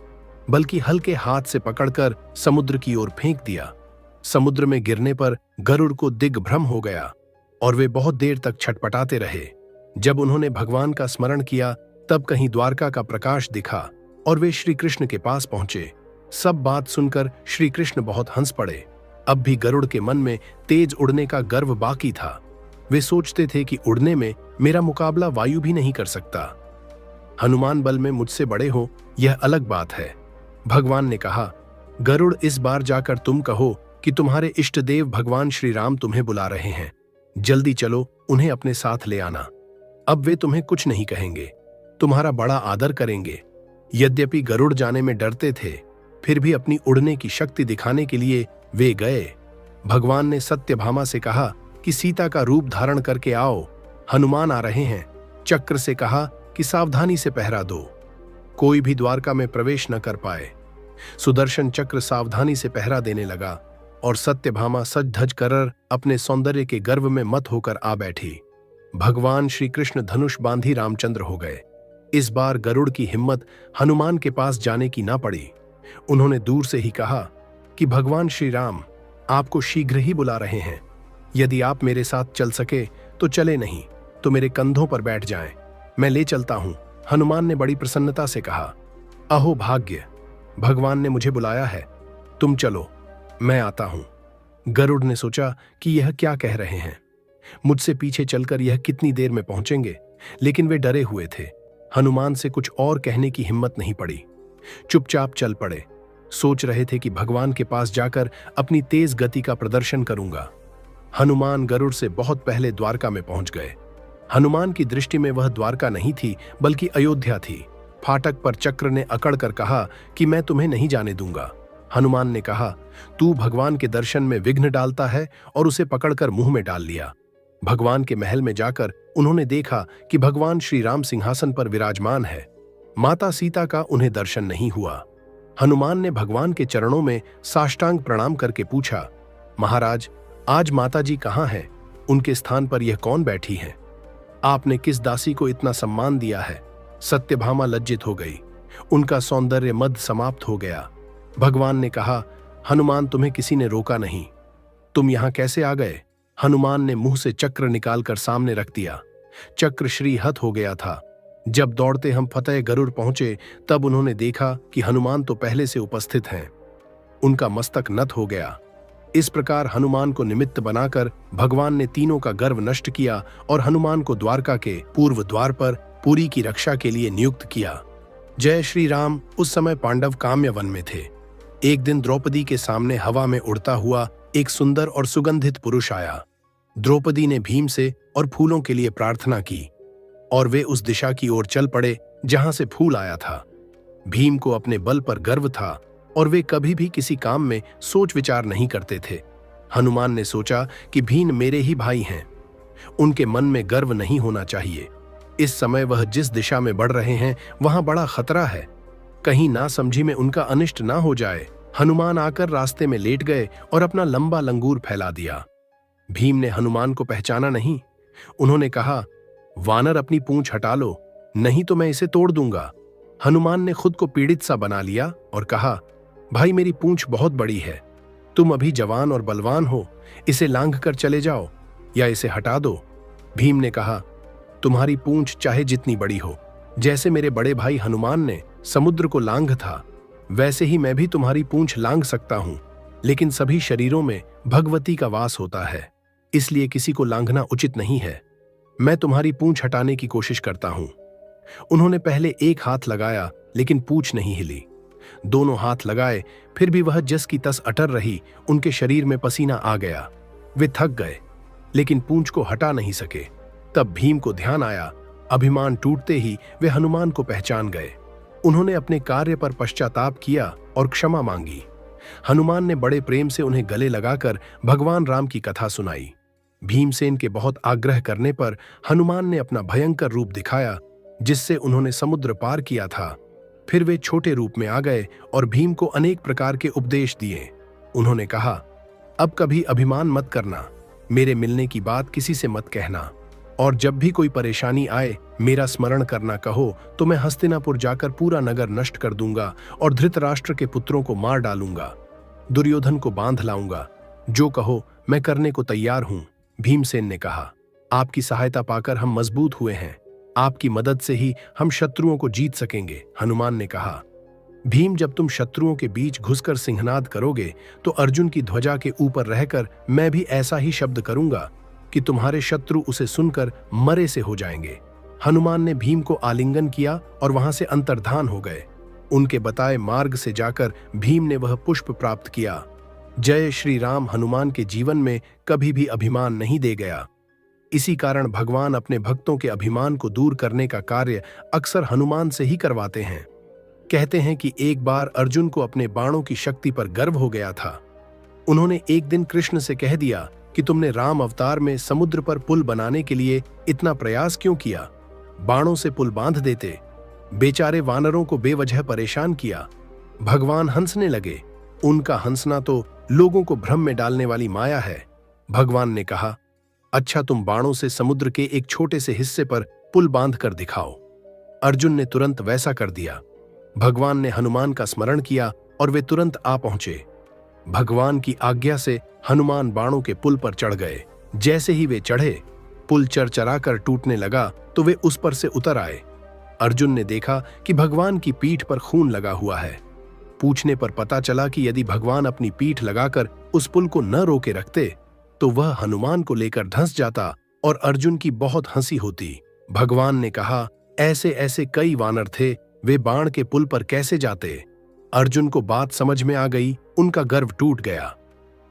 बल्कि हल्के हाथ से पकड़कर समुद्र की ओर फेंक दिया। समुद्र में गिरने पर गरुड़ को दिग्भ्रम हो गया और वे बहुत देर तक छटपटाते रहे। जब उन्होंने भगवान का स्मरण किया तब कहीं द्वारका का प्रकाश दिखा और वे श्री कृष्ण के पास पहुंचे। सब बात सुनकर श्री कृष्ण बहुत हंस पड़े। अब भी गरुड़ के मन में तेज उड़ने का गर्व बाकी था। वे सोचते थे कि उड़ने में मेरा मुकाबला वायु भी नहीं कर सकता। हनुमान बल में मुझसे बड़े हो यह अलग बात है। भगवान ने कहा, गरुड़, इस बार जाकर तुम कहो कि तुम्हारे इष्ट देव भगवान श्री राम तुम्हें बुला रहे हैं। जल्दी चलो, उन्हें अपने साथ ले आना। अब वे तुम्हें कुछ नहीं कहेंगे, तुम्हारा बड़ा आदर करेंगे। यद्यपि गरुड़ जाने में डरते थे, फिर भी अपनी उड़ने की शक्ति दिखाने के लिए वे गए। भगवान ने सत्यभामा से कहा कि सीता का रूप धारण करके आओ, हनुमान आ रहे हैं। चक्र से कहा कि सावधानी से पहरा दो, कोई भी द्वारका में प्रवेश न कर पाए। सुदर्शन चक्र सावधानी से पहरा देने लगा और सत्यभामा सज धज कर अपने सौंदर्य के गर्व में मत होकर आ बैठी। भगवान श्री कृष्ण धनुष बांधी रामचंद्र हो गए। इस बार गरुड़ की हिम्मत हनुमान के पास जाने की ना पड़ी। उन्होंने दूर से ही कहा कि भगवान श्री राम आपको शीघ्र ही बुला रहे हैं। यदि आप मेरे साथ चल सके तो चले, नहीं तो मेरे कंधों पर बैठ जाएं, मैं ले चलता हूं। हनुमान ने बड़ी प्रसन्नता से कहा, अहो भाग्य, भगवान ने मुझे बुलाया है, तुम चलो, मैं आता हूं। गरुड़ ने सोचा कि यह क्या कह रहे हैं, मुझसे पीछे चलकर यह कितनी देर में पहुंचेंगे, लेकिन वे डरे हुए थे। हनुमान से कुछ और कहने की हिम्मत नहीं पड़ी। चुपचाप चल पड़े। सोच रहे थे कि भगवान के पास जाकर अपनी तेज गति का प्रदर्शन करूंगा। हनुमान गरुड़ से बहुत पहले द्वारका में पहुंच गए। हनुमान की दृष्टि में वह द्वारका नहीं थी बल्कि अयोध्या थी। फाटक पर चक्र ने अकड़ कर कहा कि मैं तुम्हें नहीं जाने दूंगा। हनुमान ने कहा, तू भगवान के दर्शन में विघ्न डालता है, और उसे पकड़कर मुंह में डाल लिया। भगवान के महल में जाकर उन्होंने देखा कि भगवान श्री राम सिंहासन पर विराजमान है। माता सीता का उन्हें दर्शन नहीं हुआ। हनुमान ने भगवान के चरणों में साष्टांग प्रणाम करके पूछा, महाराज, आज माताजी कहाँ हैं? उनके स्थान पर यह कौन बैठी हैं? आपने किस दासी को इतना सम्मान दिया है? सत्यभामा लज्जित हो गई। उनका सौंदर्य मद समाप्त हो गया। भगवान ने कहा, हनुमान, तुम्हें किसी ने रोका नहीं, तुम यहां कैसे आ गए? हनुमान ने मुंह से चक्र निकालकर सामने रख दिया। चक्र श्रीहत हो गया था। जब दौड़ते हम फतेह गरुड़ पहुंचे तब उन्होंने देखा कि हनुमान तो पहले से उपस्थित हैं। उनका मस्तक नत हो गया। इस प्रकार हनुमान को निमित्त बनाकर भगवान ने तीनों का गर्व नष्ट किया और हनुमान को द्वारका के पूर्व द्वार पर पुरी की रक्षा के लिए नियुक्त किया। जय श्री राम। उस समय पांडव काम्य वन में थे। एक दिन द्रौपदी के सामने हवा में उड़ता हुआ एक सुंदर और सुगंधित पुरुष आया। द्रौपदी ने भीम से और फूलों के लिए प्रार्थना की और वे उस दिशा की ओर चल पड़े जहां से फूल आया था। भीम को अपने बल पर गर्व था और वे कभी भी किसी काम में सोच विचार नहीं करते थे। हनुमान ने सोचा कि भीम मेरे ही भाई हैं, उनके मन में गर्व नहीं होना चाहिए। इस समय वह जिस दिशा में बढ़ रहे हैं वहां बड़ा खतरा है, कहीं ना समझी में उनका अनिष्ट ना हो जाए। हनुमान आकर रास्ते में लेट गए और अपना लंबा लंगूर फैला दिया। भीम ने हनुमान को पहचाना नहीं। उन्होंने कहा, वानर, अपनी पूंछ हटा लो, नहीं तो मैं इसे तोड़ दूंगा। हनुमान ने खुद को पीड़ित सा बना लिया और कहा, भाई, मेरी पूंछ बहुत बड़ी है, तुम अभी जवान और बलवान हो, इसे लांघ कर चले जाओ या इसे हटा दो। भीम ने कहा, तुम्हारी पूंछ चाहे जितनी बड़ी हो, जैसे मेरे बड़े भाई हनुमान ने समुद्र को लांघ था, वैसे ही मैं भी तुम्हारी पूंछ लांघ सकता हूं, लेकिन सभी शरीरों में भगवती का वास होता है, इसलिए किसी को लांघना उचित नहीं है। मैं तुम्हारी पूंछ हटाने की कोशिश करता हूं। उन्होंने पहले एक हाथ लगाया, लेकिन पूंछ नहीं हिली। दोनों हाथ लगाए, फिर भी वह जस की तस अटर रही। उनके शरीर में पसीना आ गया। वे थक गए, लेकिन पूंछ को हटा नहीं सके। तब भीम को ध्यान आया। अभिमान टूटते ही वे हनुमान को पहचान गए। उन्होंने अपने कार्य पर पश्चाताप किया और क्षमा मांगी। हनुमान ने बड़े प्रेम से उन्हें गले लगाकर भगवान राम की कथा सुनाई। भीमसेन के बहुत आग्रह करने पर हनुमान ने अपना भयंकर रूप दिखाया, जिससे उन्होंने समुद्र पार किया था। फिर वे छोटे रूप में आ गए और भीम को अनेक प्रकार के उपदेश दिए। उन्होंने कहा, अब कभी अभिमान मत करना, मेरे मिलने की बात किसी से मत कहना, और जब भी कोई परेशानी आए मेरा स्मरण करना कहो तो मैं हस्तिनापुर जाकर पूरा नगर नष्ट कर दूंगा और धृतराष्ट्र के पुत्रों को मार डालूंगा, दुर्योधन को बांध लाऊंगा। जो कहो मैं करने को तैयार हूं। भीमसेन ने कहा, आपकी सहायता पाकर हम मजबूत हुए हैं, आपकी मदद से ही हम शत्रुओं को जीत सकेंगे। हनुमान ने कहा, भीम, जब तुम शत्रुओं के बीच घुसकर सिंहनाद करोगे तो अर्जुन की ध्वजा के ऊपर रहकर मैं भी ऐसा ही शब्द करूंगा कि तुम्हारे शत्रु उसे सुनकर मरे से हो जाएंगे। हनुमान ने भीम को आलिंगन किया और वहां से अंतर्धान हो गए। उनके बताए मार्ग से जाकर भीम ने वह पुष्प प्राप्त किया। जय श्री राम। हनुमान के जीवन में कभी भी अभिमान नहीं दे गया। इसी कारण भगवान अपने भक्तों के अभिमान को दूर करने का कार्य अक्सर हनुमान से ही करवाते हैं। कहते हैं कि एक बार अर्जुन को अपने बाणों की शक्ति पर गर्व हो गया था। उन्होंने एक दिन कृष्ण से कह दिया कि तुमने राम अवतार में समुद्र पर पुल बनाने के लिए इतना प्रयास क्यों किया? बाणों से पुल बांध देते। बेचारे वानरों को बेवजह परेशान किया। भगवान हंसने लगे। उनका हंसना तो लोगों को भ्रम में डालने वाली माया है। भगवान ने कहा, अच्छा, तुम बाणों से समुद्र के एक छोटे से हिस्से पर पुल बांध कर दिखाओ। अर्जुन ने तुरंत वैसा कर दिया। भगवान ने हनुमान का स्मरण किया और वे तुरंत आ पहुंचे। भगवान की आज्ञा से हनुमान बाणों के पुल पर चढ़ गए। जैसे ही वे चढ़े, पुल चरचरा कर टूटने लगा तो वे उस पर से उतर आए। अर्जुन ने देखा कि भगवान की पीठ पर खून लगा हुआ है। पूछने पर पता चला कि यदि भगवान अपनी पीठ लगाकर उस पुल को न रोके रखते तो वह हनुमान को लेकर धंस जाता और अर्जुन की बहुत हंसी होती। भगवान ने कहा, ऐसे ऐसे कई वानर थे, वे बाण के पुल पर कैसे जाते? अर्जुन को बात समझ में आ गई, उनका गर्व टूट गया।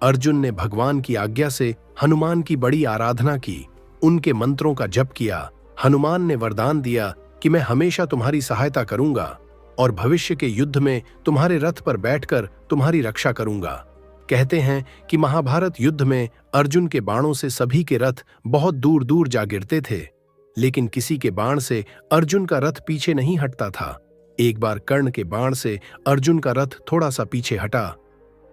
अर्जुन ने भगवान की आज्ञा से हनुमान की बड़ी आराधना की, उनके मंत्रों का जप किया। हनुमान ने वरदान दिया कि मैं हमेशा तुम्हारी सहायता करूंगा और भविष्य के युद्ध में तुम्हारे रथ पर बैठकर तुम्हारी रक्षा करूंगा। कहते हैं कि महाभारत युद्ध में अर्जुन के बाणों से सभी के रथ बहुत दूर दूर जा गिरते थे, लेकिन किसी के बाण से अर्जुन का रथ पीछे नहीं हटता था। एक बार कर्ण के बाण से अर्जुन का रथ थोड़ा सा पीछे हटा।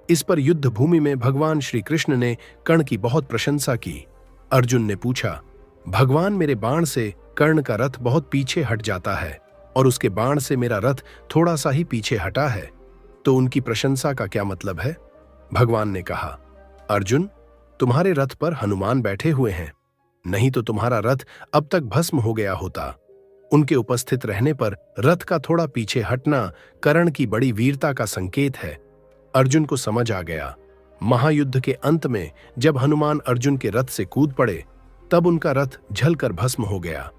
इस पर युद्ध भूमि में भगवान श्री कृष्ण ने कर्ण की बहुत प्रशंसा की। अर्जुन ने पूछा, भगवान, मेरे बाण से कर्ण का रथ बहुत पीछे हट जाता है और उसके बाण से मेरा रथ थोड़ा सा ही पीछे हटा है, तो उनकी प्रशंसा का क्या मतलब है? भगवान ने कहा, अर्जुन, तुम्हारे रथ पर हनुमान बैठे हुए हैं, नहीं तो तुम्हारा रथ अब तक भस्म हो गया होता। उनके उपस्थित रहने पर रथ का थोड़ा पीछे हटना कर्ण की बड़ी वीरता का संकेत है। अर्जुन को समझ आ गया। महायुद्ध के अंत में जब हनुमान अर्जुन के रथ से कूद पड़े, तब उनका रथ जलकर भस्म हो गया।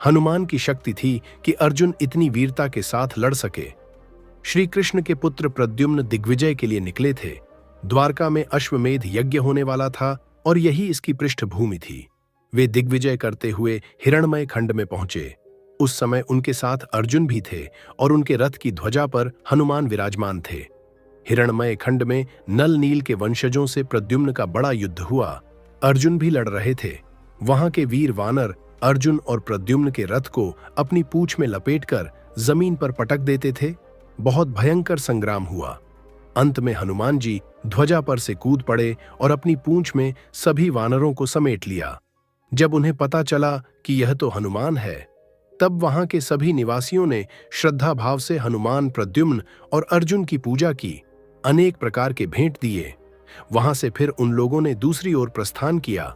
हनुमान की शक्ति थी कि अर्जुन इतनी वीरता के साथ लड़ सके। श्री कृष्ण के पुत्र प्रद्युम्न दिग्विजय के लिए निकले थे। द्वारका में अश्वमेध यज्ञ होने वाला था और यही इसकी पृष्ठभूमि थी। वे दिग्विजय करते हुए हिरण्मय खंड में पहुंचे। उस समय उनके साथ अर्जुन भी थे और उनके रथ की ध्वजा पर हनुमान विराजमान थे। हिरण्मय खंड में नल नील के वंशजों से प्रद्युम्न का बड़ा युद्ध हुआ। अर्जुन भी लड़ रहे थे। वहां के वीर वानर अर्जुन और प्रद्युम्न के रथ को अपनी पूंछ में लपेटकर जमीन पर पटक देते थे। बहुत भयंकर संग्राम हुआ। अंत में हनुमान जी ध्वजा पर से कूद पड़े और अपनी पूंछ में सभी वानरों को समेट लिया। जब उन्हें पता चला कि यह तो हनुमान है, तब वहां के सभी निवासियों ने श्रद्धा भाव से हनुमान, प्रद्युम्न और अर्जुन की पूजा की, अनेक प्रकार के भेंट दिए। वहां से फिर उन लोगों ने दूसरी ओर प्रस्थान किया।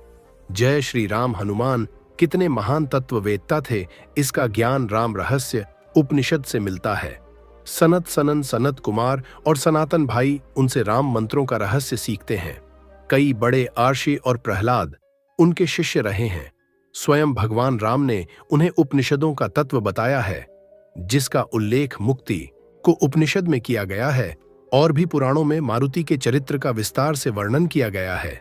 जय श्री राम। हनुमान कितने महान तत्ववेत्ता थे, इसका ज्ञान राम रहस्य उपनिषद से मिलता है। सनत सनन सनत कुमार और सनातन भाई उनसे राम मंत्रों का रहस्य सीखते हैं। कई बड़े आर्षि और प्रहलाद उनके शिष्य रहे हैं। स्वयं भगवान राम ने उन्हें उपनिषदों का तत्व बताया है, जिसका उल्लेख मुक्ति को उपनिषद में किया गया है और भी पुराणों में मारुति के चरित्र का विस्तार से वर्णन किया गया है।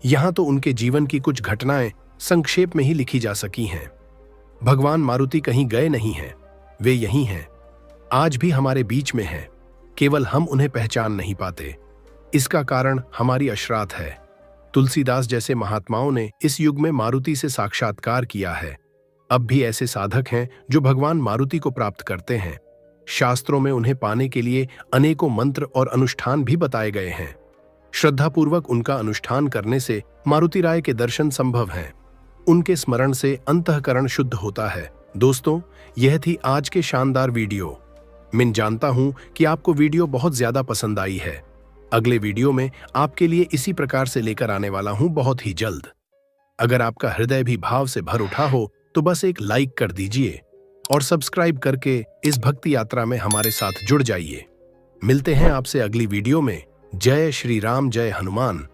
यहां तो उनके जीवन की कुछ घटनाएं संक्षेप में ही लिखी जा सकी हैं। भगवान मारुति कहीं गए नहीं हैं, वे यहीं हैं, आज भी हमारे बीच में हैं, केवल हम उन्हें पहचान नहीं पाते। इसका कारण हमारी अशरात है। तुलसीदास जैसे महात्माओं ने इस युग में मारुति से साक्षात्कार किया है। अब भी ऐसे साधक हैं जो भगवान मारुति को प्राप्त करते हैं। शास्त्रों में उन्हें पाने के लिए अनेकों मंत्र और अनुष्ठान भी बताए गए हैं। श्रद्धापूर्वक उनका अनुष्ठान करने से मारुति राय के दर्शन संभव हैं। उनके स्मरण से अंतःकरण शुद्ध होता है। दोस्तों, यह थी आज के शानदार वीडियो। मैं जानता हूं कि आपको वीडियो बहुत ज्यादा पसंद आई है। अगले वीडियो में आपके लिए इसी प्रकार से लेकर आने वाला हूं बहुत ही जल्द। अगर आपका हृदय भी भाव से भर उठा हो तो बस एक लाइक कर दीजिए और सब्सक्राइब करके इस भक्ति यात्रा में हमारे साथ जुड़ जाइए। मिलते हैं आपसे अगली वीडियो में। जय श्री राम, जय हनुमान।